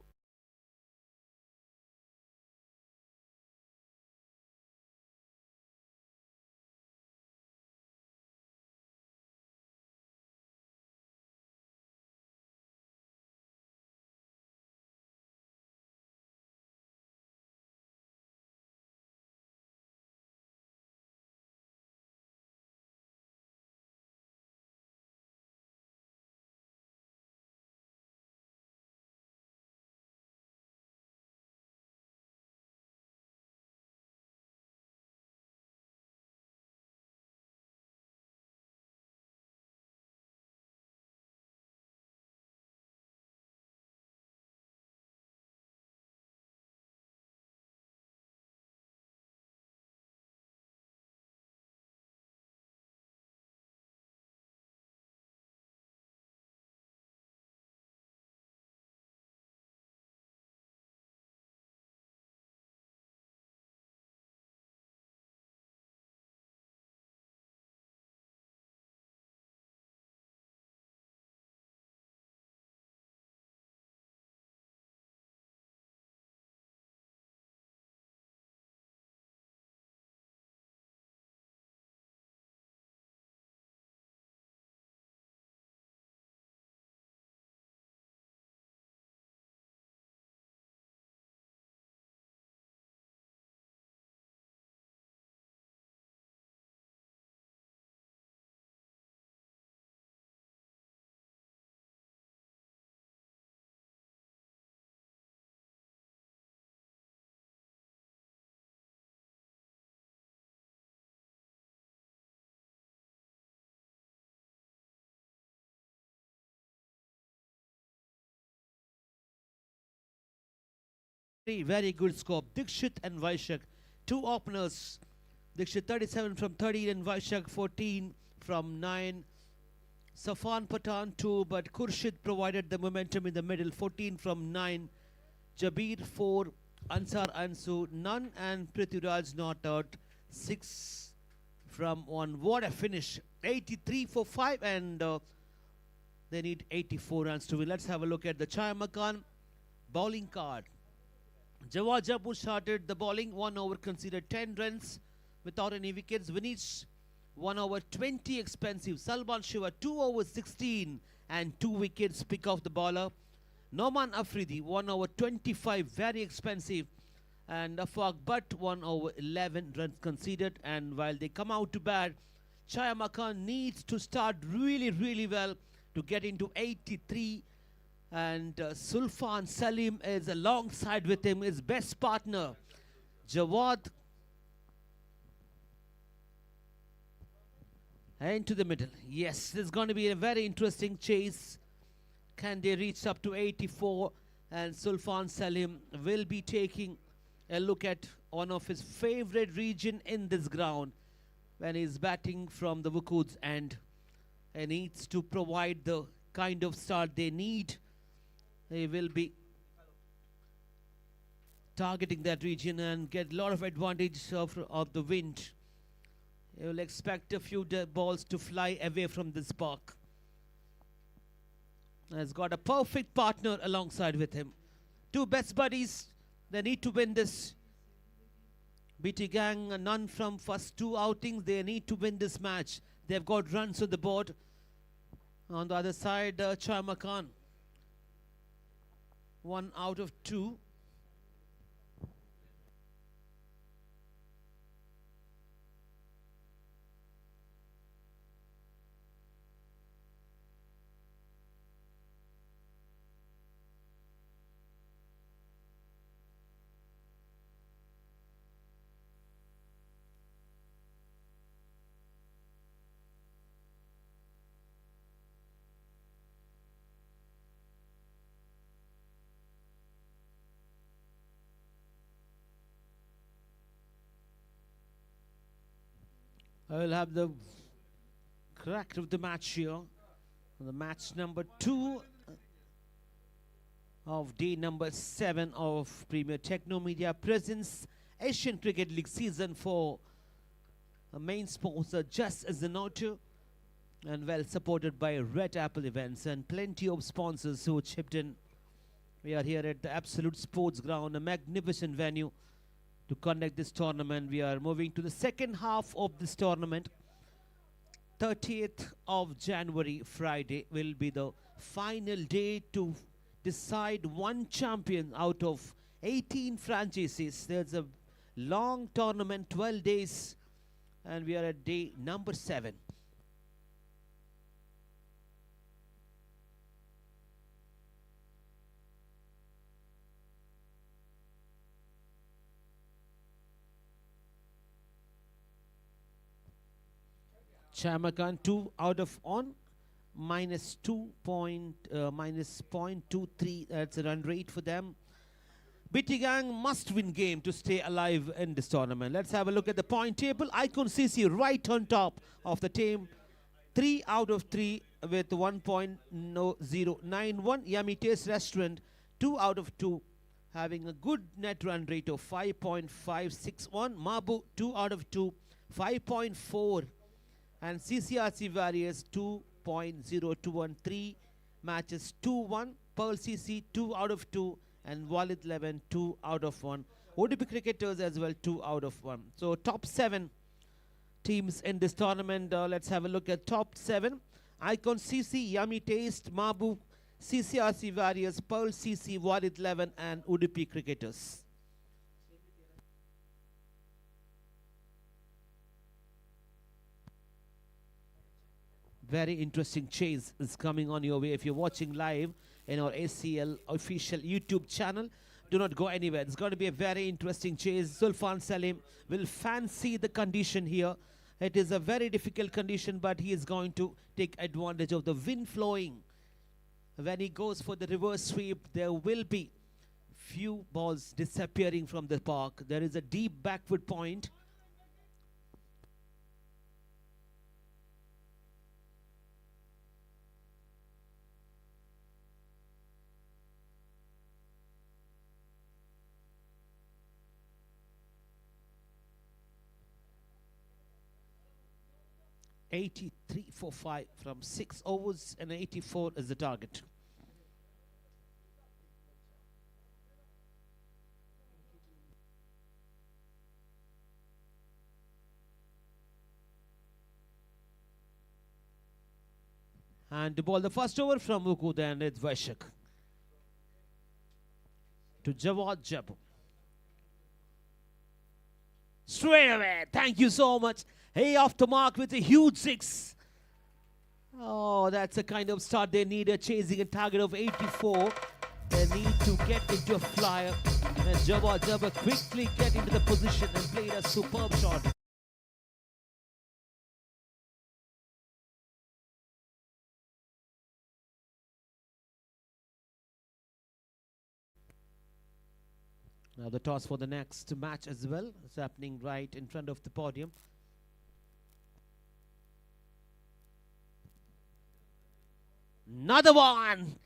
A: Very good score. Dikshit and Vaishak, two openers. Dikshit 37 from 13 and Vaishak 14 from 9. Safan Pathan 2, but Khurshid provided the momentum in the middle, 14 from 9. Jabir 4, Ansar Ansu none, and Prithviraj not out, 6 from 1. What a finish! 83 for 5, and they need 84 runs to win. Let's have a look at the Chayamakan bowling card. Jawad Jaipur started the bowling, 1 over conceded 10 runs without any wickets. Vinesh 1 over 20 expensive. Salman Shiva 2 over 16 and 2 wickets. Pick off the bowler. Noman Afridi, 1 over 25, very expensive. And Afaq Butt, 1 over 11 runs conceded. And while they come out to bat, Chaya Makan needs to start really well to get into 83. And Sulfan Salim is alongside with him, his best partner, Jawad. Into the middle. Yes, this is going to be a very interesting chase. Can they reach up to 84? And Sulfan Salim will be taking a look at one of his favorite region in this ground when he's batting from the Wukud's end. And needs to provide the kind of start they need. He will be targeting that region and get a lot of advantage of the wind. You will expect a few balls to fly away from this park. Has got a perfect partner alongside with him. Two best buddies. They need to win this. BT Gang, none from first 2 outings. They need to win this match. They've got runs on the board. On the other side, Chaya Makan. 1 out of 2. I will have the crack of the match here. The match number 2 of day number 7 of Premier Teknomedia presents Asian Cricket League Season 4. A main sponsor just as an auto and well supported by Red Apple Events and plenty of sponsors who chipped in. We are here at the Absolute Sports Ground, a magnificent venue to conduct this tournament. We are moving to the second half of this tournament. 30th of January, Friday, will be the final day to decide one champion out of 18 franchises. There's a long tournament, 12 days, and we are at day number 7. Chaya Makan 2 out of on, minus 0.23. That's a run rate for them. BT Gang must win game to stay alive in this tournament. Let's have a look at the point table. Icon CC right on top of the team. 3 out of 3 with 1.091. Yummy Taste Restaurant 2 out of 2, having a good net run rate of 5.561. Mabu 2 out of 2, 5.4. And CCRC Warriors 2.0213 matches 2-1. Pearl CC 2 out of 2 and Walid 11 2 out of 1. ODP Cricketers as well 2 out of 1. So top 7 teams in this tournament. Let's have a look at top 7. Icon CC, Yummy Taste, Mabu, CCRC Warriors, Pearl CC, Walid 11 and ODP Cricketers. Very interesting chase is coming on your way. If you're watching live in our ACL official YouTube channel, do not go anywhere. It's going to be a very interesting chase. Sulfan Salim will fancy the condition here. It is a very difficult condition, but he is going to take advantage of the wind flowing. When he goes for the reverse sweep, there will be few balls disappearing from the park. There is a deep backward point. .83 for 5 from 6 overs and 84 is the target. And to ball the first over from Ukud, and it's Vaishak. To Jawad Jabu. Straight away. Thank you so much. Hey, off the mark with a huge six. Oh, that's a kind of start they need. Chasing a target of 84. They need to get into a flyer. And Jawad Jabu quickly get into the position and played a superb shot. Now the toss for the next match as well. It's happening right in front of the podium. Another one.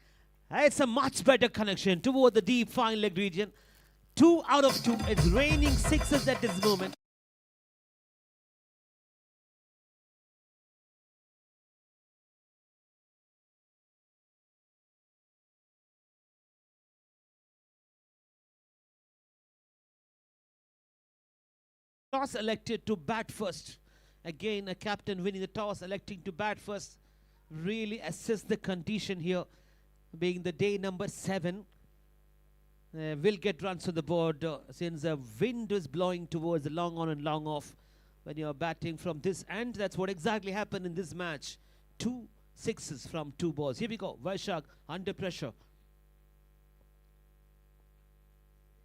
A: It's a much better connection toward the deep fine leg region. 2 out of 2. It's raining sixes at this moment. Toss elected to bat first. Again, a captain winning the toss, electing to bat first. Really assess the condition here, being the day number 7. Will get runs on the board since the wind is blowing towards the long on and long off. When you're batting from this end, that's what exactly happened in this match. 2 sixes from 2 balls. Here we go. Vaishak under pressure.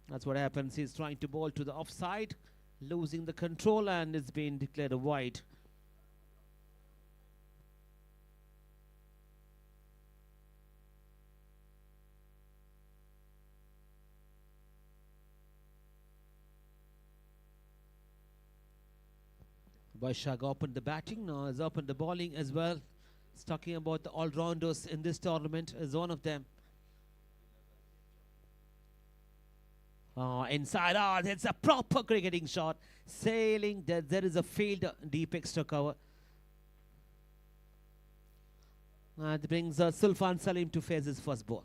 A: That's what happens. He's trying to bowl to the offside, losing the control, and it's been declared a wide. Vaishak opened the batting, now has opened the bowling as well. He's talking about the all-rounders in this tournament as one of them. Inside out, it's a proper cricketing shot. Sailing, there is a field deep extra cover. It brings Sulfan Salim to face his first ball.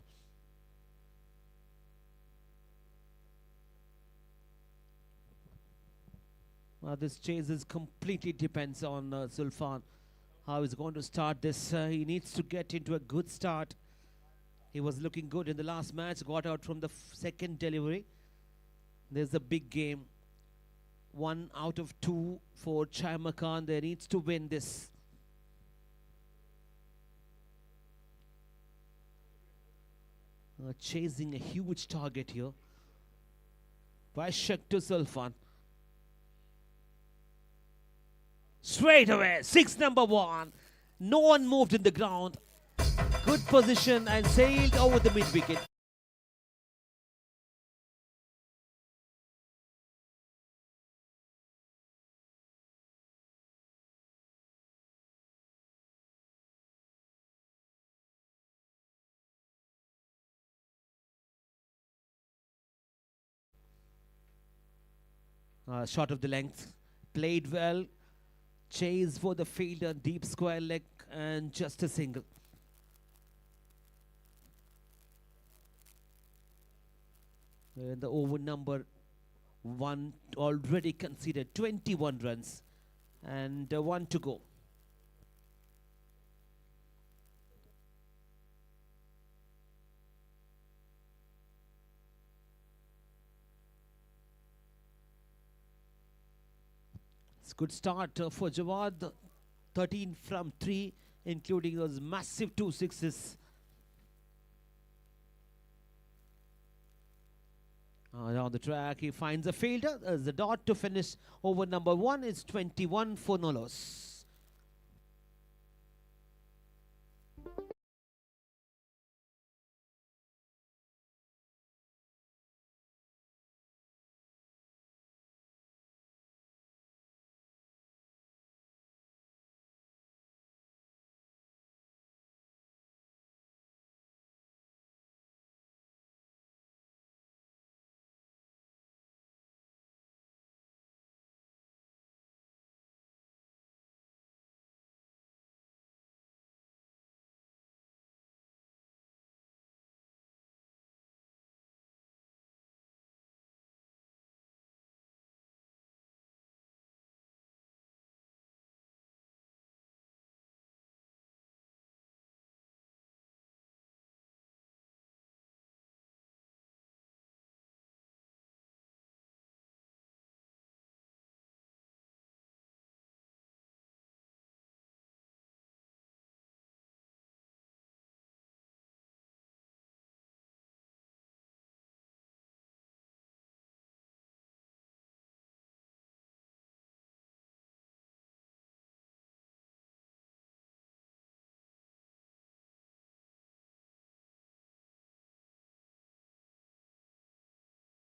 A: This chase is completely depends on Sulfan. How he's going to start this. He needs to get into a good start. He was looking good in the last match. Got out from the second delivery. There's a big game. 1 out of 2 for Chaima Khan. They needs to win this. Chasing a huge target here. Vaishak to Sulfan. Straight away, 6 number 1. No one moved in the ground. Good position and sailed over the mid wicket. Shot of the length, played well. Chase for the fielder, deep square leg, and just a single. The over number 1 already conceded 21 runs and 1 to go. Good start for Jawad. 13 from 3, including those massive 2 sixes. Down the track, he finds a fielder. There's the dot to finish over number 1. It's 21 for no loss.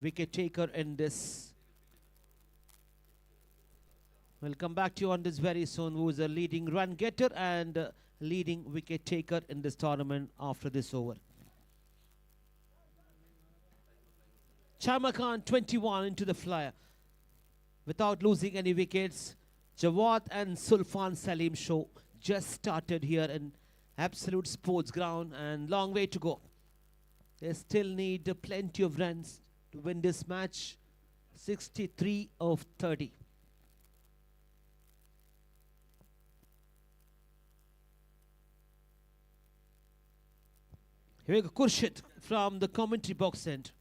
A: wicket taker in this. We'll come back to you on this very soon, who is a leading run getter and leading wicket taker in this tournament after this over. Chama Khan 21 into the flyer without losing any wickets. Jawad and Sulfan Salim show just started here in absolute sports ground and long way to go. They still need plenty of runs to win this match. 63 of 30. Here we go, Khurshid from the commentary box end.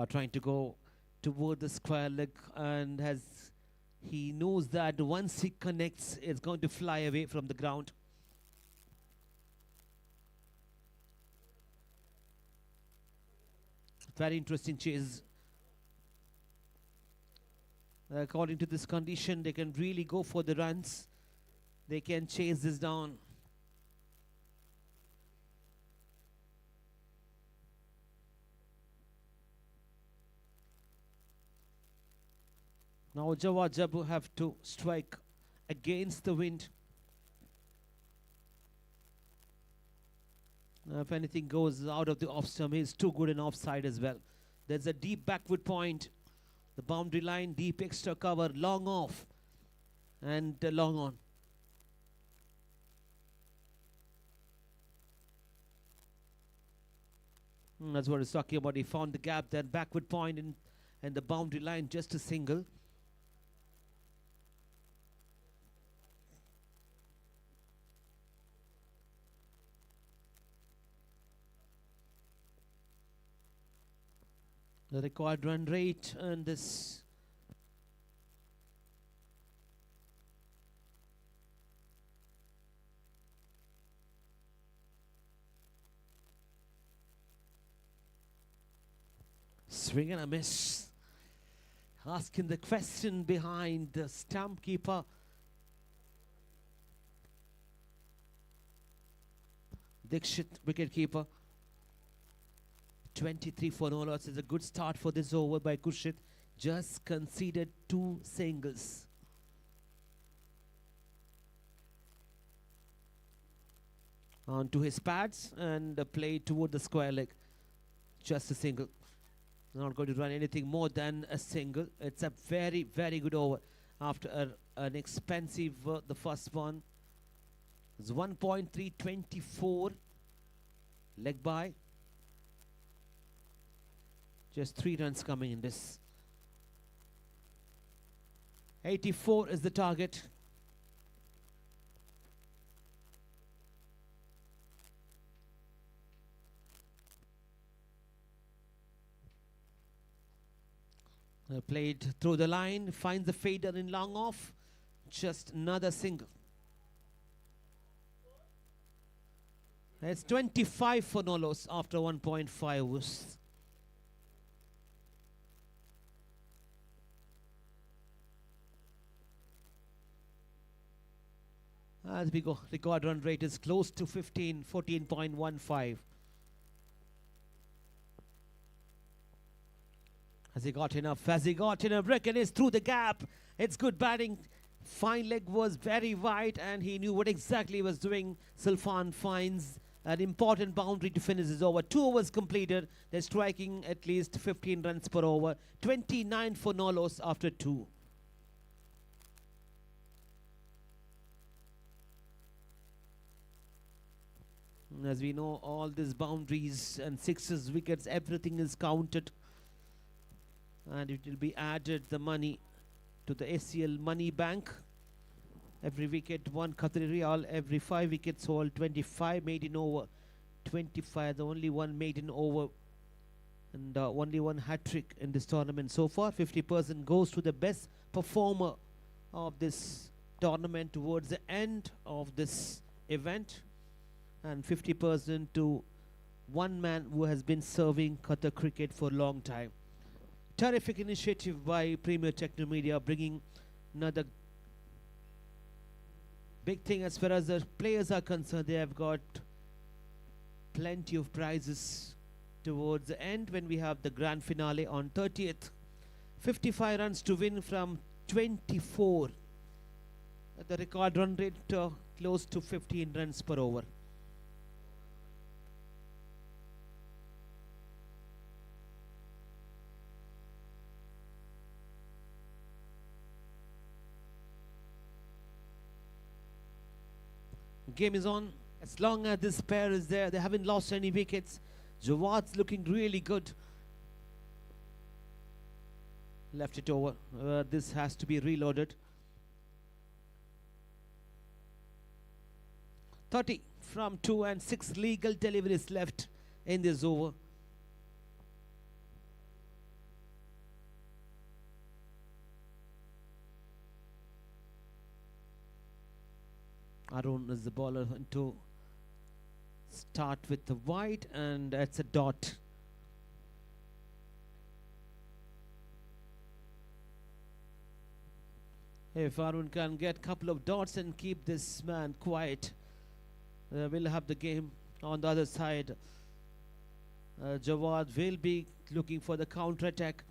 A: Trying to go toward the square leg, and he knows that once he connects, it's going to fly away from the ground. Very interesting chase. According to this condition, they can really go for the runs. They can chase this down. Now Jawad Jabu have to strike against the wind. If anything goes out of the off stump, he's too good in offside as well. There's a deep backward point. The boundary line, deep extra cover, long off and long on. That's what he's talking about. He found the gap, that backward point and the boundary line, just a single. The required run rate and this swing and a miss. Asking the question behind the stump keeper. Dixit, wicket keeper. 23 for no loss is a good start for this over by Khurshid. Just conceded 2 singles. On to his pads and play toward the square leg. Just a single. Not going to run anything more than a single. It's a very, very good over after an expensive, the first one. It's 1.324 leg by. Just 3 runs coming in this. 84 is the target. Played through the line, finds the fader in long off. Just another single. It's 25 for no loss after 1.5 overs. As we go, record run rate is close to 15, 14.15. Has he got enough? Has he got enough? Reckon is through the gap. It's good batting. Fine leg was very wide and he knew what exactly he was doing. Sulfan finds an important boundary to finish his over. 2 overs completed. They're striking at least 15 runs per over. 29 for no loss after 2. As we know, all these boundaries and sixes, wickets, everything is counted. And it will be added the money to the ACL money bank. Every wicket 1 Qatari Riyal, every 5 wickets hauled, 25 made in over. 25, the only one made in over. And only 1 hat-trick in this tournament so far. 50% goes to the best performer of this tournament towards the end of this event. And 50% to one man who has been serving Qatar cricket for a long time. Terrific initiative by Premier Teknomedia, bringing another big thing as far as the players are concerned. They have got plenty of prizes towards the end when we have the grand finale on 30th. 55 runs to win from 24. The record run rate close to 15 runs per over. Game is on. As long as this pair is there, they haven't lost any wickets. Jawad's looking really good. Left it over. This has to be reloaded. 30 from 2 and 6 legal deliveries left in this over. Arun is the bowler to start with the wide, and that's a dot. If Arun can get a couple of dots and keep this man quiet, we'll have the game on the other side. Jawad will be looking for the counter attack.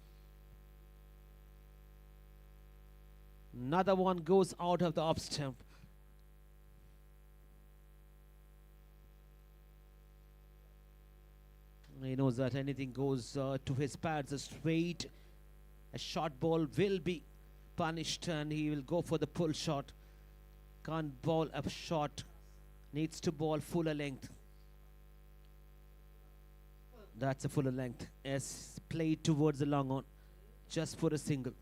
A: Another one goes out of the off stump. He knows that anything goes to his pads, a short ball will be punished, and he will go for the pull shot. Can't bowl a shot, needs to bowl fuller length. That's a fuller length as played towards the long on, just for a single.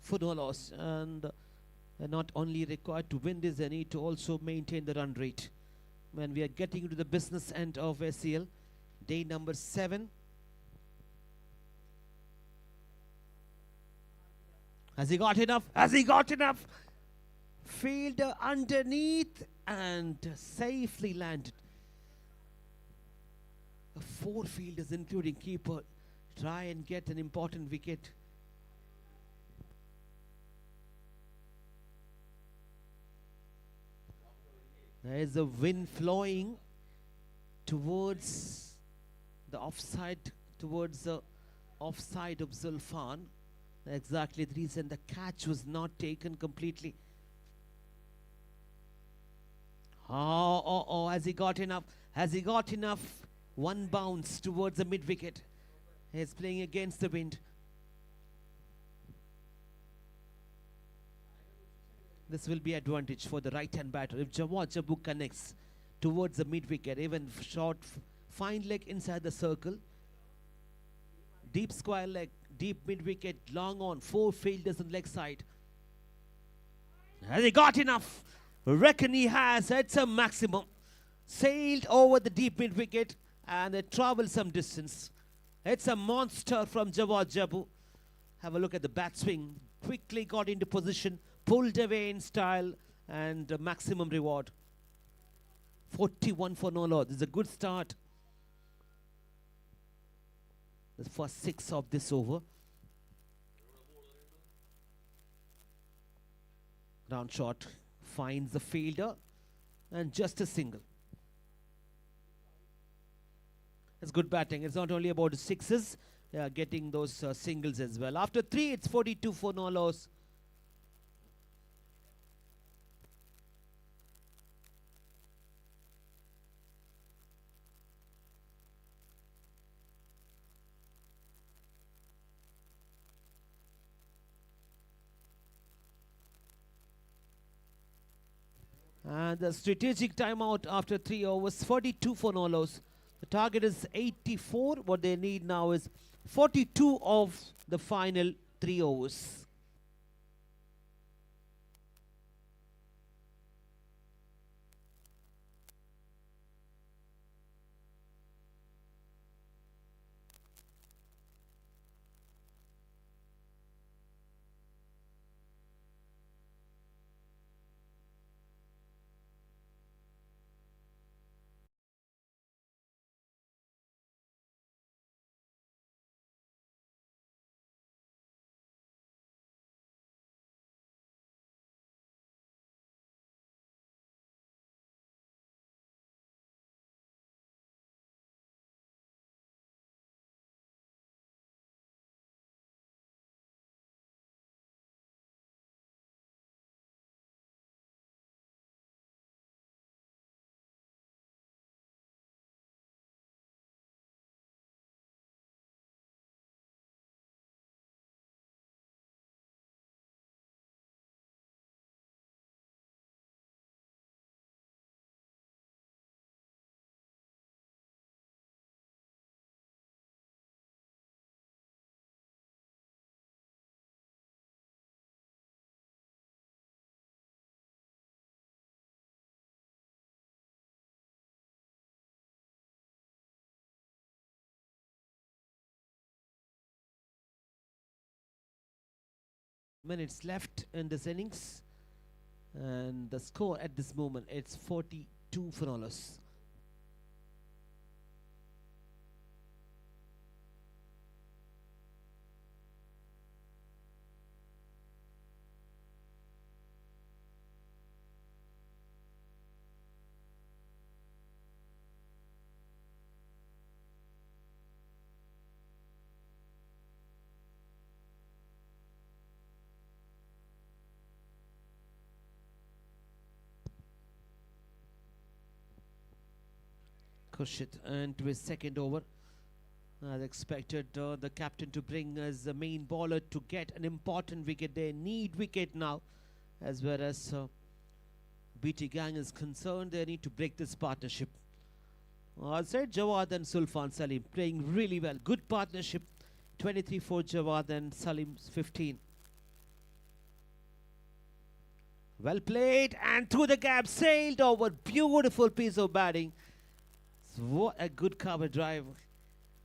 A: For no loss, and they're not only required to win this, they need to also maintain the run rate. When we are getting into the business end of SCL, day number 7. Has he got enough? Has he got enough? Fielder underneath and safely landed. 4 fielders, including keeper, try and get an important wicket. There is a wind flowing towards the offside, towards the offside of Zulfan. Exactly the reason the catch was not taken completely. Oh, has he got enough? Has he got enough? One bounce towards the mid wicket. He's playing against the wind. This will be advantage for the right-hand batter. If Jawad Jabu connects towards the mid-wicket, even short, fine leg inside the circle, deep square leg, deep mid-wicket, long on, 4 fielders on leg side. Has he got enough? Reckon he has. It's a maximum. Sailed over the deep mid-wicket and they traveled some distance. It's a monster from Jawad Jabu. Have a look at the bat swing. Quickly got into position, pulled away in style, and maximum reward. 41 for no loss. This is a good start. The first 6 of this over. Round shot finds the fielder and just a single. It's good batting. It's not only about the sixes, they are getting those singles as well. After 3, it's 42 for no loss. And the strategic timeout after 3 overs, 42 for no loss. The target is 84. What they need now is 42 of the final 3 overs. minutes left in this innings, and the score at this moment it's 42 for all us. Khurshid into his second over. As expected, the captain to bring as the main bowler to get an important wicket. They need wicket now, as well as BT Gang is concerned. They need to break this partnership. I said Jawad and Sulfan Salim playing really well. Good partnership. 23 for Jawad and Salim's 15. Well played, and through the gap, sailed over. Beautiful piece of batting. What a good cover drive.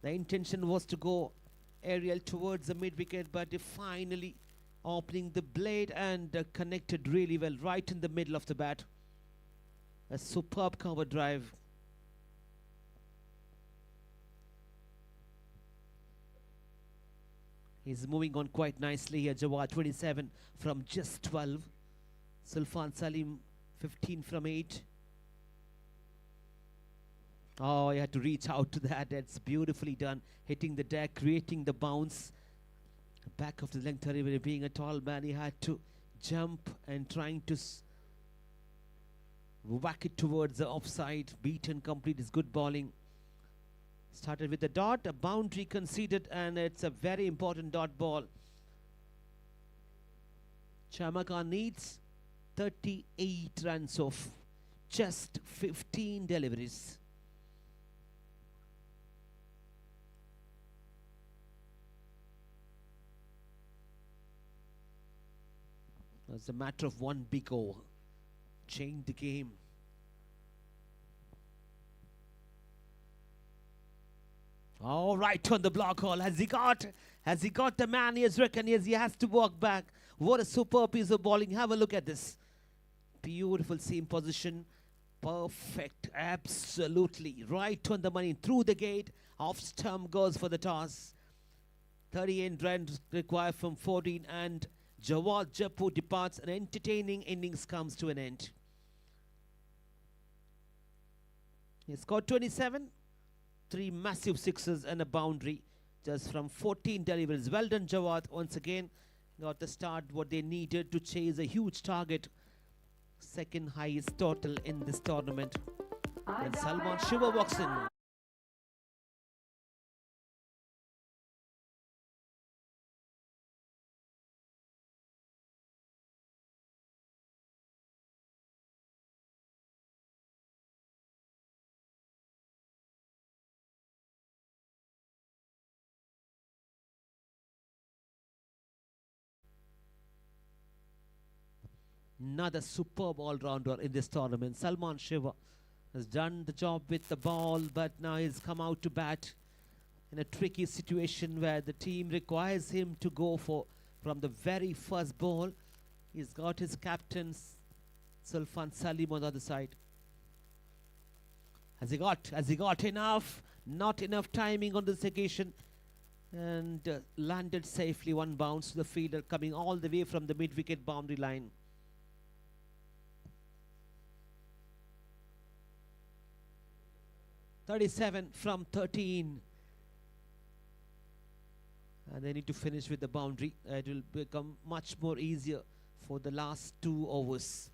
A: The intention was to go aerial towards the mid-wicket, but finally opening the blade and connected really well right in the middle of the bat. A superb cover drive. He's moving on quite nicely here. Jawad 27 from just 12. Sulfan Salim 15 from 8. Oh, he had to reach out to that. That's beautifully done. Hitting the deck, creating the bounce. Back of the length delivery. Being a tall man, he had to jump and trying to whack it towards the offside. Beaten complete is good bowling. Started with the dot, a boundary conceded, and it's a very important dot ball. Chamaka needs 38 runs off just 15 deliveries. It's a matter of one big over. Change the game. All right, on the block hole. Has he got the man? Yes, reckon. Yes, he has to walk back. What a superb piece of bowling. Have a look at this. Beautiful seam position. Perfect. Absolutely. Right on the money. Through the gate. Off stump goes for the toss. 38 runs required from 14, and Jawad Jappu departs. An entertaining innings comes to an end. He scored 27. 3 massive sixes and a boundary just from 14 deliveries. Well done, Jawad. Once again, got the start what they needed to chase a huge target. Second highest total in this tournament. And Salman Shiva walks in. Another superb all-rounder in this tournament. Salman Shiva has done the job with the ball, but now he's come out to bat in a tricky situation where the team requires him to go for from the very first ball. He's got his captain Sulfan Salim on the other side. Has he got enough? Not enough timing on this occasion, and landed safely. One bounce to the fielder coming all the way from the mid-wicket boundary line. .37 from 13. And they need to finish with the boundary. It will become much more easier for the last 2 overs.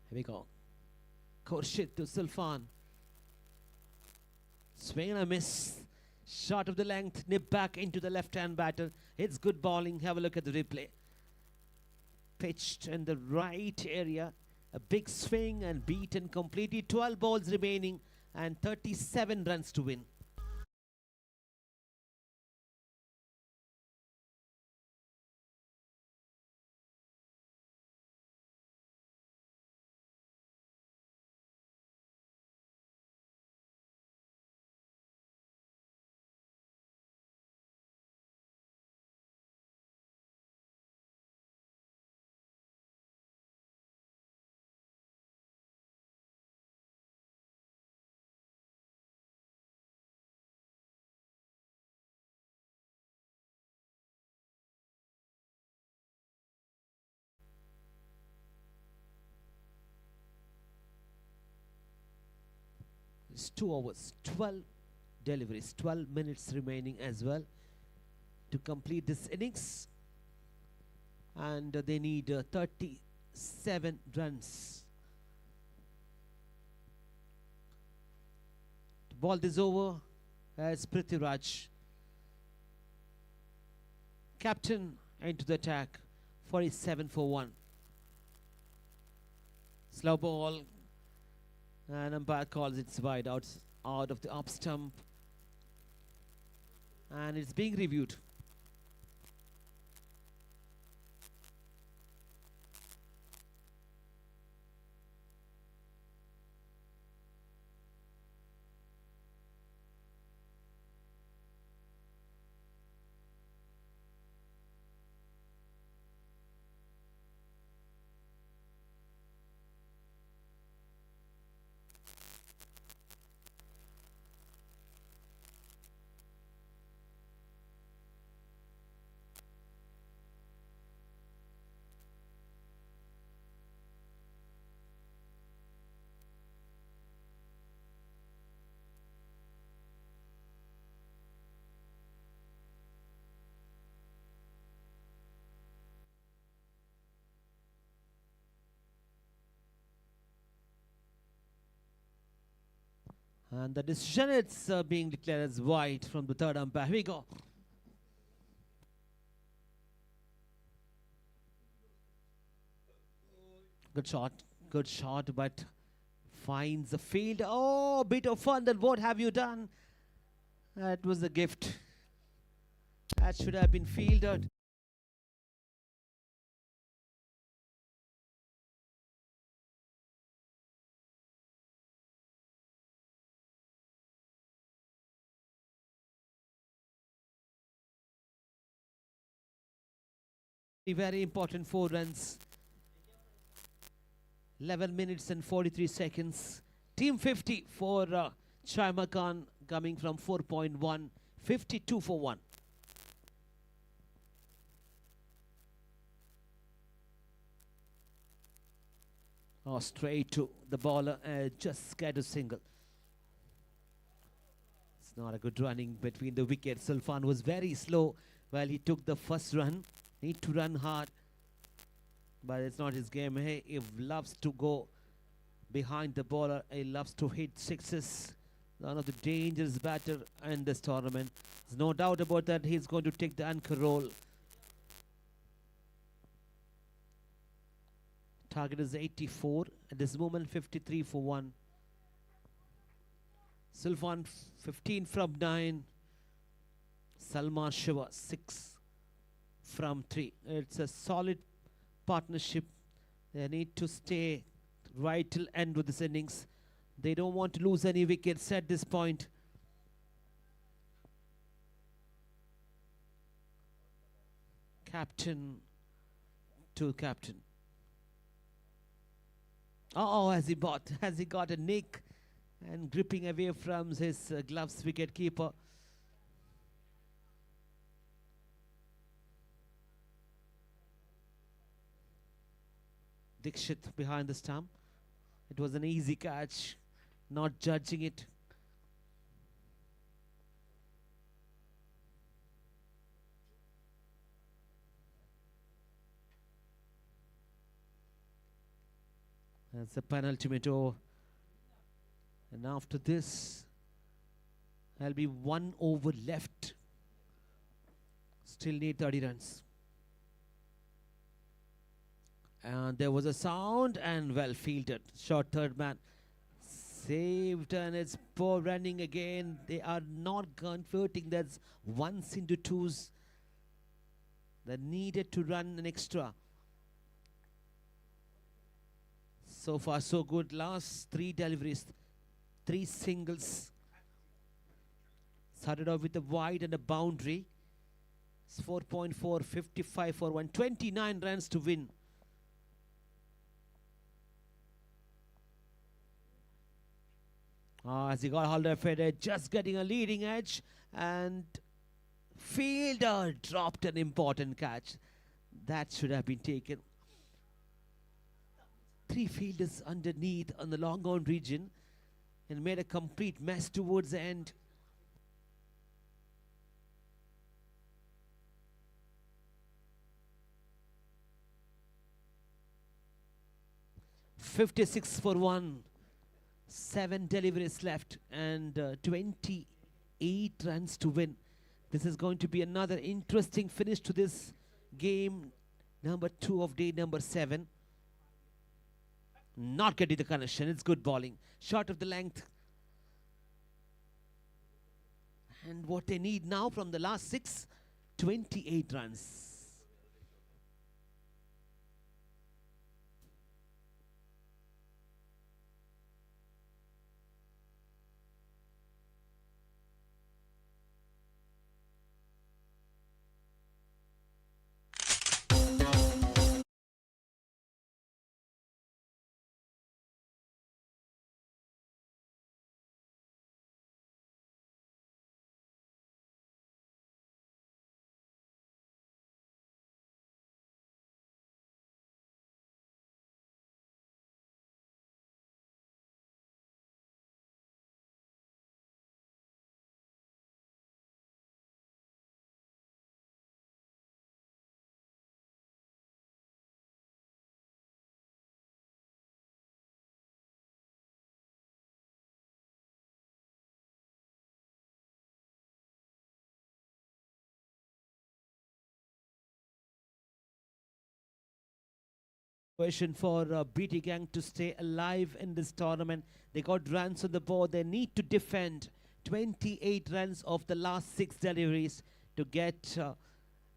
A: Here we go. Khurshid to Sulfan. Swing and a miss. Shot of the length. Nip back into the left-hand batter. It's good bowling. Have a look at the replay. Pitched in the right area. A big swing and beaten completely. 12 balls remaining and 37 runs to win. It's 2 overs, 12 deliveries, 12 minutes remaining as well to complete this innings. And they need 37 runs. To ball this over as Prithviraj, captain, into the attack, 47 for 1. Slow ball, and umpire calls it wide out of the up stump, and it's being reviewed. And the decision, it's being declared as wide from the third umpire. Here we go. Good shot, but finds the field. Oh, bit of fun. Then what have you done? That was a gift. That should have been fielded. Very important 4 runs. 11 minutes and 43 seconds. Team 50 for Chaima Khan, coming from 4.1, 52 for 1. Oh, straight to the bowler, just get a single. It's not a good running between the wickets. Sulfan was very slow while he took the first run. Need to run hard, but it's not his game. He loves to go behind the bowler. He loves to hit sixes. One of the dangerous batter in this tournament. There's no doubt about that. He's going to take the anchor role. Target is 84. At this moment, 53 for 1. Sulfan 15 from 9. Salman Shiva 6 from 3. It's a solid partnership. They need to stay right till end with this innings. They don't want to lose any wickets at this point. Captain to captain. Oh, has he got a nick and gripping away from his gloves, wicket keeper. Dixit behind the stump. It was an easy catch, not judging it. That's a penultimate over. And after this, there'll be 1 over left. Still need 30 runs. And there was a sound and well fielded. Short third man. Saved, and it's poor running again. They are not converting. That's 1s into 2s. They needed to run an extra. So far so good. Last 3 deliveries, 3 singles. Started off with a wide and a boundary. It's 4.4, 55 for 1. 29 runs to win. As he got hold of it, just getting a leading edge, and fielder dropped an important catch. That should have been taken. 3 fielders underneath on the long on region. and made a complete mess towards the end. "56 for 1, 7 deliveries left, and 28 runs to win. This is going to be another interesting finish to this game, number 2 of day number 7. Not getting the connection. It's good bowling. Short of the length. And what they need now from the last 6, 28 runs. Question for BT Gang to stay alive in this tournament. They got runs on the board. They need to defend 28 runs of the last 6 deliveries to get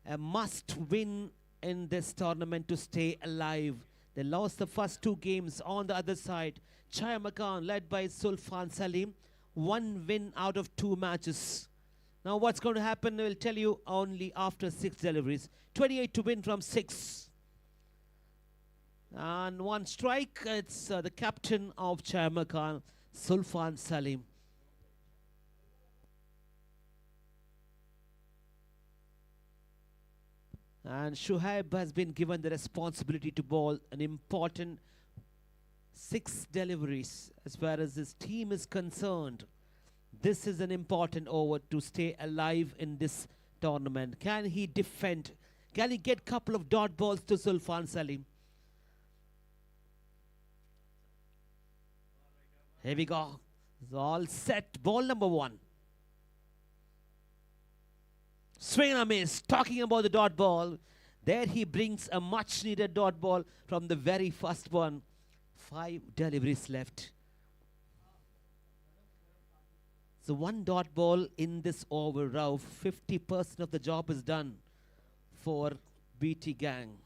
A: a must win in this tournament to stay alive. They lost the first 2 games. On the other side, Chaya Makan led by Sulfan Salim, 1 win out of 2 matches. Now what's going to happen, we'll tell you only after 6 deliveries. 28 to win from 6. And 1 strike, it's the captain of Chaya Makan, Sulfan Salim. And Shuaib has been given the responsibility to bowl an important 6 deliveries. As far as his team is concerned, this is an important over to stay alive in this tournament. Can he defend? Can he get a couple of dot balls to Sulfan Salim? Here we go. It's all set. Ball number 1. Swing and a miss. Talking about the dot ball. There he brings a much needed dot ball from the very first one. 5 deliveries left. So 1 dot ball in this over. Rao. 50% of the job is done for BT Gang.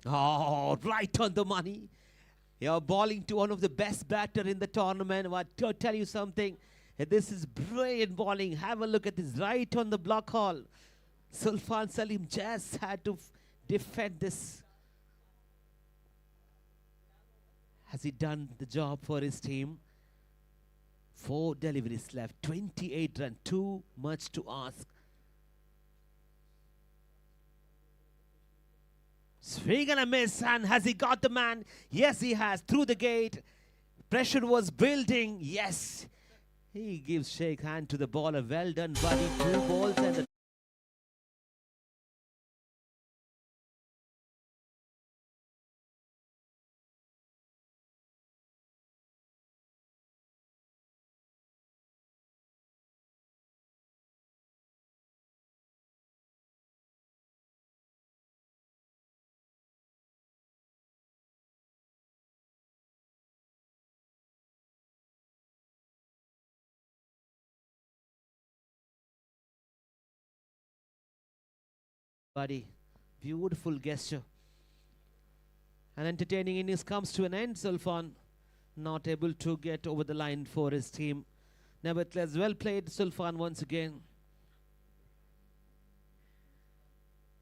A: Oh, right on the money. You're bowling to one of the best batter in the tournament. But I'll tell you something. This is brilliant bowling. Have a look at this. Right on the block hole. Sulfan Salim just had to defend this. Has he done the job for his team? 4 deliveries left. 28 runs. Too much to ask. Swing and a miss, and has he got the man? Yes, he has. Through the gate. Pressure was building. Yes. He gives shake hand to the bowler. Well done, buddy. 2 balls and the buddy. Beautiful gesture. An entertaining innings comes to an end. Sulfan not able to get over the line for his team. Nevertheless, well played, Sulfan, once again.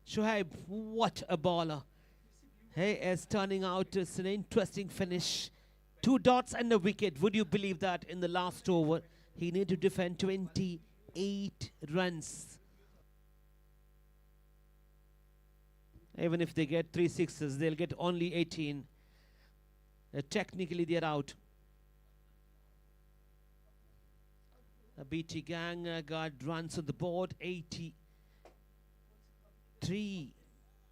A: Shuaib, what a bowler. He is turning out. It's an interesting finish. 2 dots and a wicket. Would you believe that in the last over? He needed to defend 28 runs. Even if they get 3 sixes, they'll get only 18. Technically, they're out. BT Gang got runs on the board, 83.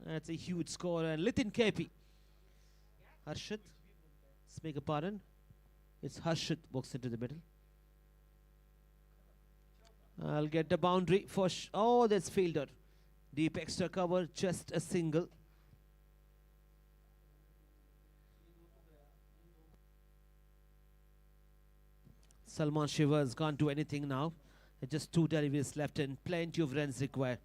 A: That's a huge score. And Litin KP. Harshit, let's beg a pardon. It's Harshit walks into the middle. I'll get the boundary for... oh, that's fielder. Deep extra cover, just a single. Salman Shivers can't do anything now. Just 2 deliveries left and plenty of runs required.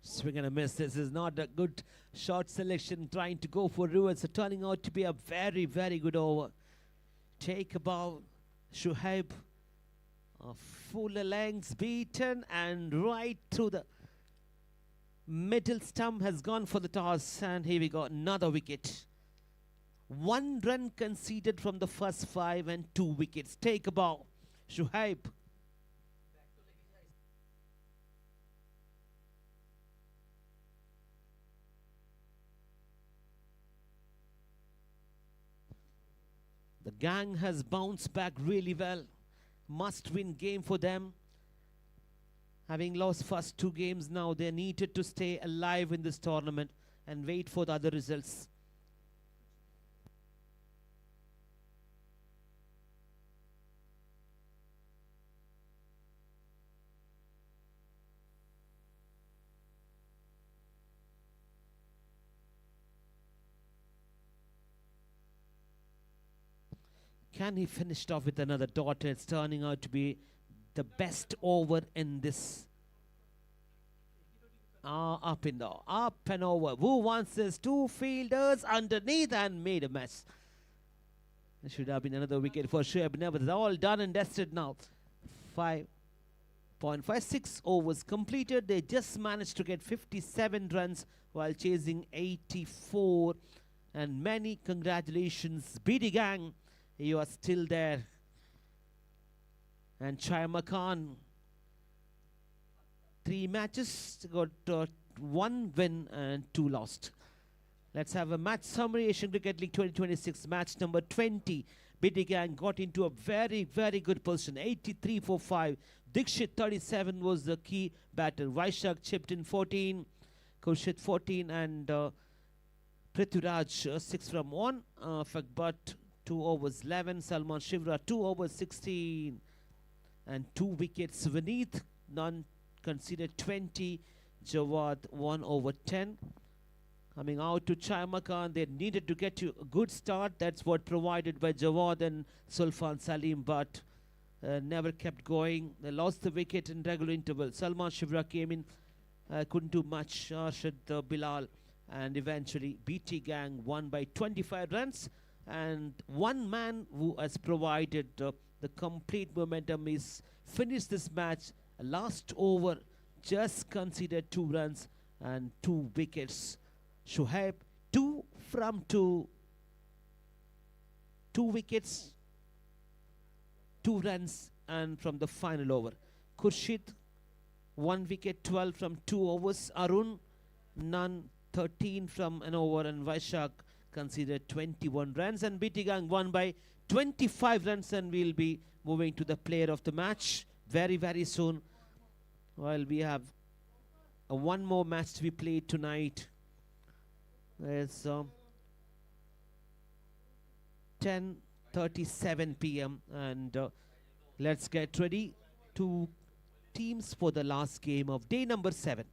A: Swing and a miss. This is not a good shot selection. Trying to go for reverse. So turning out to be a very, very good over. Take a ball. Shuhaib. Full lengths beaten and right through the middle stump has gone for the toss. And here we go. Another wicket. 1 run conceded from the first 5 and 2 wickets. Take a ball. Shuhaib. The gang has bounced back really well. Must-win game for them. Having lost first 2 games now, they needed to stay alive in this tournament and wait for the other results. Can he finish off with another dot? It's turning out to be the best over in this. Up and over. Who wants this? 2 fielders underneath and made a mess. There should have been another wicket for sure, but never. They're all done and dusted now. 5.56 overs completed. They just managed to get 57 runs while chasing 84. And many congratulations, BD Gang. You are still there. And Chayma Khan, 3 matches, got 1 win and 2 lost. Let's have a match summary. Asian Cricket League 2026, match number 20. BD Gang got into a very, very good position. 83 for 5. Dikshit 37 was the key batter. Vaishak chipped in 14. Khurshid 14 and Prithviraj 6 from 1. Fakbat 2 overs 11. Salman Shivra 2 overs 16. And 2 wickets. Vineeth, none considered 20. Jawad 1 over 10. Coming out to Chayma Khan, they needed to get to a good start. That's what provided by Jawad and Sulfan Salim, but never kept going. They lost the wicket in regular interval. Salman Shivra came in, couldn't do much. Arshad Bilal, and eventually BT Gang won by 25 runs. And one man who has provided the complete momentum is finished this match. Last over, just conceded 2 runs and 2 wickets. Shuhaib 2 from 2. 2 wickets, 2 runs, and from the final over. Khurshid 1 wicket, 12 from 2 overs. Arun none, 13 from an over, and Vaishak considered 21 runs, and BT Gang won by 25 runs, and we'll be moving to the player of the match very, very soon. While we have one more match to be played tonight. It's 10:37 p.m. and let's get ready to teams for the last game of day number 7.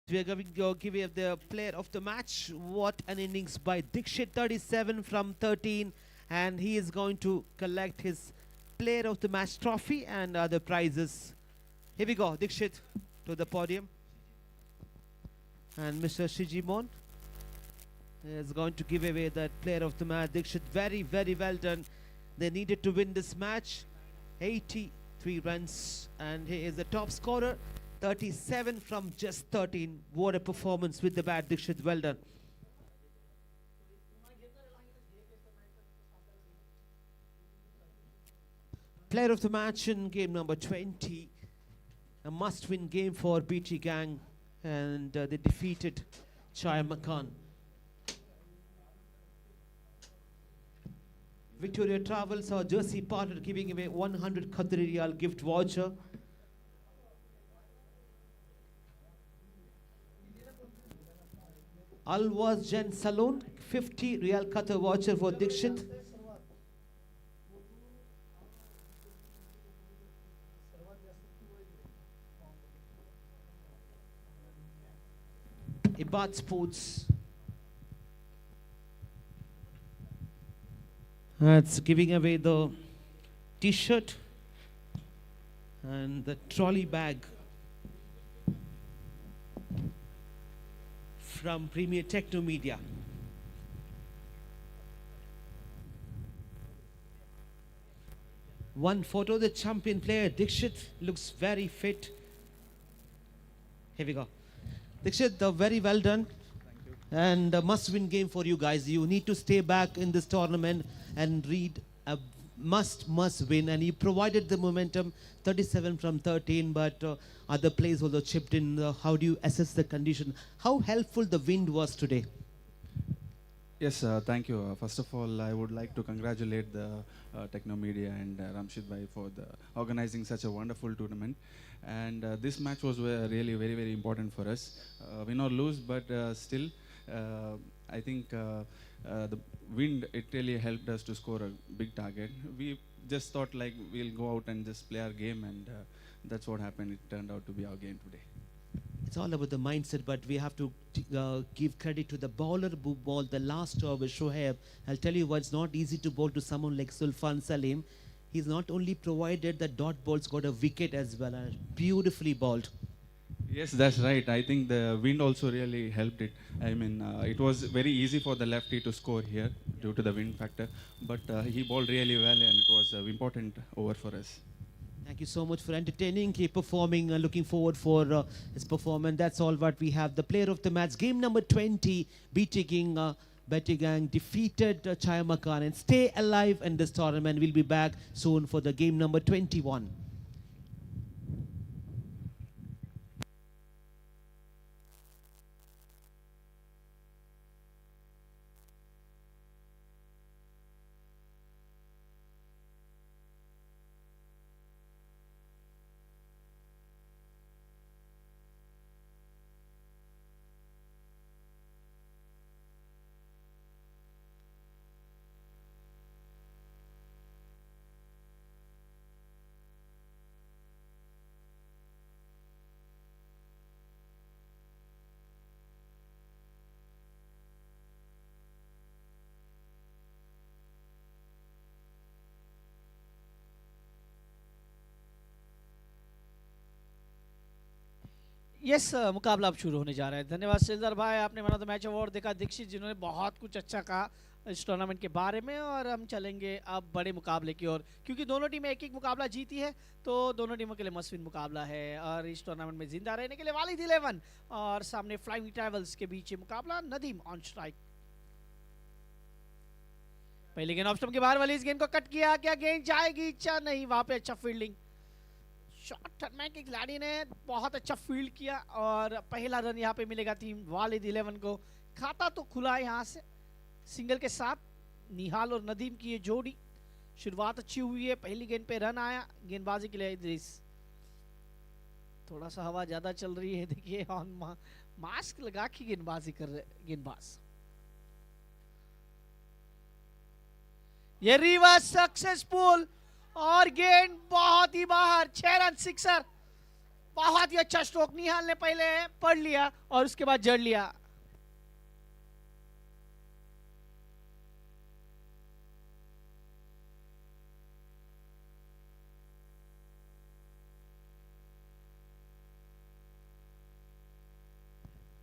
A: We are going to give you the player of the match. What an innings by Dikshit, 37 from 13, and he is going to collect his player of the match trophy and other prizes. Here we go, Dikshit to the podium, and Mr. Shijimon is going to give away that player of the match. Dikshit, very, very well done. They needed to win this match, 83 runs, and he is the top scorer. 37 from just 13. What a performance with the bat, Dikshit. Well done. Player of the match in game number 20. A must-win game for BT Gang, and they defeated Chai Makan. Victoria Travels, our jersey partner, giving away 100 Qatari Riyal gift voucher. Alwaz Jen Saloon, 50 Riyal Qatar voucher for Dikshit. Ibad Sports. That's giving away the t-shirt and the trolley bag from Premier Teknomedia. One photo, the champion player Dikshit looks very fit. Here we go. Dikshit, very well done. And a must-win game for you guys. You need to stay back in this tournament and read a must win. And you provided the momentum, 37 from 13, but other players also chipped in. How do you assess the condition? How helpful the wind was today?
E: Yes, thank you. First of all, I would like to congratulate the Teknomedia and Ramshid Bhai for organizing such a wonderful tournament. And this match was really very, very important for us. Win or lose, but still, I think the wind, it really helped us to score a big target. We just thought like we'll go out and just play our game, and that's what happened. It turned out to be our game today.
A: It's all about the mindset, but we have to give credit to the bowler who bowled the last over, Shoaib. I'll tell you what, it's not easy to bowl to someone like Sulfan Salim. He's not only provided the dot balls, got a wicket as well, beautifully bowled.
E: Yes, that's right. I think the wind also really helped it. I mean, it was very easy for the lefty to score here due to the wind factor, but he bowled really well, and it was an important over for us.
A: Thank you so much for entertaining. Keep performing. Looking forward for his performance. That's all what we have. The player of the match, game number 20, BT Gang defeated Chai Makan, and stay alive in this tournament. We'll be back soon for the game number 21.
B: Yes मुकाबला अब शुरू होने जा रहा है. धन्यवाद सिलदर भाई, आपने man of the match award देखा. दीक्षित जिन्होंने बहुत कुछ अच्छा कहा इस टूर्नामेंट के बारे में. और हम चलेंगे अब बड़े मुकाबले की ओर, क्योंकि दोनों टीमें एक एक मुकाबला जीती है, तो दोनों टीमों के लिए मस्ट विन मुकाबला है. और इस टूर्नामेंट में जिंदा रहने के लिए वालिद 11 और सामने फ्लाइंग ट्रैवल्स के बीच मुकाबला. Nadeem on strike. पहले गेंद ऑफ स्टंप के बाहर वाली इस गेंद को कट किया. क्या गेंद जाएगी? इच्छा नहीं. वहां पे अच्छा फील्डिंग. शॉर्ट टर्न के खिलाड़ी ने बहुत अच्छा फील्ड किया और पहला रन यहाँ पे मिलेगा टीम वालिद 11 को. खाता तो खुला है यहाँ से सिंगल के साथ. निहाल और नदीम की ये जोड़ी, शुरुआत अच्छी हुई है. पहली गेंद पे रन आया. गेंदबाजी के लिए इद्रिस. थोड़ा सा हवा ज्यादा चल रही है. देखिए ऑन मास्क लगा के गेंदबाजी कर रहे गेंदबाज. ये रिवर्स सक्सेसफुल और गेंद बहुत ही बाहर. 6 रन सिक्सर. बहुत ही अच्छा स्ट्रोक, निहाल ने पहले पढ़ लिया और उसके बाद जड़ लिया।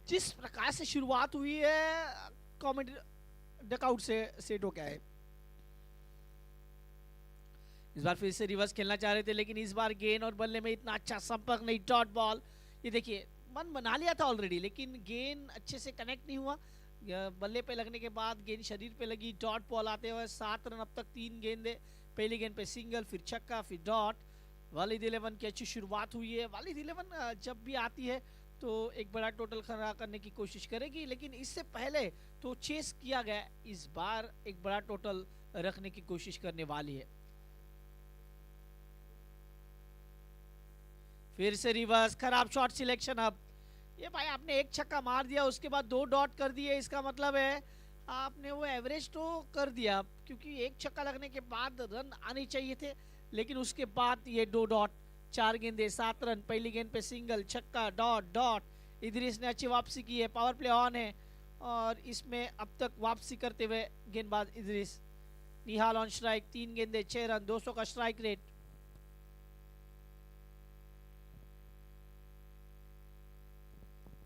B: जिस प्रकार से शुरुआत हुई है कॉमेडी डकआउट से सेट हो गया है। इस बार फिर से रिवर्स खेलना चाह रहे थे, लेकिन इस बार गेंद और बल्ले में इतना अच्छा संपर्क नहीं, डॉट बॉल। ये देखिए मन बना लिया था ऑलरेडी, लेकिन गेंद अच्छे से कनेक्ट नहीं हुआ। बल्ले पे लगने के बाद गेंद शरीर पे लगी, डॉट बॉल आते हुए 7 रन। अब तक 3 गेंदे, पहली गेंद पे सिंगल, फिर छक्का, फिर डॉट। वालिद 11 की अच्छी शुरुआत हुई है। वालिद 11 जब भी आती है तो एक बड़ा टोटल खड़ा करने की कोशिश करेगी, लेकिन इससे पहले तो चेस किया गया, इस बार एक बड़ा टोटल रखने की कोशिश करने वाली है। फिर से रिवर्स, खराब शॉट सिलेक्शन। अब ये भाई आपने एक छक्का मार दिया, उसके बाद 2 डॉट कर दिए, इसका मतलब है आपने वो एवरेज तो कर दिया, क्योंकि एक छक्का लगने के बाद रन आने चाहिए थे, लेकिन उसके बाद ये 2 डॉट। 4 गेंदे 7 रन, पहली गेंद पे सिंगल, छक्का, डॉट डॉट। इदरीस ने अच्छी वापसी की है, पावर प्ले ऑन है और इसमें अब तक वापसी करते हुए गेंदबाज इदरीस। निहाल ऑन स्ट्राइक, 3 गेंदे 6 रन, 200 का स्ट्राइक रेट।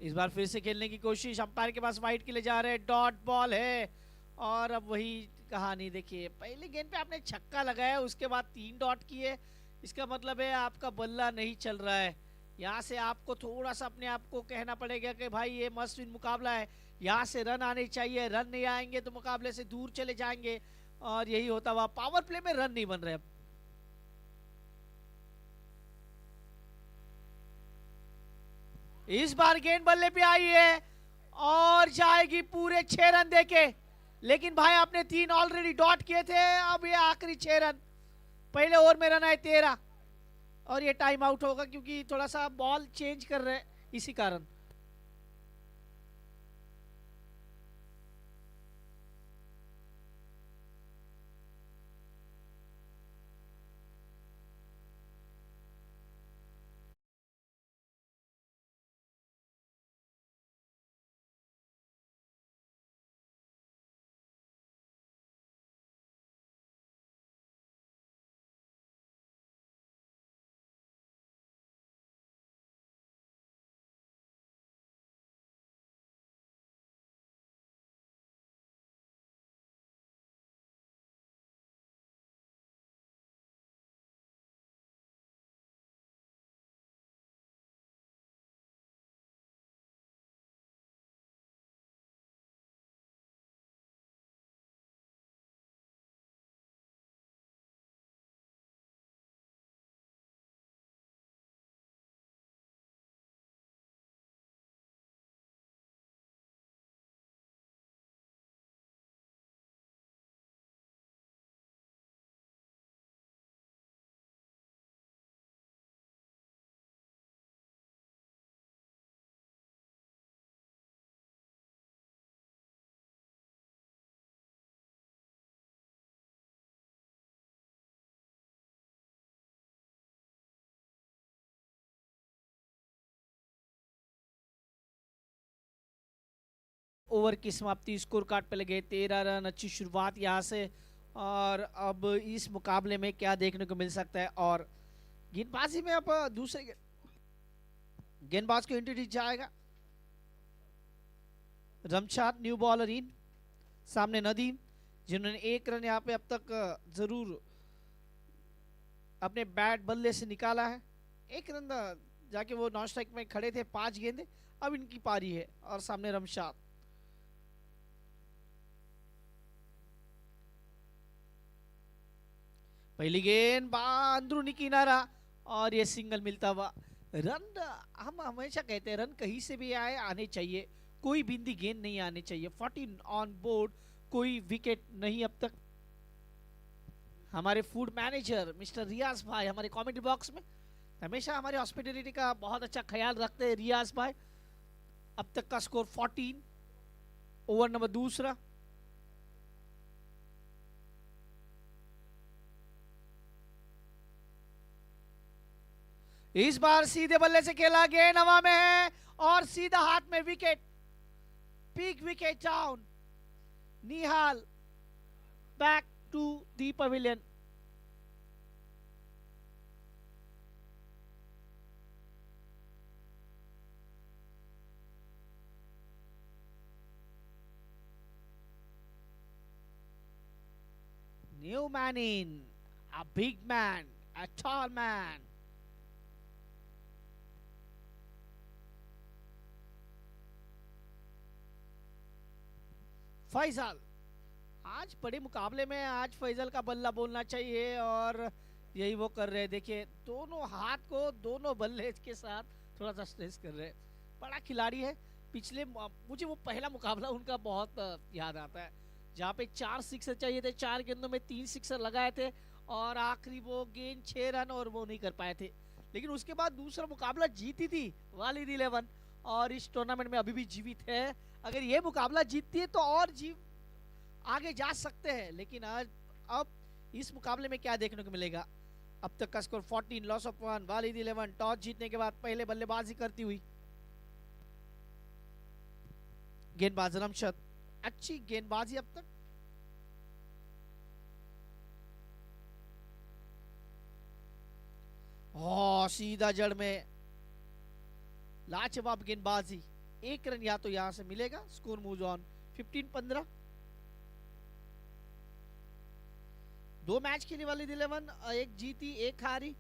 B: इस बार फिर से खेलने की कोशिश, अंपायर के पास वाइड के लिए जा रहे हैं, डॉट बॉल है। और अब वही कहानी देखिए, पहली गेंद पे आपने छक्का लगाया, उसके बाद 3 डॉट किए, इसका मतलब है आपका बल्ला नहीं चल रहा है। यहाँ से आपको थोड़ा सा अपने आप को कहना पड़ेगा कि भाई ये मस्ट विन मुकाबला है, यहाँ से रन आने चाहिए, रन नहीं आएंगे तो मुकाबले से दूर चले जाएंगे। और यही होता हुआ, पावर प्ले में रन नहीं बन रहे। इस बार गेंद बल्ले पे आई है और जाएगी पूरे 6 रन देके, लेकिन भाई आपने 3 ऑलरेडी डॉट किए थे, अब ये आखिरी 6 रन। पहले ओवर में रन आए 13 और ये टाइम आउट होगा, क्योंकि थोड़ा सा बॉल चेंज कर रहे हैं इसी कारण। ओवर की समाप्ति, स्कोर कार्ड पे लगे 13 रन। अच्छी शुरुआत यहाँ से, और अब इस मुकाबले में क्या देखने को मिल सकता है। और गेंदबाजी में अब दूसरे गेंदबाज को इंट्रोड्यूस जाएगा रमशाद, न्यू बॉलर इन। सामने नदीम, जिन्होंने 1 रन यहाँ पे अब तक जरूर अपने बैट बल्ले से निकाला है। 1 रन जाके वो नॉन स्ट्राइक में खड़े थे, 5 गेंदे, अब इनकी पारी है। और सामने रमशाद, पहली गेंद अंदरूनी किनारा और ये सिंगल मिलता हुआ। रन हम हमेशा कहते हैं रन कहीं से भी आए आने चाहिए, कोई बिंदी गेंद नहीं आने चाहिए। 14 ऑन बोर्ड, कोई विकेट नहीं अब तक। हमारे फूड मैनेजर मिस्टर रियाज भाई हमारे कमेंट्री बॉक्स में हमेशा हमारी हॉस्पिटलिटी का बहुत अच्छा ख्याल रखते हैं रियाज भाई। अब तक का स्कोर 14, ओवर नंबर दूसरा। इस बार सीधे बल्ले से खेला, गेंद हवा में है और सीधा हाथ में, wicket, big wicket down. Nihal back to the pavilion. New man in, a big man, a tall man. Faizal, आज बड़े मुकाबले में आज फैजल का बल्ला बोलना चाहिए और यही वो कर रहे हैं. देखिए दोनों हाथ को दोनों बल्ले के साथ थोड़ा सा स्ट्रेस कर रहे हैं. बड़ा खिलाड़ी है. पिछले मुझे वो पहला मुकाबला उनका बहुत याद आता है जहाँ पे 4 सिक्सर चाहिए थे, 4 गेंदों में 3 सिक्सर लगाए थे और आखिरी वो गेंद 6 रन और वो नहीं कर पाए थे. लेकिन उसके बाद दूसरा मुकाबला जीती थी वालिद 11 और इस टूर्नामेंट में अभी भी जीवित है. अगर ये मुकाबला जीतती है तो और आगे जा सकते हैं. लेकिन आज अब इस मुकाबले में क्या देखने को मिलेगा. अब तक का स्कोर 14, लॉस ऑफ 1. वालिद 11 टॉस जीतने के बाद पहले बल्लेबाजी करती हुई. गेंदबाज रमशद, अच्छी गेंदबाजी अब तक. सीधा जड़ में लाजवाब गेंदबाजी. 1 रन या तो यहां से मिलेगा. Score move on 15-15. 2 मैच खेलने वाली 11, 1 जीती 1 हारी.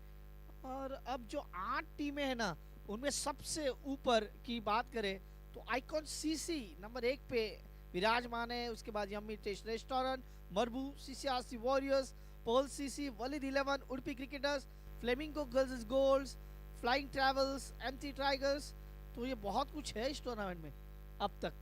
B: और अब जो 8 टीमें हैं ना, उनमें सबसे ऊपर की बात करें तो आइकॉन सीसी नंबर 1 पे विराजमान है. उसके बाद यम्मी टेस्ट रेस्टोरेंट, मरबू, सीसीआरसी warriors, Perl CC, Walid 11, Udupi cricketers, flamingo girls golds, flying travels, MT tigers. तो ये बहुत कुछ है इस टूर्नामेंट में अब तक.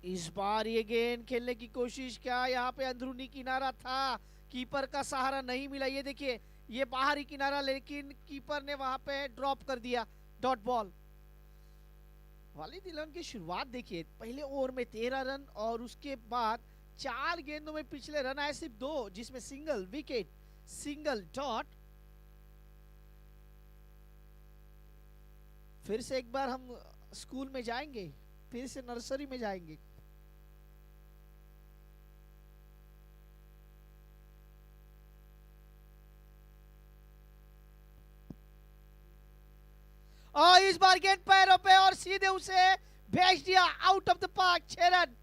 B: इस बार ये गेंद खेलने की कोशिश, क्या यहाँ पे अंदरूनी किनारा था, कीपर का सहारा नहीं मिला. ये देखिए ये बाहरी किनारा, लेकिन कीपर ने वहां पे ड्रॉप कर दिया. Dot ball. वालिद 11 की शुरुआत देखिए, पहले ओवर में 13 रन और उसके बाद 4 गेंदों में पिछले रन आए सिर्फ 2, जिसमें सिंगल विकेट, सिंगल डॉट. फिर से एक बार हम स्कूल में जाएंगे, फिर से नर्सरी में जाएंगे. और इस बार गेंद पैरों पे और सीधे उसे भेज दिया out of the park. 6 run.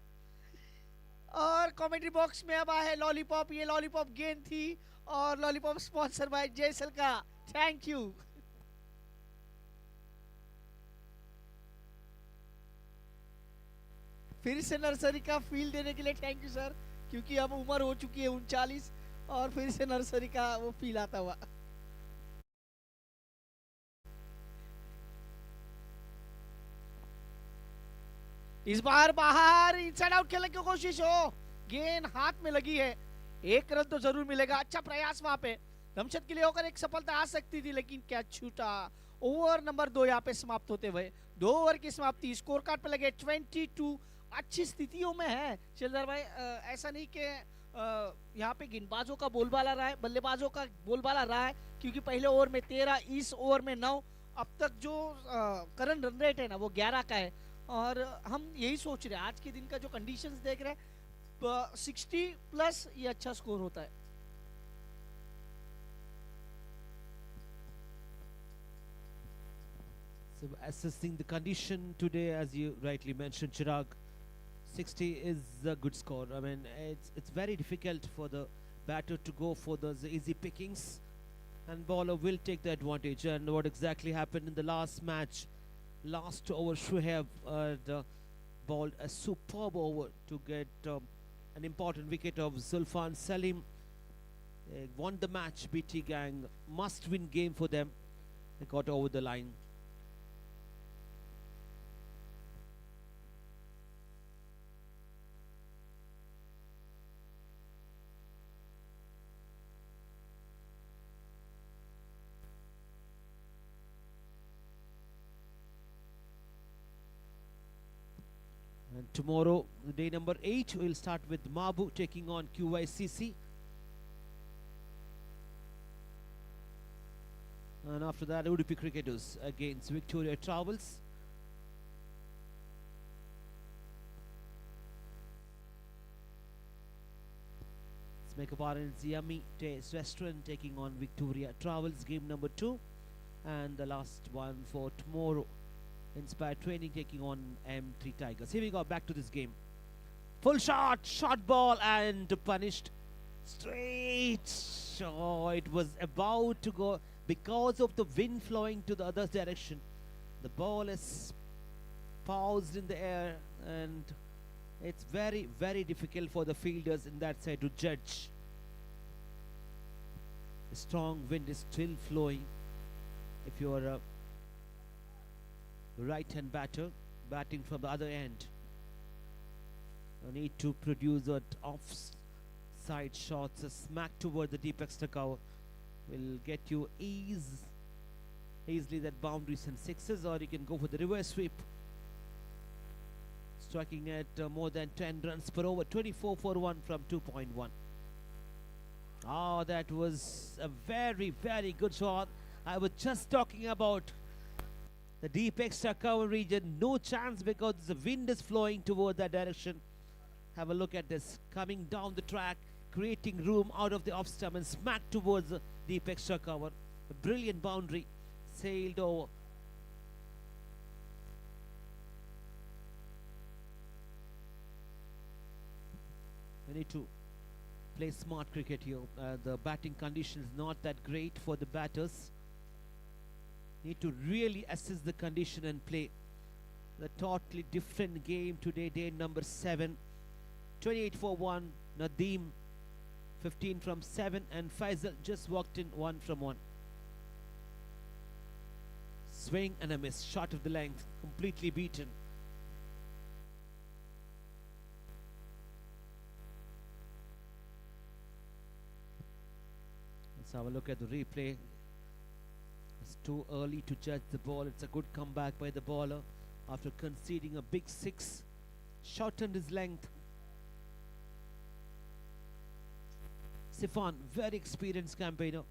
B: और कमेंट्री बॉक्स में अब आए लॉलीपॉप. ये लॉलीपॉप गेंद थी और लॉलीपॉप स्पॉन्सर बाय जयसल का. Thank you. फिर से नर्सरी का फील देने के लिए थैंक यू सर, क्योंकि अब उम्र हो चुकी है 39 और फिर से नर्सरी का वो फील आता हुआ. इस बार बाहर इनसाइड आउट खेलने की कोशिश हो, गेंद हाथ में लगी है. 1 रन तो जरूर मिलेगा. अच्छा प्रयास वहां पे रमशद के लिए होकर एक सफलता आ सकती थी, लेकिन क्या छूटा. ओवर नंबर 2 यहाँ पे समाप्त होते हुए 2 ओवर की समाप्ति. स्कोर कार्ड पे लगे 22. अच्छी स्थितियों में है शेलदार भाई. ऐसा नहीं कि यहाँ पे गेंदबाजों का बोलबाला रहा है, बल्लेबाजों का बोलबाला रहा है, क्योंकि पहले ओवर में 13, इस ओवर में 9. अब तक जो करंट रन रेट है ना वो 11 का है. और हम यही सोच रहे हैं आज के दिन का जो कंडीशंस देख रहे हैं 60 प्लस ये अच्छा स्कोर होता है.
A: So assessing the condition today, as you rightly mentioned, Chirag, 60 is a good score. I mean, it's very difficult for the batter to go for those easy pickings, and bowler will take the advantage. And what exactly happened in the last match? Last over, Shreelive bowled a superb over to get an important wicket of Zulfan Salim. They won the match. BT gang must-win game for them. They got over the line. And Tomorrow, day number 8, we'll start with Mabu taking on QYCC. And after that, Udupi Cricketers against Victoria Travels. Let's make a partner. Yummy Taste Restaurant taking on Victoria Travels, game number 2. And the last one for tomorrow, Inspired Training taking on M3 Tigers. Here we go, back to this game. Full shot, short ball, and punished straight. Oh, it was about to go because of the wind flowing to the other direction. The ball is paused in the air, and it's very, very difficult for the fielders in that side to judge. The strong wind is still flowing. If you're a right-hand batter batting from the other end, you need to produce an off-side shots. A smack toward the deep extra cover will get you easily that boundaries and sixes, or you can go for the reverse sweep, striking at more than 10 runs per over, 24 for 1 from 2.1. Oh, that was a very, very good shot. I was just talking about the deep extra cover region. No chance because the wind is flowing toward that direction. Have a look at this. Coming down the track, creating room out of the off stump and smack towards the deep extra cover. A brilliant boundary. Sailed over. We need to play smart cricket here. The batting condition is not that great for the batters. Need to really assess the condition and play. The totally different game today, day number 7. 28 for 1. Nadeem 15 from 7, and Faisal just walked in 1 from 1. Swing and a miss, short of the length, completely beaten. Let's have a look at the replay. It's too early to judge the ball. It's a good comeback by the bowler after conceding a big 6. Shortened his length. Sifan, very experienced campaigner.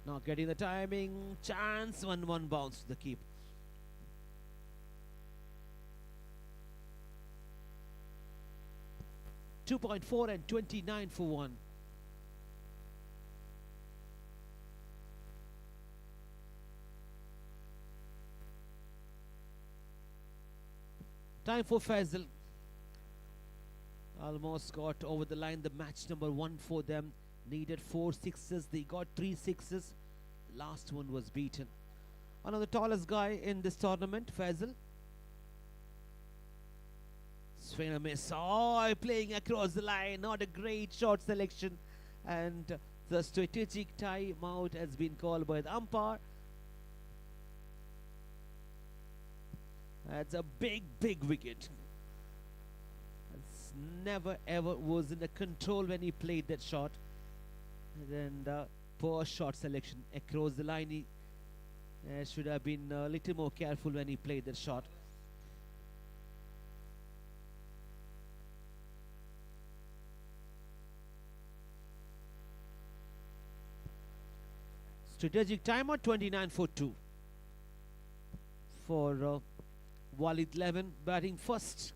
A: Now getting the timing. Chance. 1-1 bounce to the keep. .4 and 29 for 1. Time for Faisal. Almost got over the line. The match number 1 for them. Needed 4 sixes. They got 3 sixes. Last one was beaten. One of the tallest guy in this tournament, Faisal. Swing and miss. Oh, playing across the line. Not a great shot selection. And the strategic time out has been called by the umpire. That's a big, big wicket. It's never ever was in the control when he played that shot. And poor shot selection across the line. He should have been a little more careful when he played that shot. Strategic timeout, 29 for 2 for Walid Levin batting first.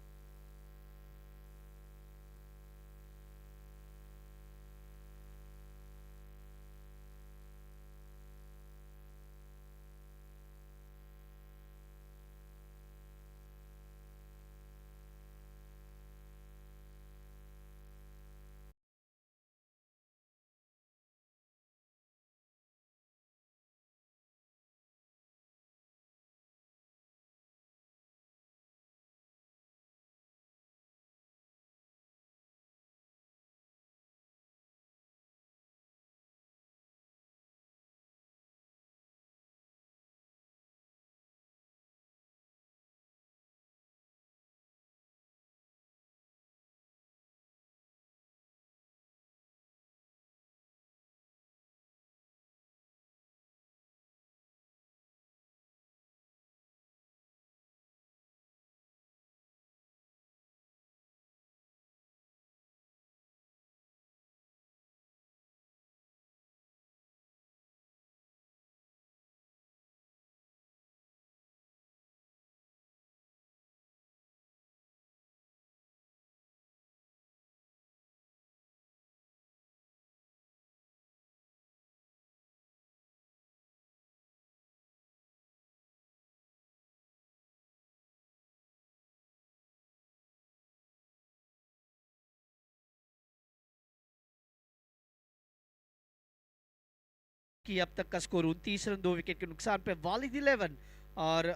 B: बाकी अब तक का score 29 run 2 wicket के नुकसान पे वालिद 11 और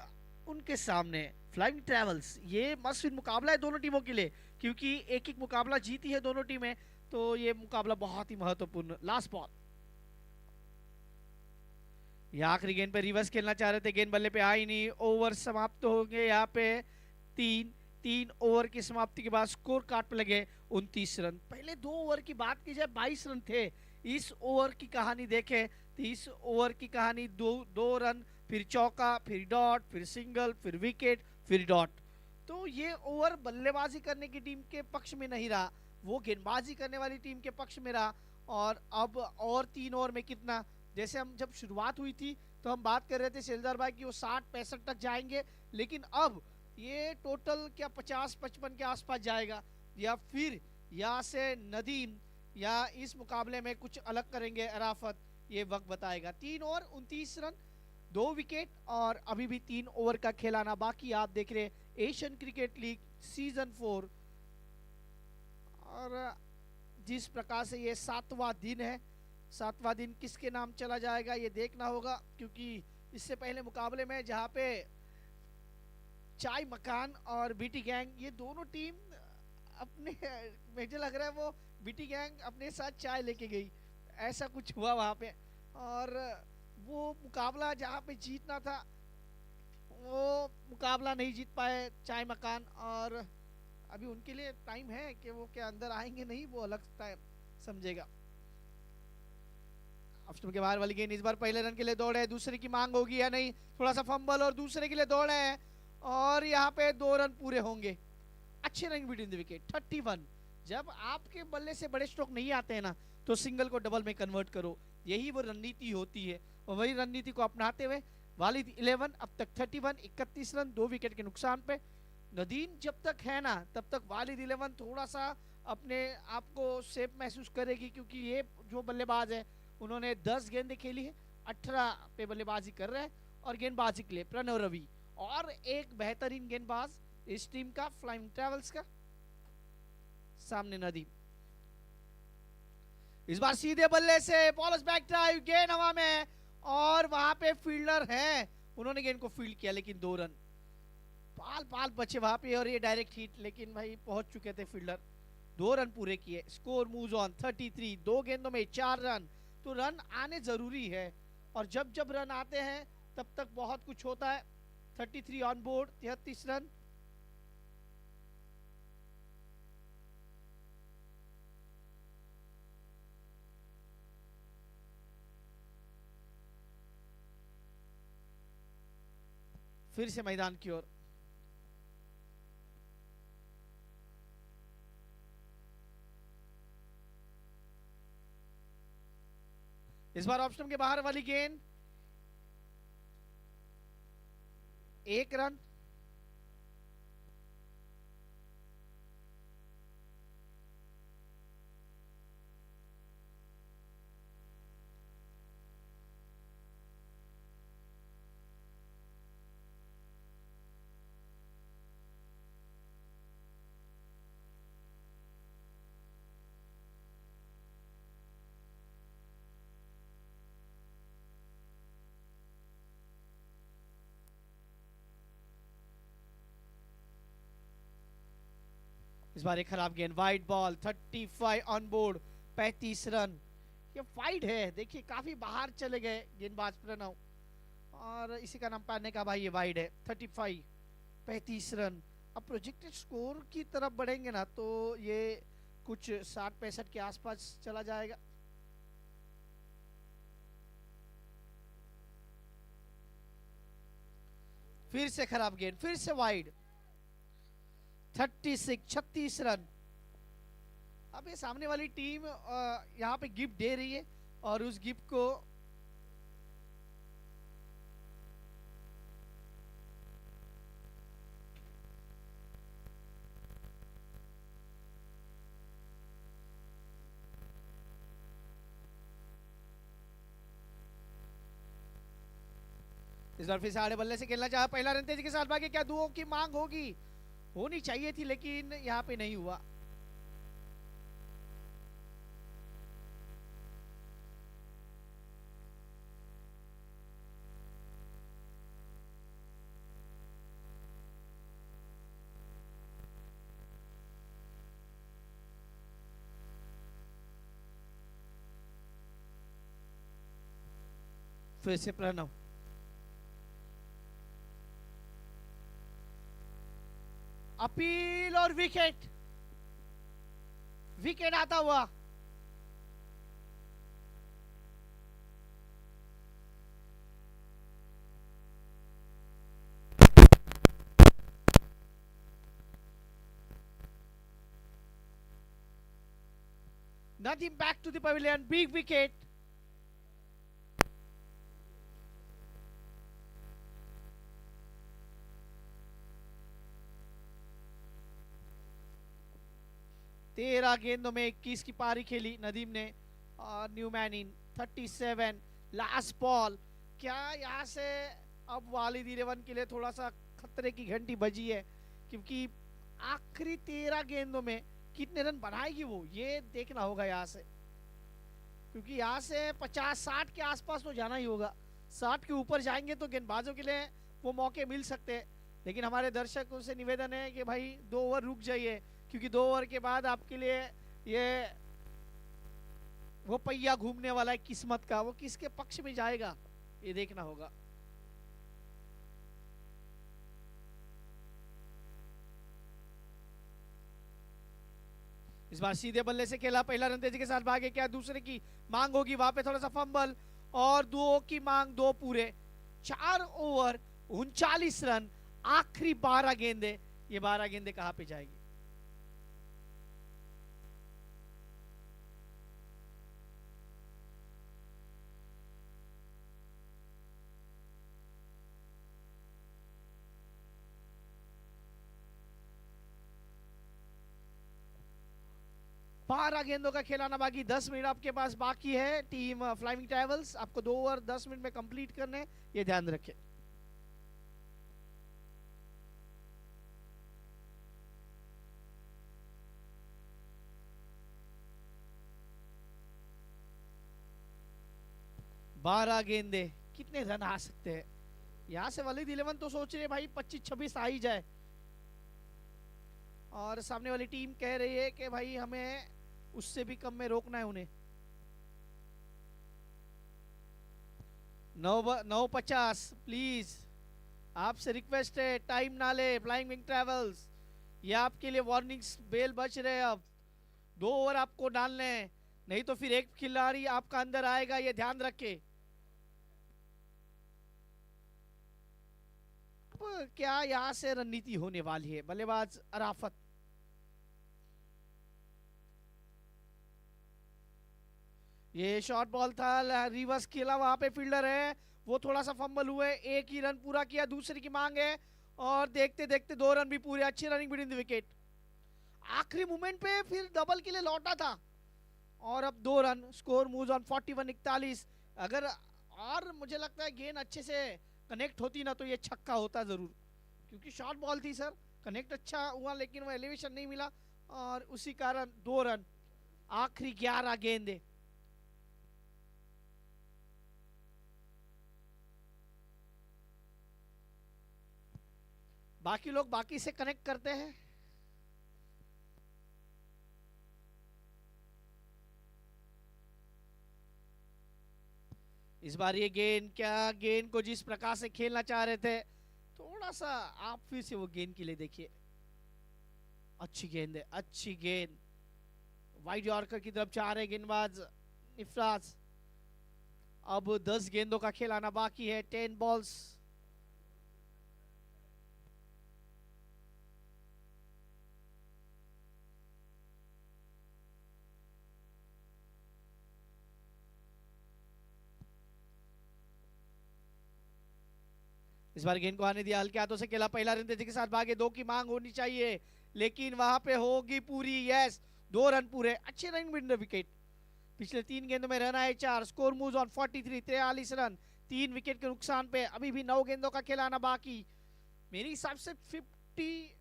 B: उनके सामने फ्लाइंग ट्रैवल्स। ये मस्ट विन मुकाबला है दोनों टीमों के लिए, क्योंकि एक एक मुकाबला जीती है दोनों टीमें, तो ये मुकाबला बहुत ही महत्वपूर्ण। लास्ट बॉल, ये आखिरी गेंद पे रिवर्स खेलना चाह रहे थे, गेंद बल्ले पे आई नहीं। ओवर समाप्त हो गए यहाँ पे। तीन ओवर की समाप्ति के बाद स्कोर कार्ड पे लगे 29 रन। पहले 2 ओवर की बात की जाए 22 रन थे। इस ओवर की कहानी देखें तो इस ओवर की कहानी दो रन, फिर चौका, फिर डॉट, फिर सिंगल, फिर विकेट, फिर डॉट। तो ये ओवर बल्लेबाजी करने की टीम के पक्ष में नहीं रहा, वो गेंदबाजी करने वाली टीम के पक्ष में रहा। और अब और 3 ओवर में कितना, जैसे हम जब शुरुआत हुई थी तो हम बात कर रहे थे शेलदार भाई कि वो 60-65 तक जाएंगे, लेकिन अब ये टोटल क्या 50-55 के आसपास जाएगा, या फिर यहाँ से नदीम या इस मुकाबले में कुछ अलग करेंगे अराफत, ये वक्त बताएगा। 3 ओवर 29 रन 2 विकेट और अभी भी 3 ओवर का खेलाना बाकी। आप देख रहे एशियन क्रिकेट लीग सीजन 4 और जिस प्रकार से ये 7वां दिन है, 7वां दिन किसके नाम चला जाएगा ये देखना होगा, क्योंकि इससे पहले मुकाबले में जहाँ पे चाय मकान और बीटी गैंग ये दोनों टीम अपने मुझे लग रहा है वो बीटी गैंग अपने साथ चाय लेके गई, ऐसा कुछ हुआ वहाँ पे। और वो मुकाबला जहाँ पे जीतना था वो मुकाबला नहीं जीत पाए चाय मकान, और अभी उनके लिए टाइम है कि वो क्या अंदर आएंगे नहीं, वो अलग टाइम समझेगा। ऑफ के बाहर वाली गेंद, इस बार पहले रन के लिए दौड़े, दूसरे की मांग होगी या नहीं, थोड़ा सा फंबल और दूसरे के लिए दौड़े हैं और यहाँ पे 2 रन पूरे होंगे। अच्छे रन बिटवीन द विकेट 31। जब आपके बल्ले से बड़े स्ट्रोक नहीं आते हैं ना तो सिंगल को डबल में कन्वर्ट करो, यही वो रणनीति होती है और वही रणनीति को अपनाते हुए वालिद 11 अब तक 31 31 रन 2 विकेट के नुकसान पे। नदीम जब तक है ना तब तक वालिद 11 थोड़ा सा अपने आप को सेफ महसूस करेगी, क्योंकि ये जो बल्लेबाज है उन्होंने 10 गेंदें खेली है, 18 पे बल्लेबाजी कर रहे हैं और गेंदबाजी के लिए प्रणव रवि और एक बेहतरीन गेंदबाज इस टीम का फ्लाइंग ट्रैवल्स का सामने नदीम। इस बार सीधे बल्ले से बॉलर्स बैक ड्राइव, गेंद हवा में और वहां पे फील्डर हैं, उन्होंने गेंद को फील्ड किया लेकिन 2 रन पाल बचे वहां पे और ये डायरेक्ट हिट, लेकिन भाई पहुंच चुके थे फील्डर। 2 रन पूरे किए, स्कोर मूव्स ऑन 33। 2 गेंदों में 4 रन, तो रन आने जरूरी है और जब जब रन आते हैं तब तक बहुत कुछ होता है। 33 ऑन बोर्ड, 33 रन। फिर से मैदान की ओर, इस बार ऑप्शन के बाहर वाली गेंद, 1 रन। इस बार एक खराब गेंद, wide ball, 35 on board, 35 run. ये वाइड है, देखिए काफी बाहर चले गए गेंदबाज प्रणव और इसी का नाम पाने का भाई ये वाइड है। 35 35 रन। अब प्रोजेक्टेड स्कोर की तरफ बढ़ेंगे ना तो ये कुछ 60-65 के आसपास चला जाएगा। फिर से खराब गेंद, फिर से वाइड, 36 रन। अब ये सामने वाली टीम यहाँ पे गिफ्ट दे रही है और उस गिफ्ट को इस बार फिर से आड़े बल्ले से खेलना चाहा, पहला रन तेजी के साथ भागे, क्या दुओं की मांग होगी, होनी चाहिए थी लेकिन यहाँ पे नहीं हुआ। फिर से प्रणव, अपील और विकेट, विकेट आता हुआ। Nadim back to the pavilion, big wicket. तेरह गेंदों में 21 की पारी खेली नदीम ने और न्यूमैन इन 37। लास्ट बॉल, क्या यहाँ से अब वालिद 11 के लिए थोड़ा सा खतरे की घंटी बजी है, क्योंकि आखिरी 13 गेंदों में कितने रन बनाएगी वो, ये देखना होगा यहाँ से, क्योंकि यहाँ से 50-60 के आसपास तो जाना ही होगा। 60 के ऊपर जाएंगे तो गेंदबाजों के लिए वो मौके मिल सकते हैं, लेकिन हमारे दर्शकों से निवेदन है कि भाई 2 ओवर रुक जाइए, क्योंकि 2 ओवर के बाद आपके लिए ये वो पहिया घूमने वाला है किस्मत का, वो किसके पक्ष में जाएगा ये देखना होगा। इस बार सीधे बल्ले से खेला, पहला रन तेजी के साथ भागे, क्या दूसरे की मांग होगी, वहां पे थोड़ा सा फंबल और 2 की मांग, 2 पूरे, 4 ओवर 39 रन, आखिरी 12 गेंदे, ये 12 गेंदे कहां पे जाएगी। बारह गेंदों का खिलाना बाकी, 10 मिनट आपके पास बाकी है। टीम फ्लाइंग ट्रैवल्स, आपको 2 ओवर 10 मिनट में कंप्लीट करने, ये ध्यान रखें। बारह गेंदे, कितने रन आ सकते हैं यहां से। वालिद 11 तो सोच रहे भाई 25-26 आ ही जाए, और सामने वाली टीम कह रही है कि भाई हमें उससे भी कम में रोकना है उन्हें। 9:50 प्लीज, आपसे रिक्वेस्ट है टाइम ना ले। फ्लाइंग विंग ट्रैवल्स, ये आपके लिए वार्निंग्स बेल बच रहे हैं। अब 2 ओवर आपको डालने हैं, नहीं तो फिर एक खिलाड़ी आपका अंदर आएगा, ये ध्यान रखे। क्या यहां से रणनीति होने वाली है। बल्लेबाज अराफत, ये शॉर्ट बॉल था, रिवर्स खेला, वहां पे फील्डर है, वो थोड़ा सा फंबल हुए, एक ही रन पूरा किया, दूसरे की मांग है, और देखते देखते 2 रन भी पूरे, अच्छी रनिंग बिटवीन द विकेट। आखिरी मोमेंट पे फिर डबल के लिए लौटा था, और अब 2 रन, स्कोर मूव्स ऑन 41-41। अगर और मुझे लगता है गेंद अच्छे से कनेक्ट होती ना तो ये छक्का होता जरूर, क्योंकि शॉर्ट बॉल थी सर, कनेक्ट अच्छा हुआ लेकिन वो एलिवेशन नहीं मिला, और उसी कारण 2 रन, आखिरी 11 गेंदे। बाकी लोग बाकी से कनेक्ट करते हैं। इस बार ये गेंद, क्या गेंद को जिस प्रकार से खेलना चाह रहे थे, थोड़ा सा आप फिर से वो गेंद के लिए देखिए। अच्छी गेंद है, अच्छी गेंद, वाइड यॉर्कर की तरफ जा रहे गेंदबाज इफराज। अब 10 गेंदों का खिलाना बाकी है, 10 बॉल्स। इस बार गेंद को आने दिया, हल्के हाथों से खेला, पहला रन तेजी के साथ भागे, 2 की मांग होनी चाहिए, लेकिन वहां पे होगी पूरी, यस, 2 रन पूरे, अच्छे रन विद विकेट। पिछले 3 गेंदों में रन आए 4, score moves on 43 run, 3 wicket के नुकसान पे। अभी भी 9 गेंदों का खिलाना बाकी, मेरे हिसाब से 55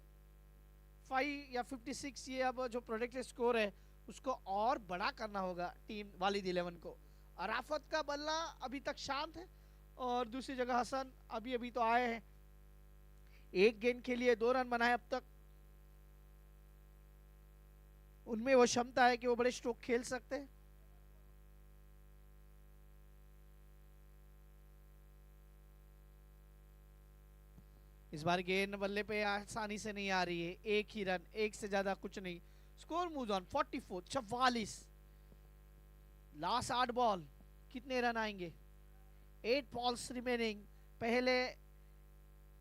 B: या 56 ये अब जो प्रोजेक्टेड स्कोर है उसको और बड़ा करना होगा टीम वालिद 11 को। अराफत का बल्ला अभी तक शांत है, और दूसरी जगह हसन अभी अभी तो आए हैं, 1 गेंद के लिए 2 रन बनाए अब तक। उनमें वो क्षमता है कि वो बड़े स्ट्रोक खेल सकते हैं। इस बार गेंद बल्ले पे आसानी से नहीं आ रही है, एक ही रन, एक से ज्यादा कुछ नहीं। Score move on 44, 44। Last 8 ball, कितने रन आएंगे? 8 बॉल्स रिमेनिंग पहले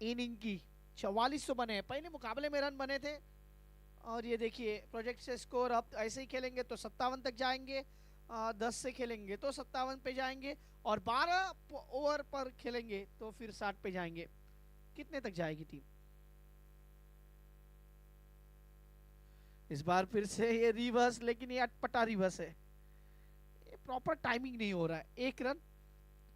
B: इनिंग की। 44 तो बने, पहले मुकाबले में रन बने थे। और ये देखिए प्रोजेक्ट से स्कोर, अब ऐसे ही खेलेंगे तो 57 तक जाएंगे, 10 से खेलेंगे तो 57 पे जाएंगे, और 12 ओवर पर खेलेंगे तो फिर 60 पे जाएंगे। कितने तक जाएगी टीम? इस बार फिर से ये रिवर्स, लेकिन ये अटपटा रिवर्स है, ये प्रॉपर टाइमिंग नहीं हो रहा है। 1 रन,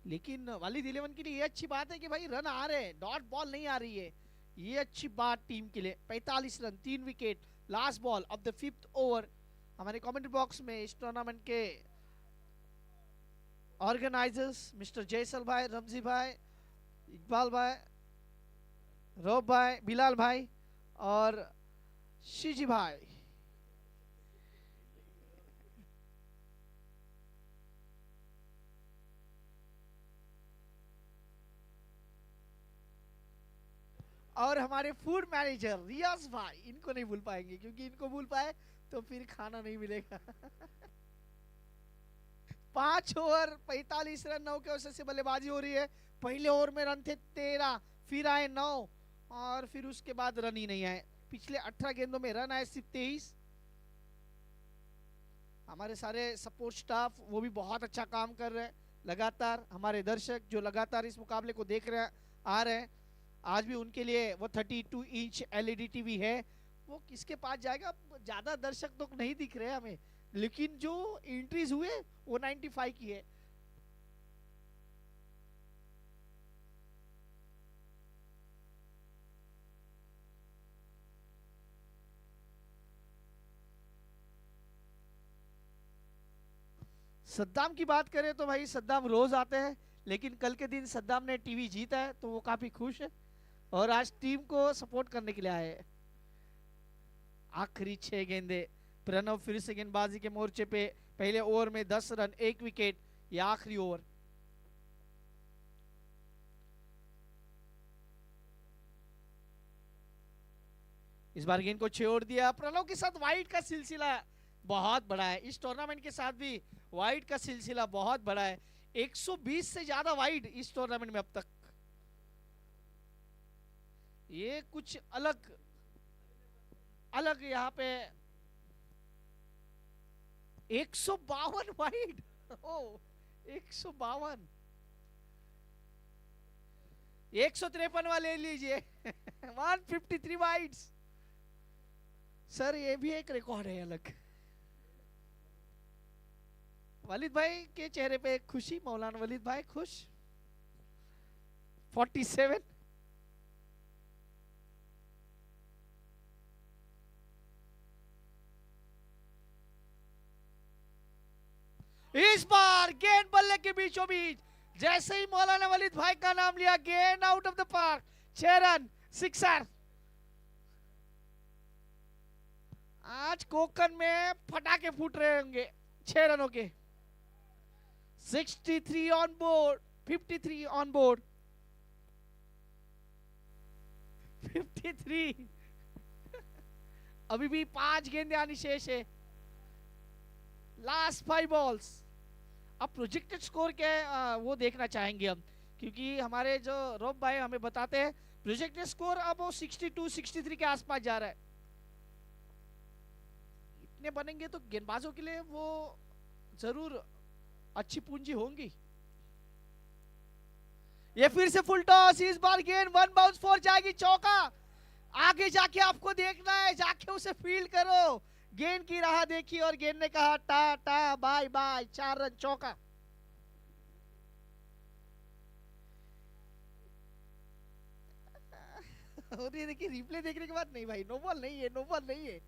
B: लेकिन वालिद 11 के लिए ये अच्छी बात है कि भाई रन आ रहे हैं, डॉट बॉल नहीं आ रही है, ये अच्छी बात टीम के लिए। 45 run, 3 wicket, last ball of the 5th over. हमारे कमेंट बॉक्स में इस टूर्नामेंट के ऑर्गेनाइजर्स मिस्टर जयसल भाई, रमजी भाई, इकबाल भाई, रोब भाई, बिलाल भाई और शिजी भाई। और हमारे फूड मैनेजर रियाज भाई, इनको नहीं भूल पाएंगे, क्योंकि इनको भूल पाए तो फिर खाना नहीं मिलेगा। 5 ओवर 45 रन, 9 के औसत से बल्लेबाजी हो रही है। पहले ओवर में रन थे 13, फिर आए 9, और फिर उसके बाद रन ही नहीं आए। पिछले 18 गेंदों में रन आए सिर्फ 23। हमारे सारे सपोर्ट स्टाफ वो भी बहुत अच्छा काम कर रहे हैं लगातार। हमारे दर्शक जो लगातार इस मुकाबले को देख रहे आ रहे हैं, आज भी उनके लिए वो 32 इंच एलईडी टीवी है। वो किसके पास जाएगा? ज्यादा दर्शक तो नहीं दिख रहे हमें, लेकिन जो एंट्रीज हुए वो 95 की है। सद्दाम की बात करें तो भाई सद्दाम रोज आते हैं, लेकिन कल के दिन सद्दाम ने टीवी जीता है तो वो काफी खुश है और आज टीम को सपोर्ट करने के लिए आए हैं। आखिरी 6 गेंदे, प्रणव फिर से गेंदबाजी के मोर्चे पे। पहले ओवर में 10 रन, 1 विकेट, ये आखिरी ओवर। इस बार गेंद को छोड़ दिया। प्रणव के साथ वाइड का सिलसिला बहुत बड़ा है, इस टूर्नामेंट के साथ भी वाइड का सिलसिला बहुत बड़ा है। 120 से ज्यादा वाइड इस टूर्नामेंट में अब तक। ये कुछ अलग अलग यहाँ पे 152 वाइड। ओ 152, 153 वाले लीजिए। 153 वाइड्स। सर ये भी एक रिकॉर्ड है अलग। वलीद भाई के चेहरे पे खुशी, मौलाना वलीद भाई खुश। 47। इस बार गेंद बल्ले के बीचों बीच, जैसे ही मौलाना वलीद भाई का नाम लिया, गेंद out of the park. 6 run, sixer. आज कोकन में फटाके फूट रहे होंगे 6 रनों के। 63 ऑन बोर्ड, 53 ऑन बोर्ड, 53। अभी भी 5 गेंदें आनी शेष है। Last 5 balls. अब प्रोजेक्टेड स्कोर क्या है वो देखना चाहेंगे हम, क्योंकि हमारे जो रोब भाई हमें बताते हैं प्रोजेक्टेड स्कोर अब वो 62, 63 के आसपास जा रहा है। इतने बनेंगे तो गेंदबाजों के लिए वो जरूर अच्छी पूंजी होंगी। ये फिर से फुल टॉस। इस बार गेंद 1 बाउंस 4 जाएगी, चौका। आगे जाके आपको देखना है, जाके उसे फील्ड करो। गेंद की राह देखी और गेंद ने कहा टाटा बाय बाय। 4 रन, चौका। और ये देखिए रिप्ले देखने के बाद, नहीं भाई नो बॉल नहीं है, नो बॉल नहीं है।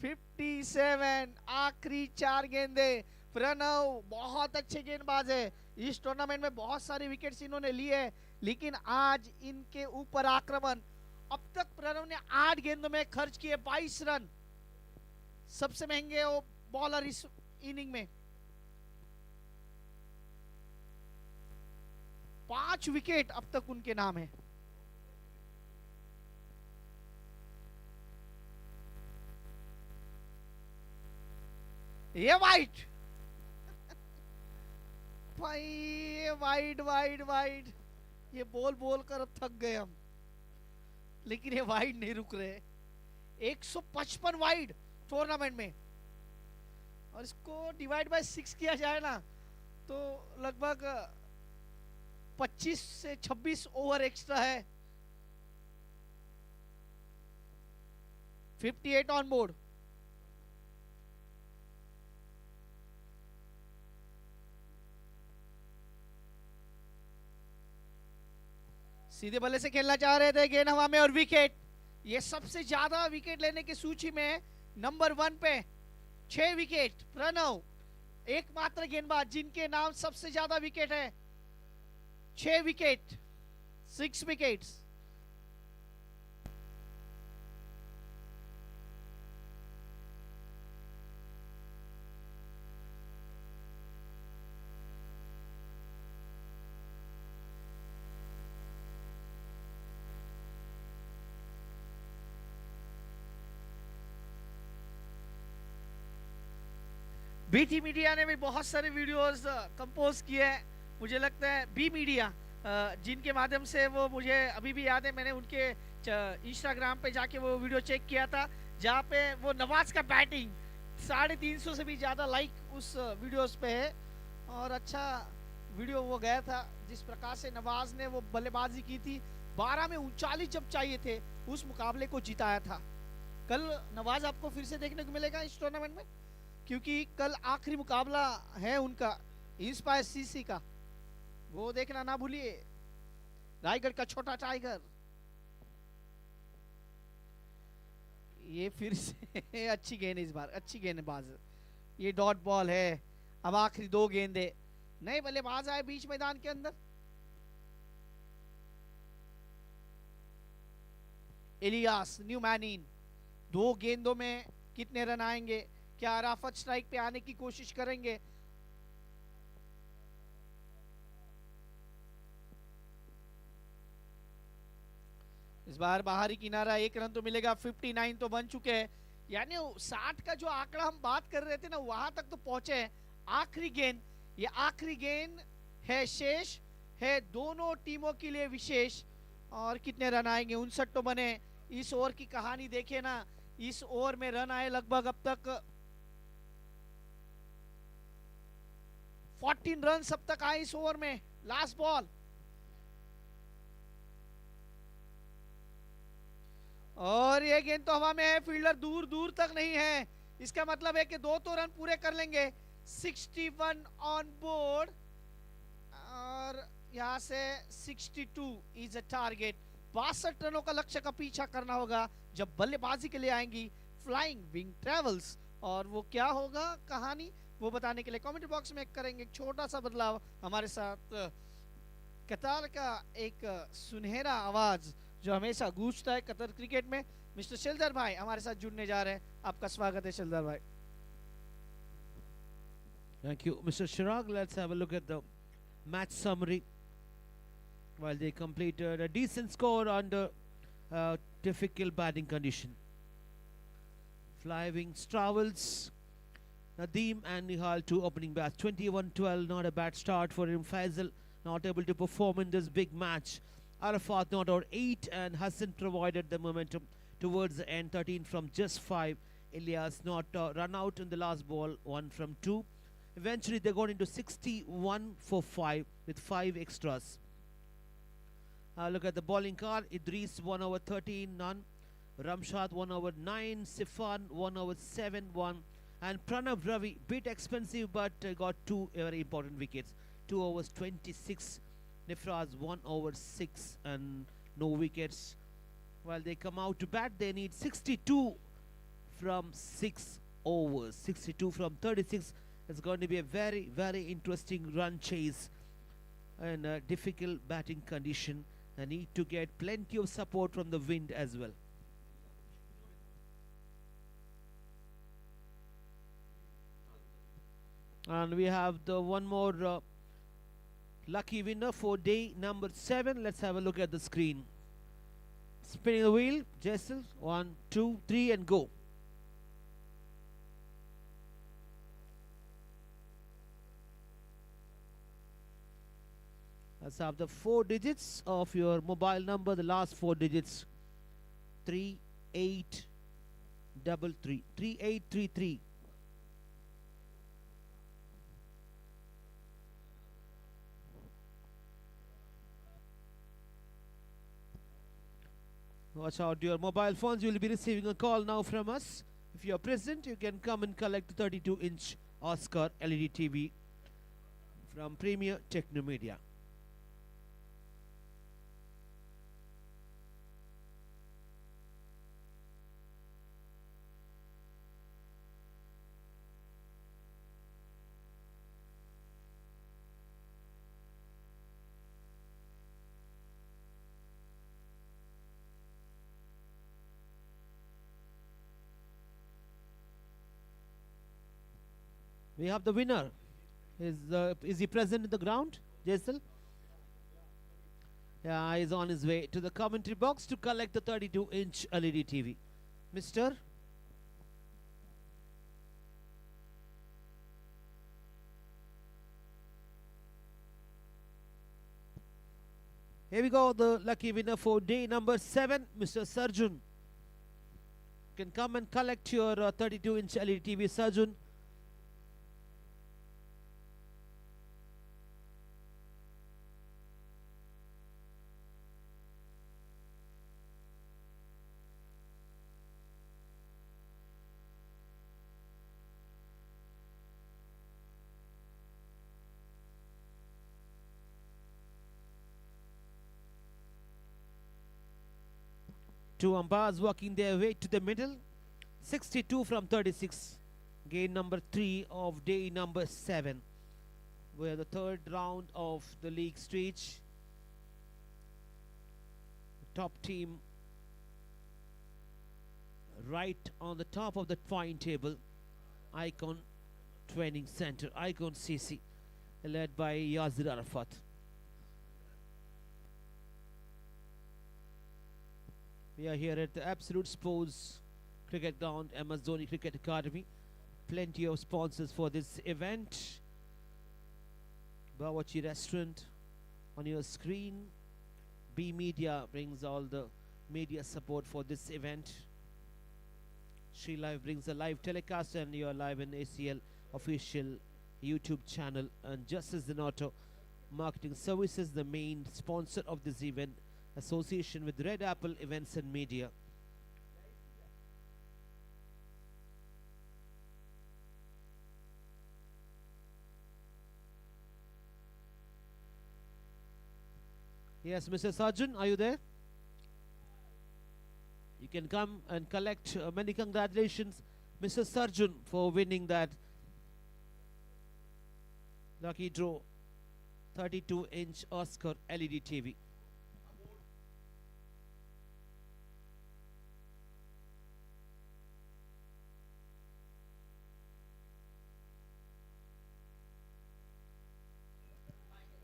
B: 57, आखिरी 4 गेंदे। प्रणव बहुत अच्छे गेंदबाज है, इस टूर्नामेंट में बहुत सारे विकेट्स इन्होंने लिए, लेकिन आज इनके ऊपर आक्रमण। अब तक प्रणव ने 8 गेंदों में खर्च किए 22 रन। सबसे महंगे वो बॉलर इस इनिंग में। 5 विकेट अब तक उनके नाम है। ये वाइट भाई, ये वाइट वाइट वाइट, ये बोल बोल कर अब थक गए हम, लेकिन ये वाइड नहीं रुक रहे। 155 वाइड टूर्नामेंट में, और इसको डिवाइड बाय 6 किया जाए ना तो लगभग 25 से 26 ओवर एक्स्ट्रा है। 58 ऑन बोर्ड। सीधे बल्ले से खेलना चाह रहे थे, गेंद हवा में और विकेट। ये सबसे ज्यादा विकेट लेने की सूची में नंबर 1 पे 6 विकेट। प्रणव एकमात्र गेंदबाज जिनके नाम सबसे ज्यादा विकेट है, 6 विकेट, 6 विकेट्स। बीटी मीडिया ने भी बहुत सारे वीडियोस कंपोज किए हैं। मुझे लगता है बी मीडिया जिनके माध्यम से वो, मुझे अभी भी याद है, मैंने उनके इंस्टाग्राम पे जाके वो वीडियो चेक किया था, जहाँ पे वो नवाज का बैटिंग 350 से भी ज़्यादा लाइक उस वीडियोस पे है। और अच्छा वीडियो वो गया था, जिस प्रकार से नवाज ने वो बल्लेबाजी की थी। 12 में 39 जब चाहिए थे, उस मुकाबले को जिताया था। कल नवाज आपको फिर से देखने को मिलेगा इस टूर्नामेंट में, क्योंकि कल आखिरी मुकाबला है उनका इंस्पायर सीसी का, वो देखना ना भूलिए। रायगढ़ का छोटा टाइगर, ये फिर से अच्छी गेंद, इस बार अच्छी गेंदबाज। ये डॉट बॉल है। अब आखिरी 2 गेंदे, नए बल्लेबाज आए बीच मैदान के अंदर। Ilyas new man in. 2 गेंदों में कितने रन आएंगे? क्या राफत स्ट्राइक पे आने की कोशिश करेंगे? इस बार बाहरी किनारा, 1 रन तो मिलेगा। 59 तो बन चुके हैं, यानी 60 का जो आंकड़ा हम बात कर रहे थे ना, वहां तक तो पहुंचे हैं। आखिरी गेंद, ये आखिरी गेंद है, शेष है दोनों टीमों के लिए विशेष। और कितने रन आएंगे? 59 तो बने। इस ओवर की कहानी देखिए ना, इस ओवर में रन आए लगभग अब तक 14 रन अब तक आए इस ओवर में। लास्ट बॉल, और ये गेंद तो हवा में है, फील्डर दूर दूर तक नहीं है। इसका मतलब है कि 2 तो रन पूरे कर लेंगे। 61 ऑन बोर्ड, और यहां से 62 इज अ टारगेट। 62 रनों का लक्ष्य का पीछा करना होगा जब बल्लेबाजी के लिए आएंगी फ्लाइंग विंग ट्रेवल्स। और वो क्या होगा कहानी, वो बताने के लिए कमेंट बॉक्स में करेंगे एक छोटा सा बदलाव। हमारे साथ कतार का एक सुनहरा आवाज जो हमेशा गूंजता है कतर क्रिकेट में, मिस्टर शिलधर भाई हमारे साथ जुड़ने जा रहे हैं। आपका स्वागत है शिलधर भाई।
A: Thank you, Mr. Chirag. Let's have a look at the match summary. While they completed a decent score under difficult batting condition. Flying Travels, Nadeem and Nihal, 2 opening bats. 21-12, not a bad start for him. Faisal not able to perform in this big match. Arafat not out 8, and Hassan provided the momentum towards the end. 13 from just 5. Ilyas not run out in the last ball, 1 from 2. Eventually they got into 61 for 5 with 5 extras. Look at the bowling card. Idris 1 over 13, none. Ramshad 1 over 9. Sifan 1 over 7, 1. And Pranav Ravi, bit expensive but got 2 very important wickets. 2 overs 26. Nifraz 1 over 6 and no wickets. While they come out to bat, they need 62 from 6 overs. 62 from 36. It's going to be a very, very interesting run chase in a difficult batting condition. They need to get plenty of support from the wind as well. And we have the one more lucky winner for day number 7. Let's have a look at the screen. Spinning the wheel, Jessel, 1, 2, 3 and go. Let's have the 4 digits of your mobile number, the last 4 digits. 3833. 3833. Watch out your mobile phones. You will be receiving a call now from us. If you are present, you can come and collect the 32-inch Oscar LED TV from Premier Teknomedia. We have the winner. Is he present in the ground, Jaisal? Yeah, he's on his way to the commentary box to collect the 32-inch LED TV. Mister? Here we go, the lucky winner for day number 7, Mr. Sarjun. You can come and collect your 32-inch LED TV, Sarjun. Two umpires working their way to the middle. 62 from 36. Game number 3 of day number 7. We're the third round of the league stage. Top team right on the top of the point table. Icon Training Center, Icon CC, led by Yazir Arafat. We are here at the Absolute Sports Cricket Ground, MS Dhoni Cricket Academy. Plenty of sponsors for this event. Bawarchi Restaurant on your screen. B Media brings all the media support for this event. Shreelive brings a live telecast, and you are live in ACL official YouTube channel. And Justice Auto Marketing Services, the main sponsor of this event, association with Red Apple Events and Media. Yes, Mr. Sarjun, are you there? You can come and collect. Many congratulations, Mr. Sarjun, for winning that lucky draw 32-inch Oscar LED TV.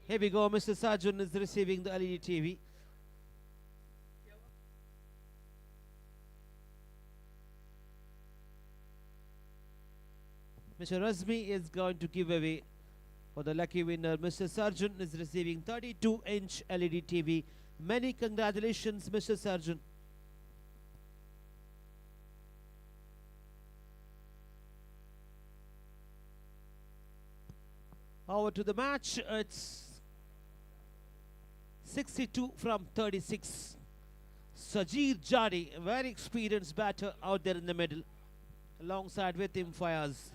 A: Here we go, Mr. Sarjun is receiving the LED TV. Mr. Razmi is going to give away for the lucky winner. Mr. Sarjun is receiving 32-inch LED TV. Many congratulations, Mr. Sarjun. Over to the match. It's 62 from 36. Sajid Jari, a very experienced batter out there in the middle. Alongside with him, Fayaz.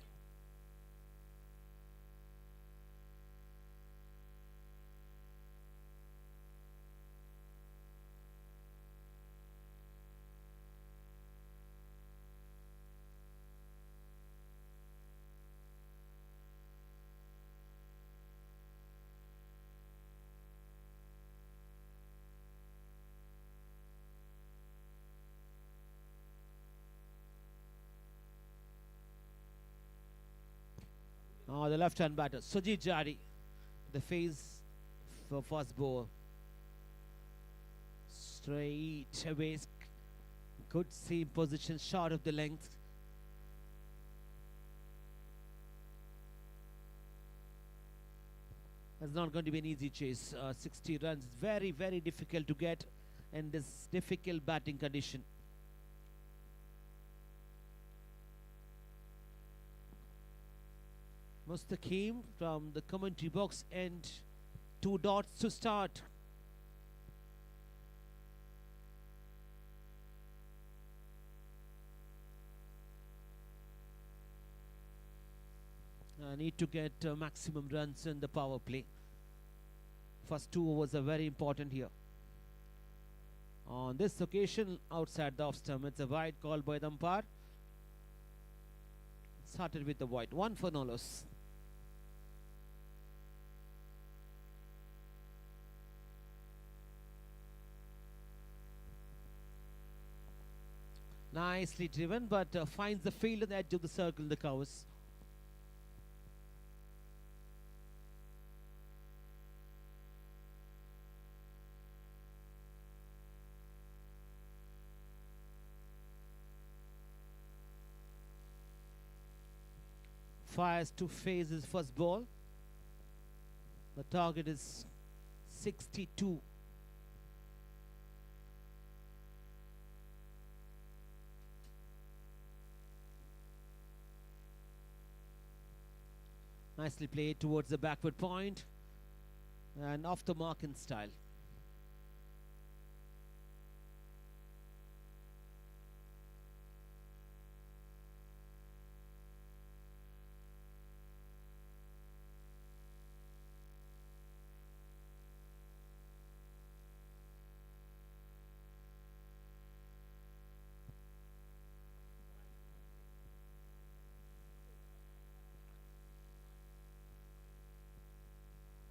A: The left-hand batter, Sajid Jari, the face for fast ball. Straight away, good seam position, short of the length. It's not going to be an easy chase. 60 runs, very, very difficult to get in this difficult batting condition. Mustaqim from the commentary box and 2 dots to start. I need to get maximum runs in the power play. First 2 overs are very important here. On this occasion, outside the off stump, it's a wide call by the umpire. Started with the wide, 1 for no loss. Nicely driven, but finds the field at the edge of the circle, the covers. Fires to face his first ball. The target is 62. Nicely played towards the backward point and off the mark in style.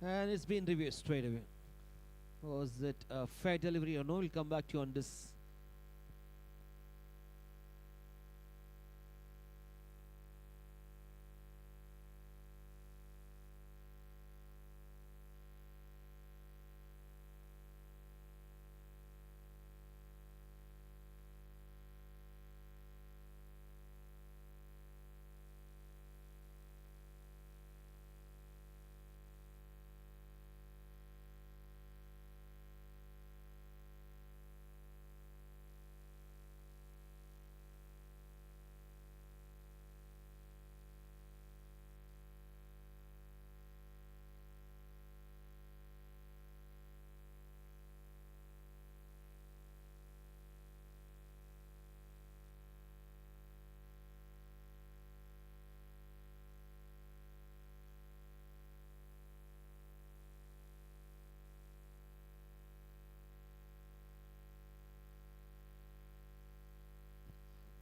A: And it's been reviewed straight away. Was it a fair delivery or no? We'll come back to you on this.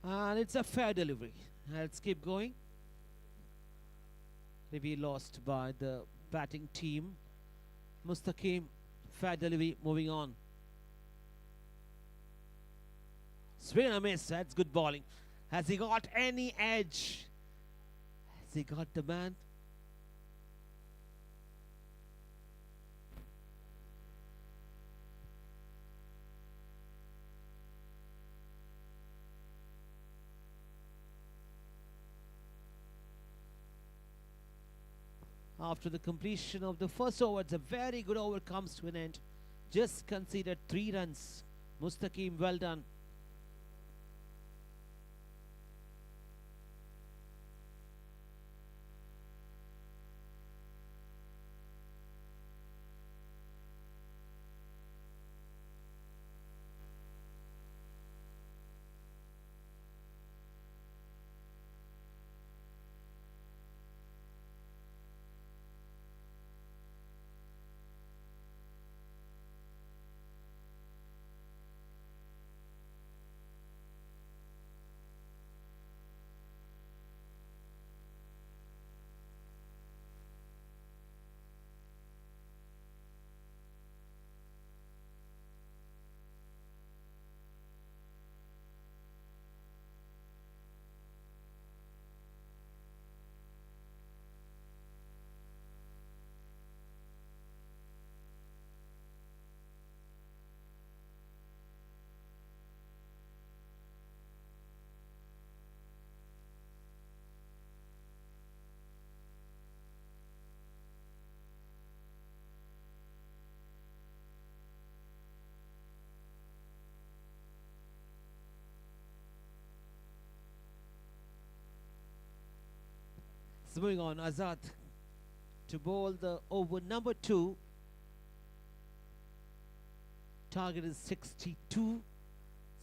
A: And it's a fair delivery. Let's keep going. Maybe lost by the batting team. Mustaqim, fair delivery, moving on. Swing and a miss, that's good bowling. Has he got any edge? Has he got the man? After the completion of the first over, it's a very good over comes to an end. Just conceded 3 runs. Mustaqim, well done. So moving on, Azad to bowl the over number 2. Target is 62.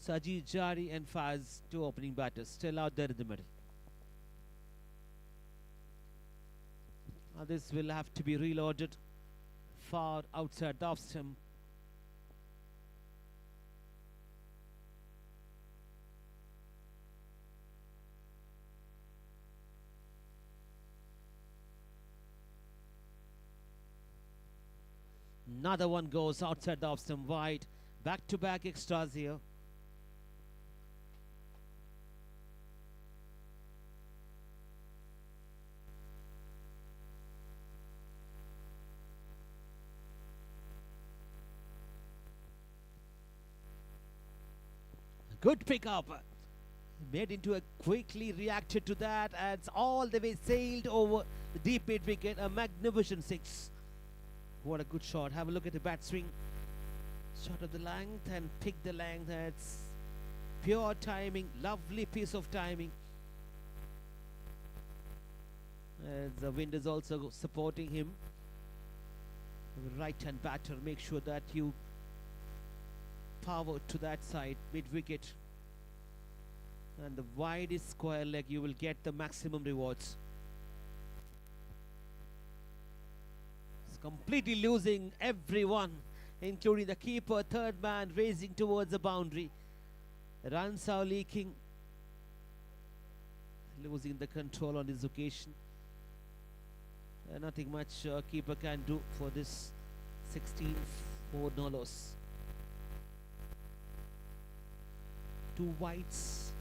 A: Sajid Jari and Faz, 2 opening batters, still out there in the middle. Now this will have to be reloaded far outside the off stump. Another one goes outside the off stump wide. Back-to-back extras here. Good pickup. Made into a quickly reacted to that, and it's all the way sailed over the deep mid wicket. A magnificent 6. What a good shot. Have a look at the bat swing. Shot of the length and pick the length. That's pure timing. Lovely piece of timing. The wind is also supporting him. The right hand batter, make sure that you power to that side, mid wicket. And the widest square leg, you will get the maximum rewards. It's completely losing everyone, including the keeper, third man racing towards the boundary. Runs are leaking. Losing the control on this occasion. Nothing much keeper can do for this 16 for no loss. 2 wides.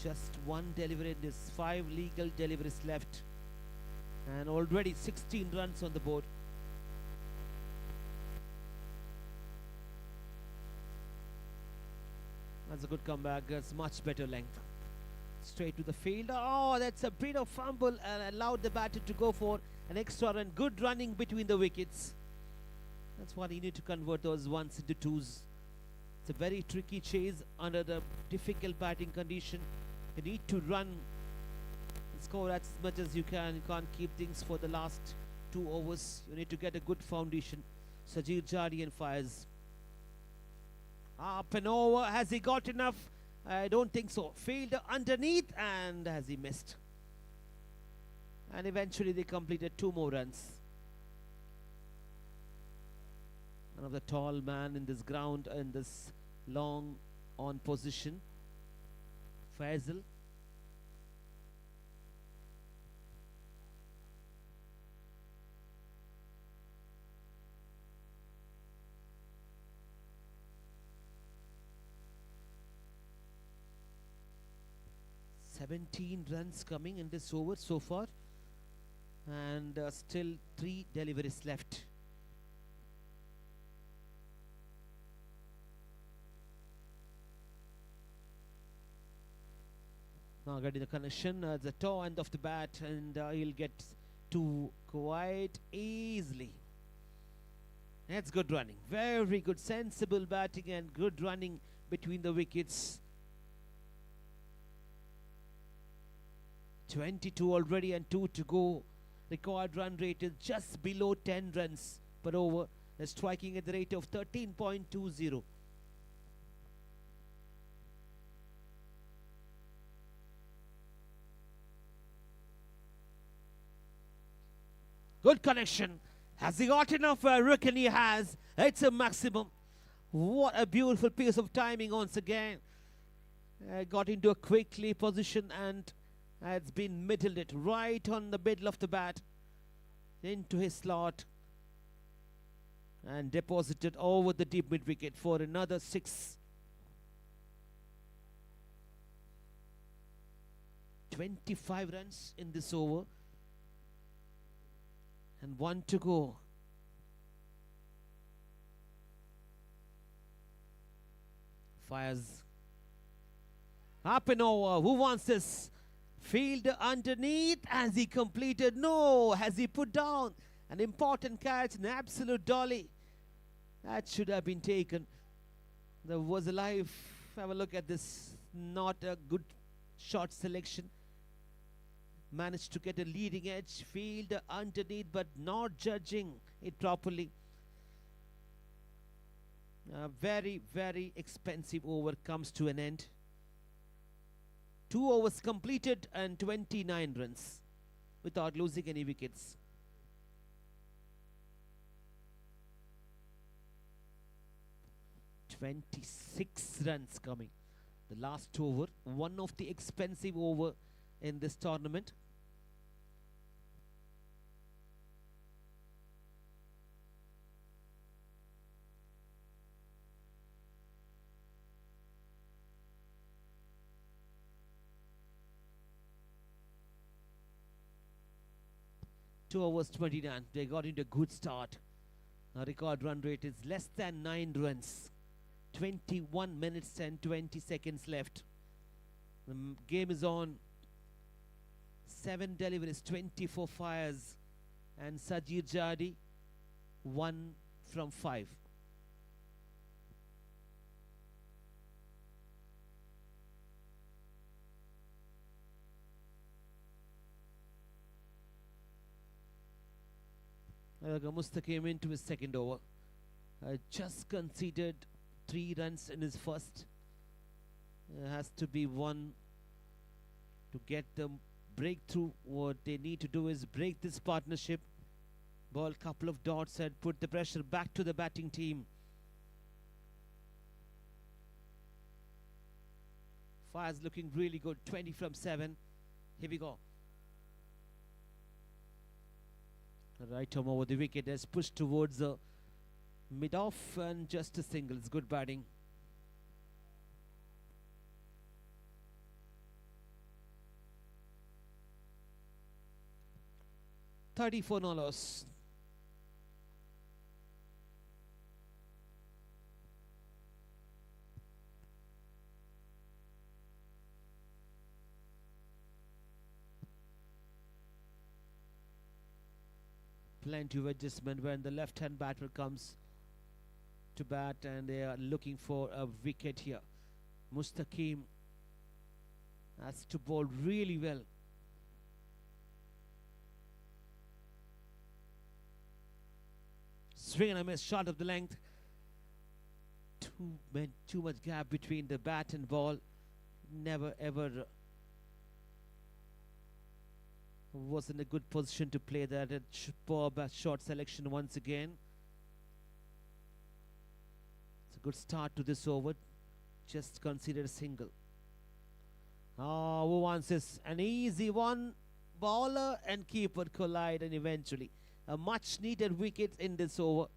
A: Just 1 delivery in this. 5 legal deliveries left. And already 16 runs on the board. That's a good comeback. That's much better length. Straight to the fielder. Oh, that's a bit of fumble and allowed the batter to go for an extra run. Good running between the wickets. That's what you need to convert those 1s into 2s. It's a very tricky chase under the difficult batting condition. You need to run and score as much as you can. You can't keep things for the last 2 overs. You need to get a good foundation. Sajid Jari and fires. Up and over. Has he got enough? I don't think so. Fielder underneath, and has he missed? And eventually they completed 2 more runs. One of the tall man in this ground, in this long on position. Faisal. "17 runs coming in this over so far, and still 3 deliveries left." Now getting the connection, the toe end of the bat, and he'll get 2 quite easily. That's good running. Very good, sensible batting and good running between the wickets. 22 already and 2 to go. Required run rate is just below 10 runs per over. They're striking at the rate of 13.20. Good connection. Has he got enough? I reckon he has. It's a maximum. What a beautiful piece of timing once again. Got into a quickly position and it's been middled it right on the middle of the bat into his slot and deposited over the deep mid wicket for another 6. 25 runs in this over. And 1 to go. Fires. Up and over. Who wants this? Fielder underneath. Has he completed? No. Has he put down? An important catch. An absolute dolly. That should have been taken. There was a live. Have a look at this. Not a good shot selection. managed to get a leading edge, field underneath, but not judging it properly. A very, very expensive over comes to an end. 2 overs completed and 29 runs without losing any wickets. "26 runs coming. The last over, one of the expensive over in this tournament. Two overs 29. They got into a good start. Our record run rate is less than 9 runs. 21 minutes and 20 seconds left. The game is on. 7 deliveries, 24 fires, and Sajid Jadi 1 from 5. Musta came into his second over. Just conceded 3 runs in his first. Has to be one to get the breakthrough. What they need to do is break this partnership. Ball couple of dots and put the pressure back to the batting team. Fire's looking really good. 20 from 7. Here we go. Right arm over the wicket has pushed towards the mid-off and just a single. It's good batting. $34 no loss. Plenty of adjustment when the left-hand batter comes to bat and they are looking for a wicket here. Mustaqim has to bowl really well. Swing and a miss, short of the length. Too much gap between the bat and ball. Never ever was in a good position to play that. Poor short selection once again. It's a good start to this over. Just considered a single. Who wants this? An easy one. Bowler and keeper collide, and eventually a much needed wicket in this over.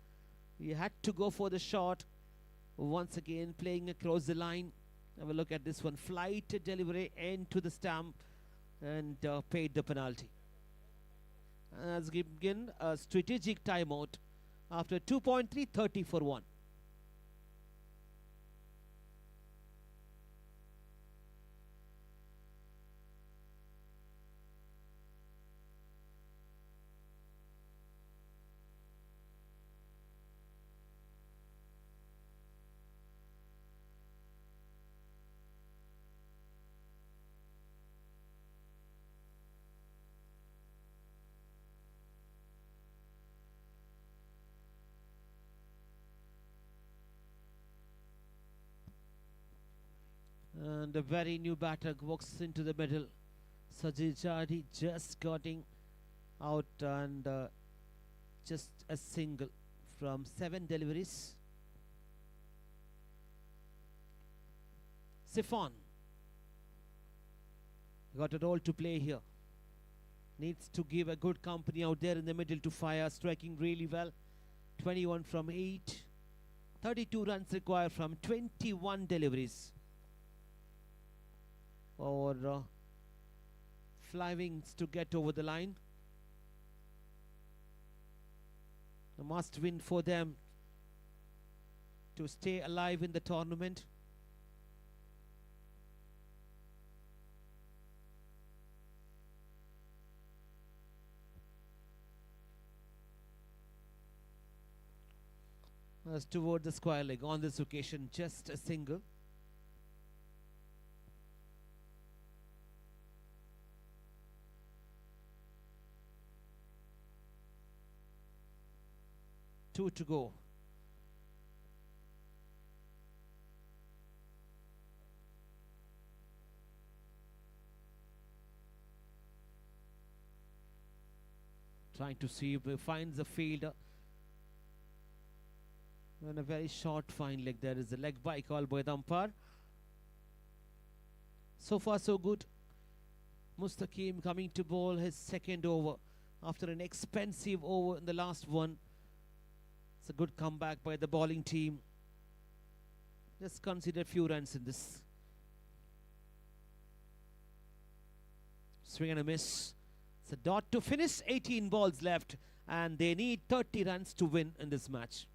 A: We had to go for the shot. Once again playing across the line. Have a look at this one. Flight delivery into the stump and paid the penalty. As given a strategic timeout after 2.3, 30 for 1. And a very new batter walks into the middle. Sajid Jadi just getting out and just a single from 7 deliveries. Sifan got a role to play here. Needs to give a good company out there in the middle to fire, striking really well. 21 from 8. 32 runs required from 21 deliveries. Or Flywings to get over the line. A must win for them to stay alive in the tournament. As toward the square leg on this occasion, just a single. 2 to go. Trying to see if he finds the fielder. And a very short fine leg. There is a leg by called by the umpire. So far so good. Mustaqim coming to bowl his second over after an expensive over in the last one. It's a good comeback by the bowling team. Just consider few runs in this. Swing and a miss. It's a dot to finish. 18 balls left and they need 30 runs to win in this match.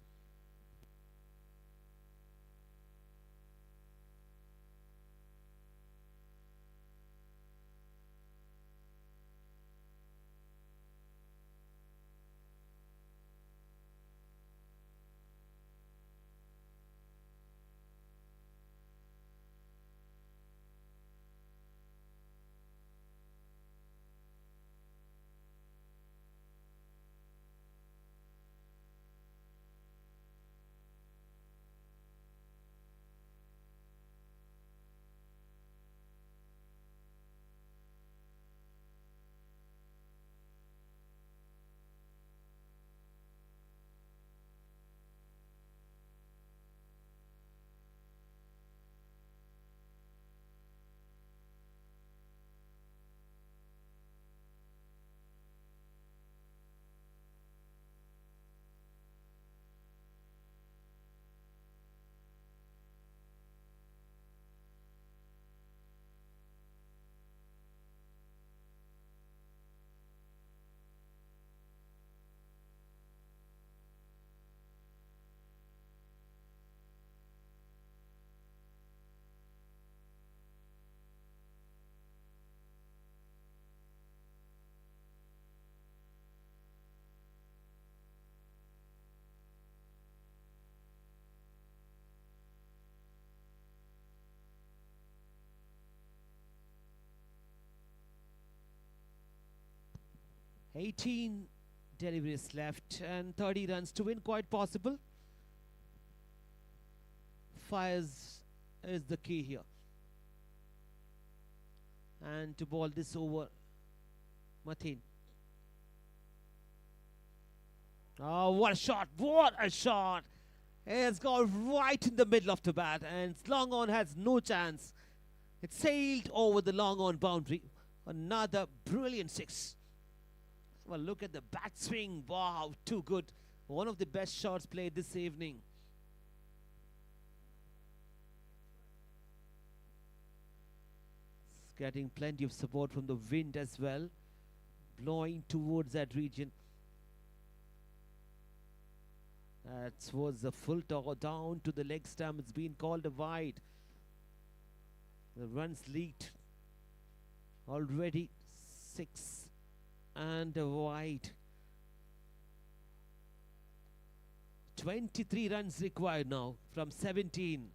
A: Eighteen deliveries left and 30 runs to win, quite possible. Fires is the key here. And to bowl this over, Mateen. Oh, what a shot! What a shot! It's gone right in the middle of the bat and long on has no chance. It sailed over the long on boundary. Another brilliant six. Well, look at the bat swing. Wow, too good. One of the best shots played this evening. It's getting plenty of support from the wind as well, blowing towards that region. That was a full toss down to the leg stump. It's been called a wide. The runs leaked already. 6 and a wide. 23 runs required now from 17.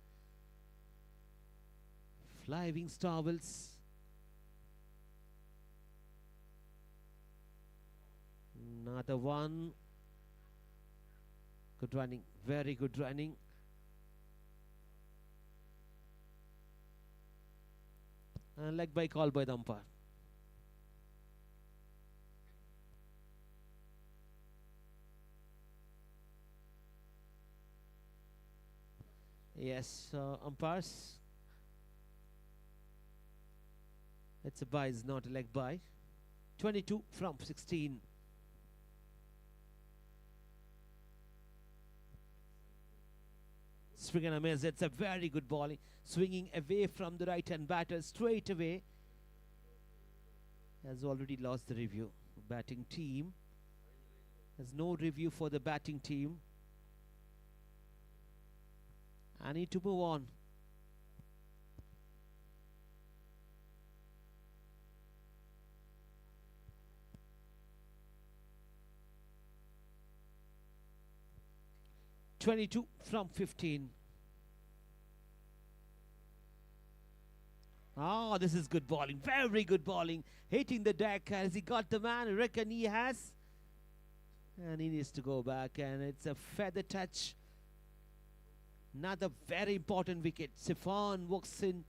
A: Flying Starwells. Another one. Good running, very good running. And leg by call by the umpire. Yes, umpires. It's a bye, it's not a leg bye. 22 from 16. Swing and a miss. It's a very good bowling. Swinging away from the right-hand batter straight away. Has already lost the review. Batting team. There's no review for the batting team. I need to move on. (22 from 15). Oh, this is good bowling. Very good bowling. Hitting the deck. Has he got the man? I reckon he has. And he needs to go back, and it's a feather touch. Another very important wicket. Sifan walks in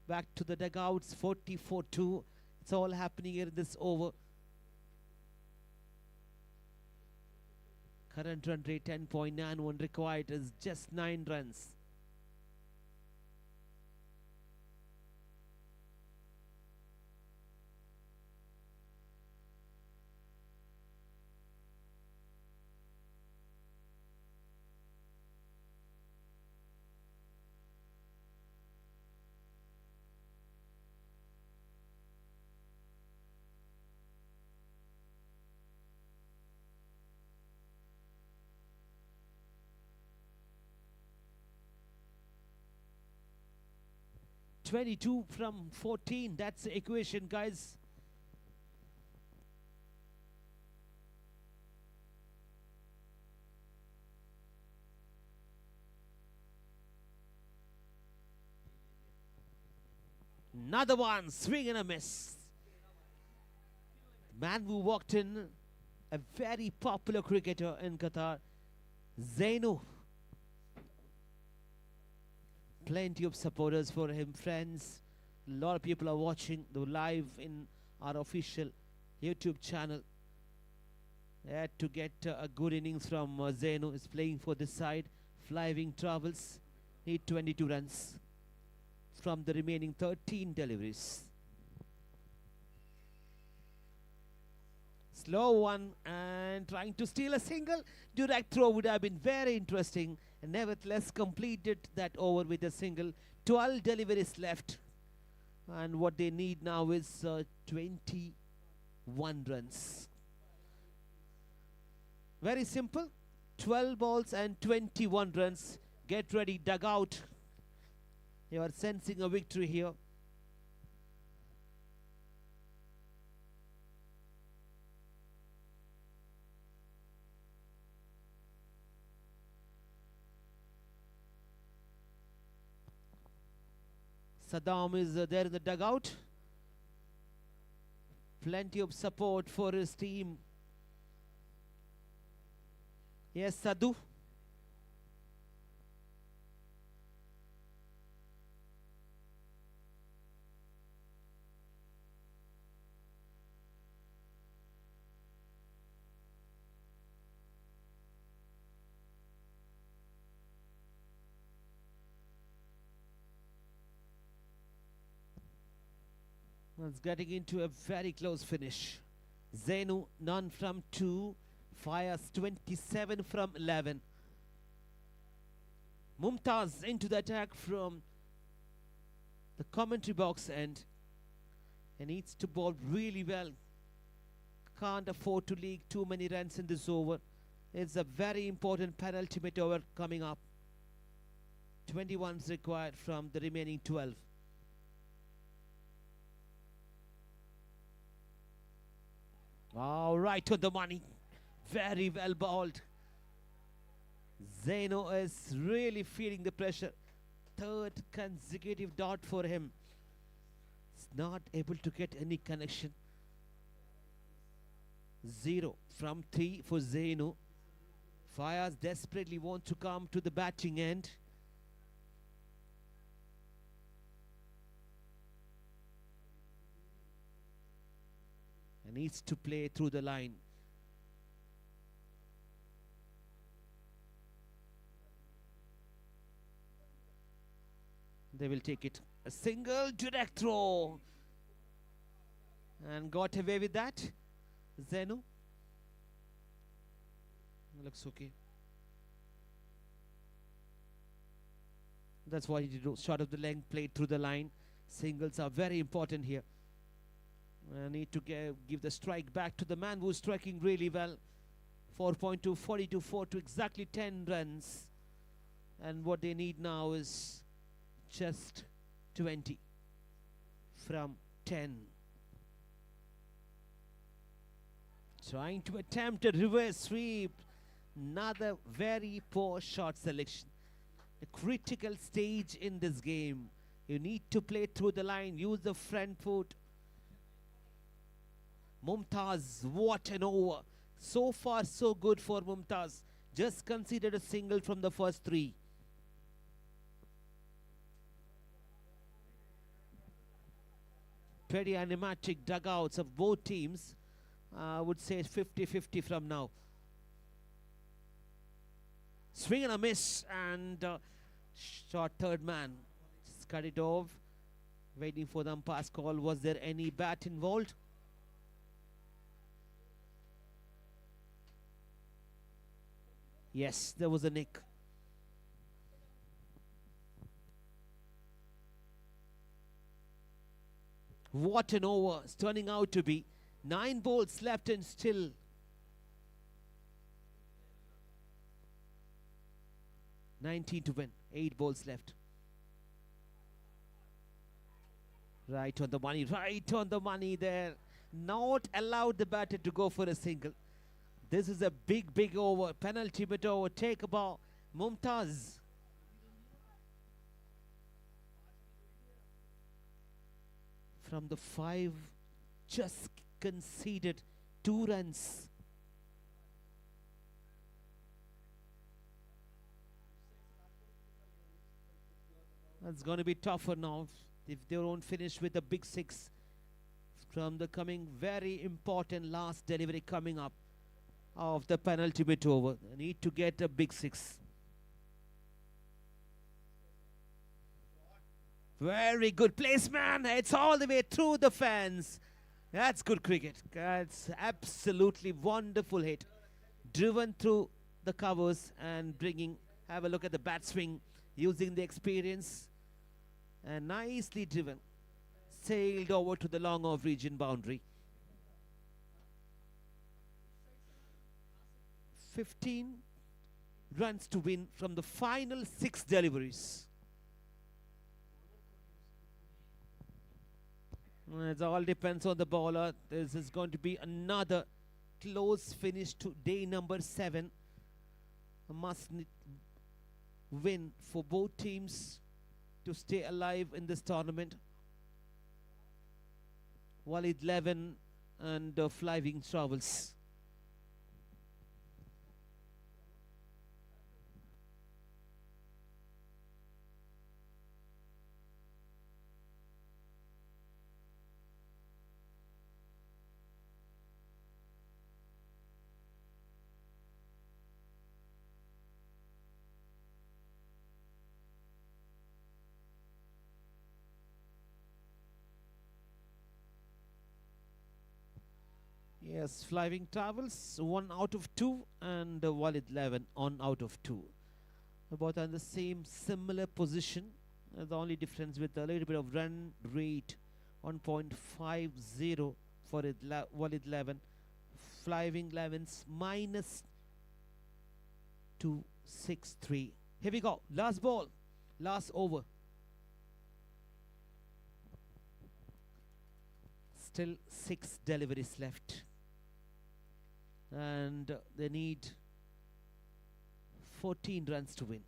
A: back to the dugouts. 44-2. It's all happening here in this over. Current run rate 10.91 required is just 9 runs. (22 from 14). That's the equation, guys. Another one, swing and a miss. Man who walked in, a very popular cricketer in Qatar, Zainu. Plenty of supporters for him, friends. A lot of people are watching the live in our official YouTube channel. They had to get a good innings from Zainu. Is playing for this side. Flying travels. Need 22 runs from the remaining 13 deliveries. Slow one and trying to steal a single. Direct throw would have been very interesting, and nevertheless completed that over with a single. 12 deliveries left, and what they need now is 21 runs. Very simple. 12 balls and 21 runs. Get ready, dugout. You are sensing a victory here. Saddam is there in the dugout. Plenty of support for his team. Yes, Sadhu. It's getting into a very close finish. Zainu, none from 2, fires 27 from 11. Mumtaz into the attack from the commentary box end, and needs to bowl really well. Can't afford to leak too many runs in this over. It's a very important penultimate over coming up. 21 is required from the remaining 12. All right, to the money. Very well bowled. Zainu is really feeling the pressure. Third consecutive dot for him. He's not able to get any connection. 0 from 3 for Zainu. Fayaz desperately wants to come to the batting end. And needs to play through the line. They will take it. A single direct throw. And got away with that. Zainu. Looks okay. That's what he did. Shot of the length, played through the line. Singles are very important here. I need to give the strike back to the man who's striking really well. 4.2, 42-4 to exactly 10 runs. And what they need now is just 20 from 10. Trying to attempt a reverse sweep. Another very poor shot selection. A critical stage in this game. You need to play through the line. Use the front foot. Mumtaz, what an over. So far, so good for Mumtaz. Just conceded a single from the first three. Pretty animatic dugouts of both teams. I would say 50-50 from now. Swing and a miss, and short third man. Just cut it off. Waiting for the umpire's call. Was there any bat involved? Yes, there was a nick. What an over it's turning out to be. 9 balls left and still. $19 to win. 8 balls left. Right on the money. Right on the money there. Not allowed the batter to go for a single. This is a big, big over. Penultimate over. Take a ball. Mumtaz. From the 5, just conceded 2 runs. That's going to be tougher now if they don't finish with a big 6 from the coming very important last delivery coming up of the penultimate over. They need to get a big 6. Very good placement. It's all the way through the fence. That's good cricket. That's absolutely wonderful hit. Driven through the covers and bringing, have a look at the bat swing, using the experience. And nicely driven. Sailed over to the long off region boundary. 15 runs to win from the final 6 deliveries. It all depends on the bowler. This is going to be another close finish to day number 7. A must win for both teams to stay alive in this tournament. Walid 11 and Flying Travels. Yes, Flying Travels, 1 out of 2, and Walid 11 on out of 2. Both are in the same similar position. The only difference with a little bit of run rate, 1.50 for Walid 11. Flying 11's minus 263. Here we go. Last ball, last over. Still 6 deliveries left. And they need 14 runs to win.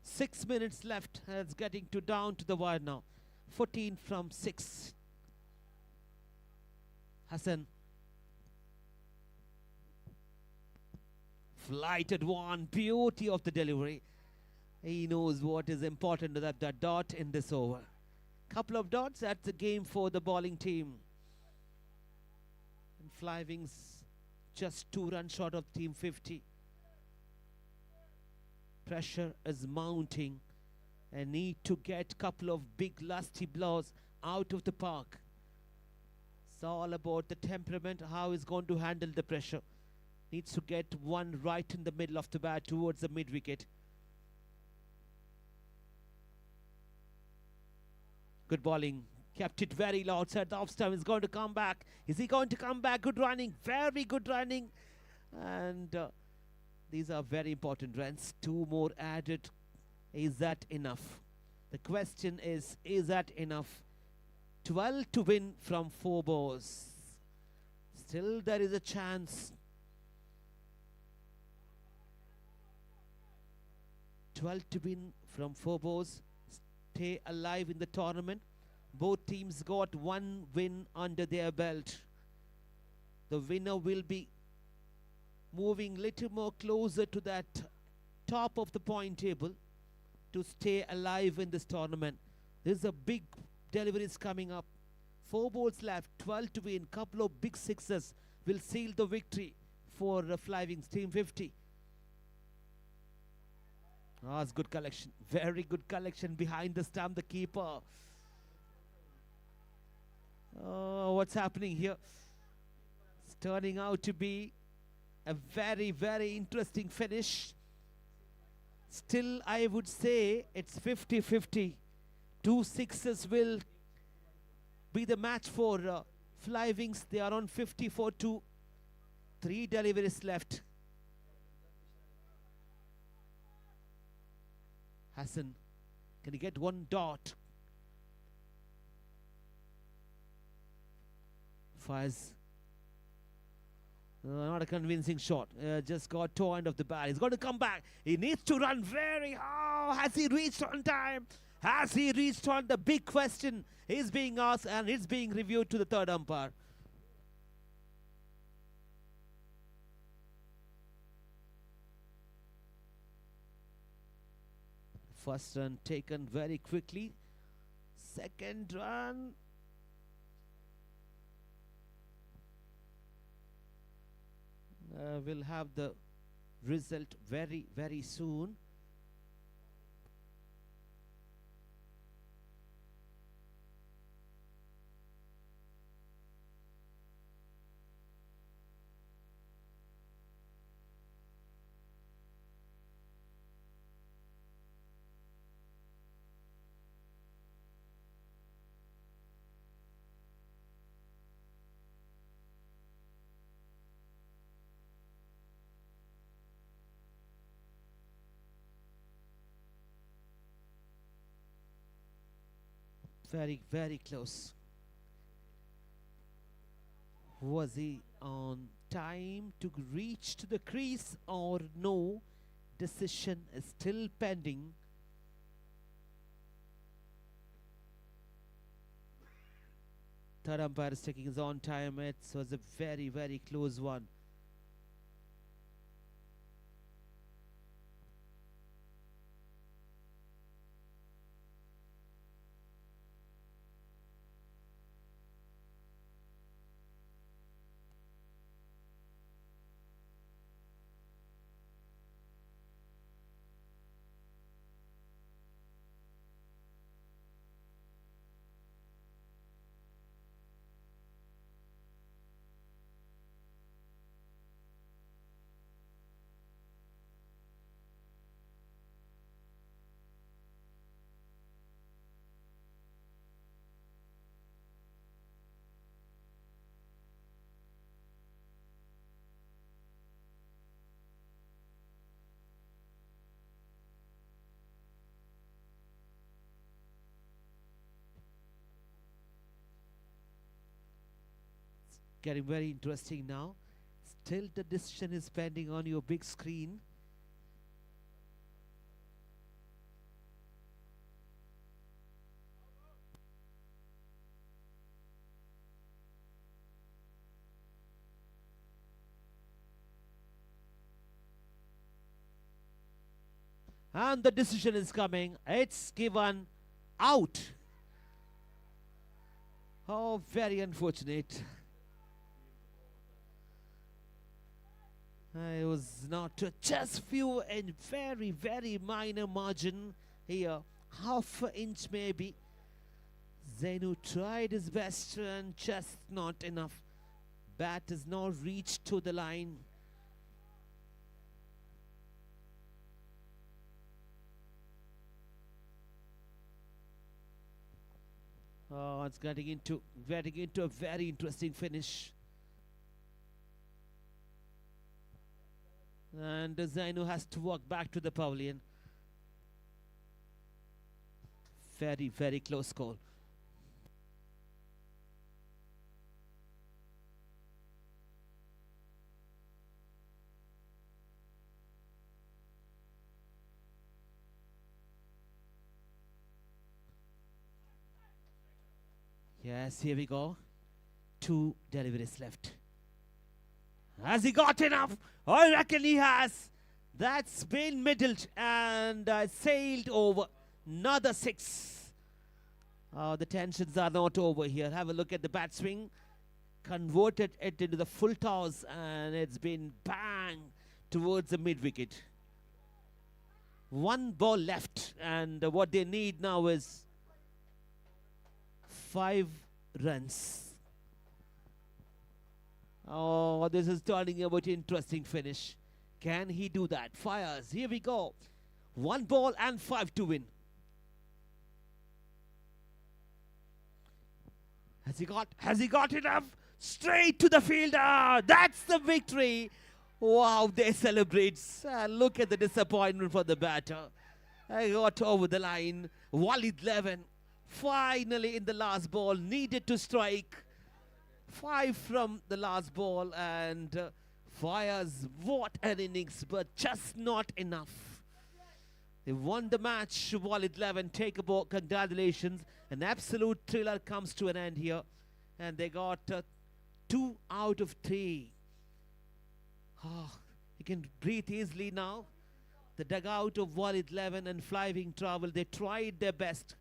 A: 6 minutes left. It's getting to down to the wire now. 14 from 6. Hassan. Flighted one. Beauty of the delivery. He knows what is important to that dot in this over. Couple of dots at the game for the bowling team. And Flying's just 2 runs short of team 50. Pressure is mounting and need to get couple of big lusty blows out of the park. It's all about the temperament, how he's going to handle the pressure. Needs to get one right in the middle of the bat towards the mid wicket. Good bowling. Kept it very low outside the off stump. Is going to come back. Is he going to come back? Good running. Very good running. And these are very important runs. 2 more added. Is that enough? The question is that enough? 12 to win from 4 balls. Still there is a chance. 12 to win from 4 balls. Stay alive in the tournament. Both teams got 1 win under their belt. the winner will be moving little more closer to that top of the point table to stay alive in this tournament. There's a big deliveries coming up. 4 balls left, 12 to win. Couple of big sixes will seal the victory for Fly Wings Team 50. Ah, it's good collection. Very good collection behind the stump, the keeper. Oh, what's happening here? It's turning out to be a very, very interesting finish. Still, I would say it's 50-50. 2 sixes will be the match for Fly Wings. They are on 54-2. 3 deliveries left. Hassan, can he get 1 dot? Fires. Not a convincing shot. Just got toe end of the bat. He's got to come back. He needs to run very hard. Has he reached on time? Has he reached on? The big question is being asked, and it's being reviewed to the third umpire. First run taken very quickly. Second run. We'll have the result very, very soon. Very, very close. Was he on time to reach to the crease or no? Decision is still pending. Third umpire is taking his own time. It was a very, very close one. Getting very interesting now. Still the decision is pending on your big screen. And the decision is coming. It's given out. Oh, very unfortunate. It was not just few and very, very minor margin here. Half an inch maybe. Zainu tried his best and just not enough. Bat has not reached to the line. Oh, it's getting into a very interesting finish. And Zainu has to walk back to the pavilion. Very, very close call. Yes, here we go. 2 deliveries left. Has he got enough? I reckon he has. That's been middled and sailed over. Another 6. The tensions are not over here. Have a look at the bat swing. Converted it into the full toss and it's been bang towards the mid wicket. 1 ball left and what they need now is 5 runs. Oh, this is turning out an interesting finish. Can he do that? Fires. Here we go. 1 ball and 5 to win. Has he got enough? Straight to the fielder. That's the victory. Wow, they celebrate. Look at the disappointment for the batter. I got over the line. Walid 11. Finally in the last ball. Needed to strike. 5 from the last ball and fires. What an innings, but just not enough. They won the match. Walid 11, take a ball. Congratulations. An absolute thriller comes to an end here. And they got 2 out of 3. Oh, you can breathe easily now. The dugout of Walid 11 and Flying Travel, they tried their best.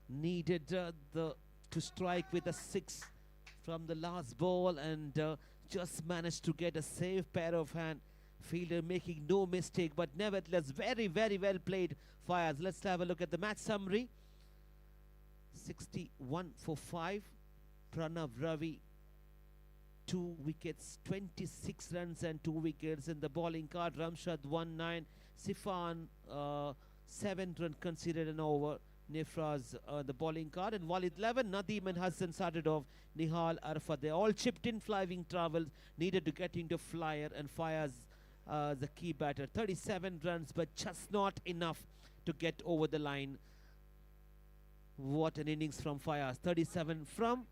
A: Needed to strike with a 6 from the last ball and just managed to get a safe pair of hand. Fielder making no mistake, but nevertheless very, very well played. Fires. Let's have a look at the match summary. 61 for 5. Pranav Ravi 2 wickets, 26 runs and 2 wickets. In the bowling card, Ramshad 1-9, Sifan 7 run considered an over. Nifraz the bowling card, and Walid 11, Nadeem and Hassan started off. Nihal, Arfa, they all chipped in. Flying Travels needed to get into flyer, and Fires the key batter. 37 runs, but just not enough to get over the line. What an innings from Fires. 37 from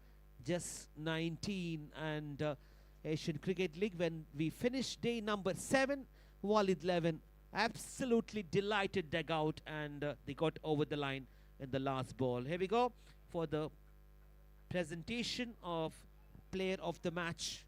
A: just 19. And Asian Cricket League, when we finished day number 7, Walid 11 absolutely delighted dugout, and they got over the line in the last ball. Here we go for the presentation of player of the match.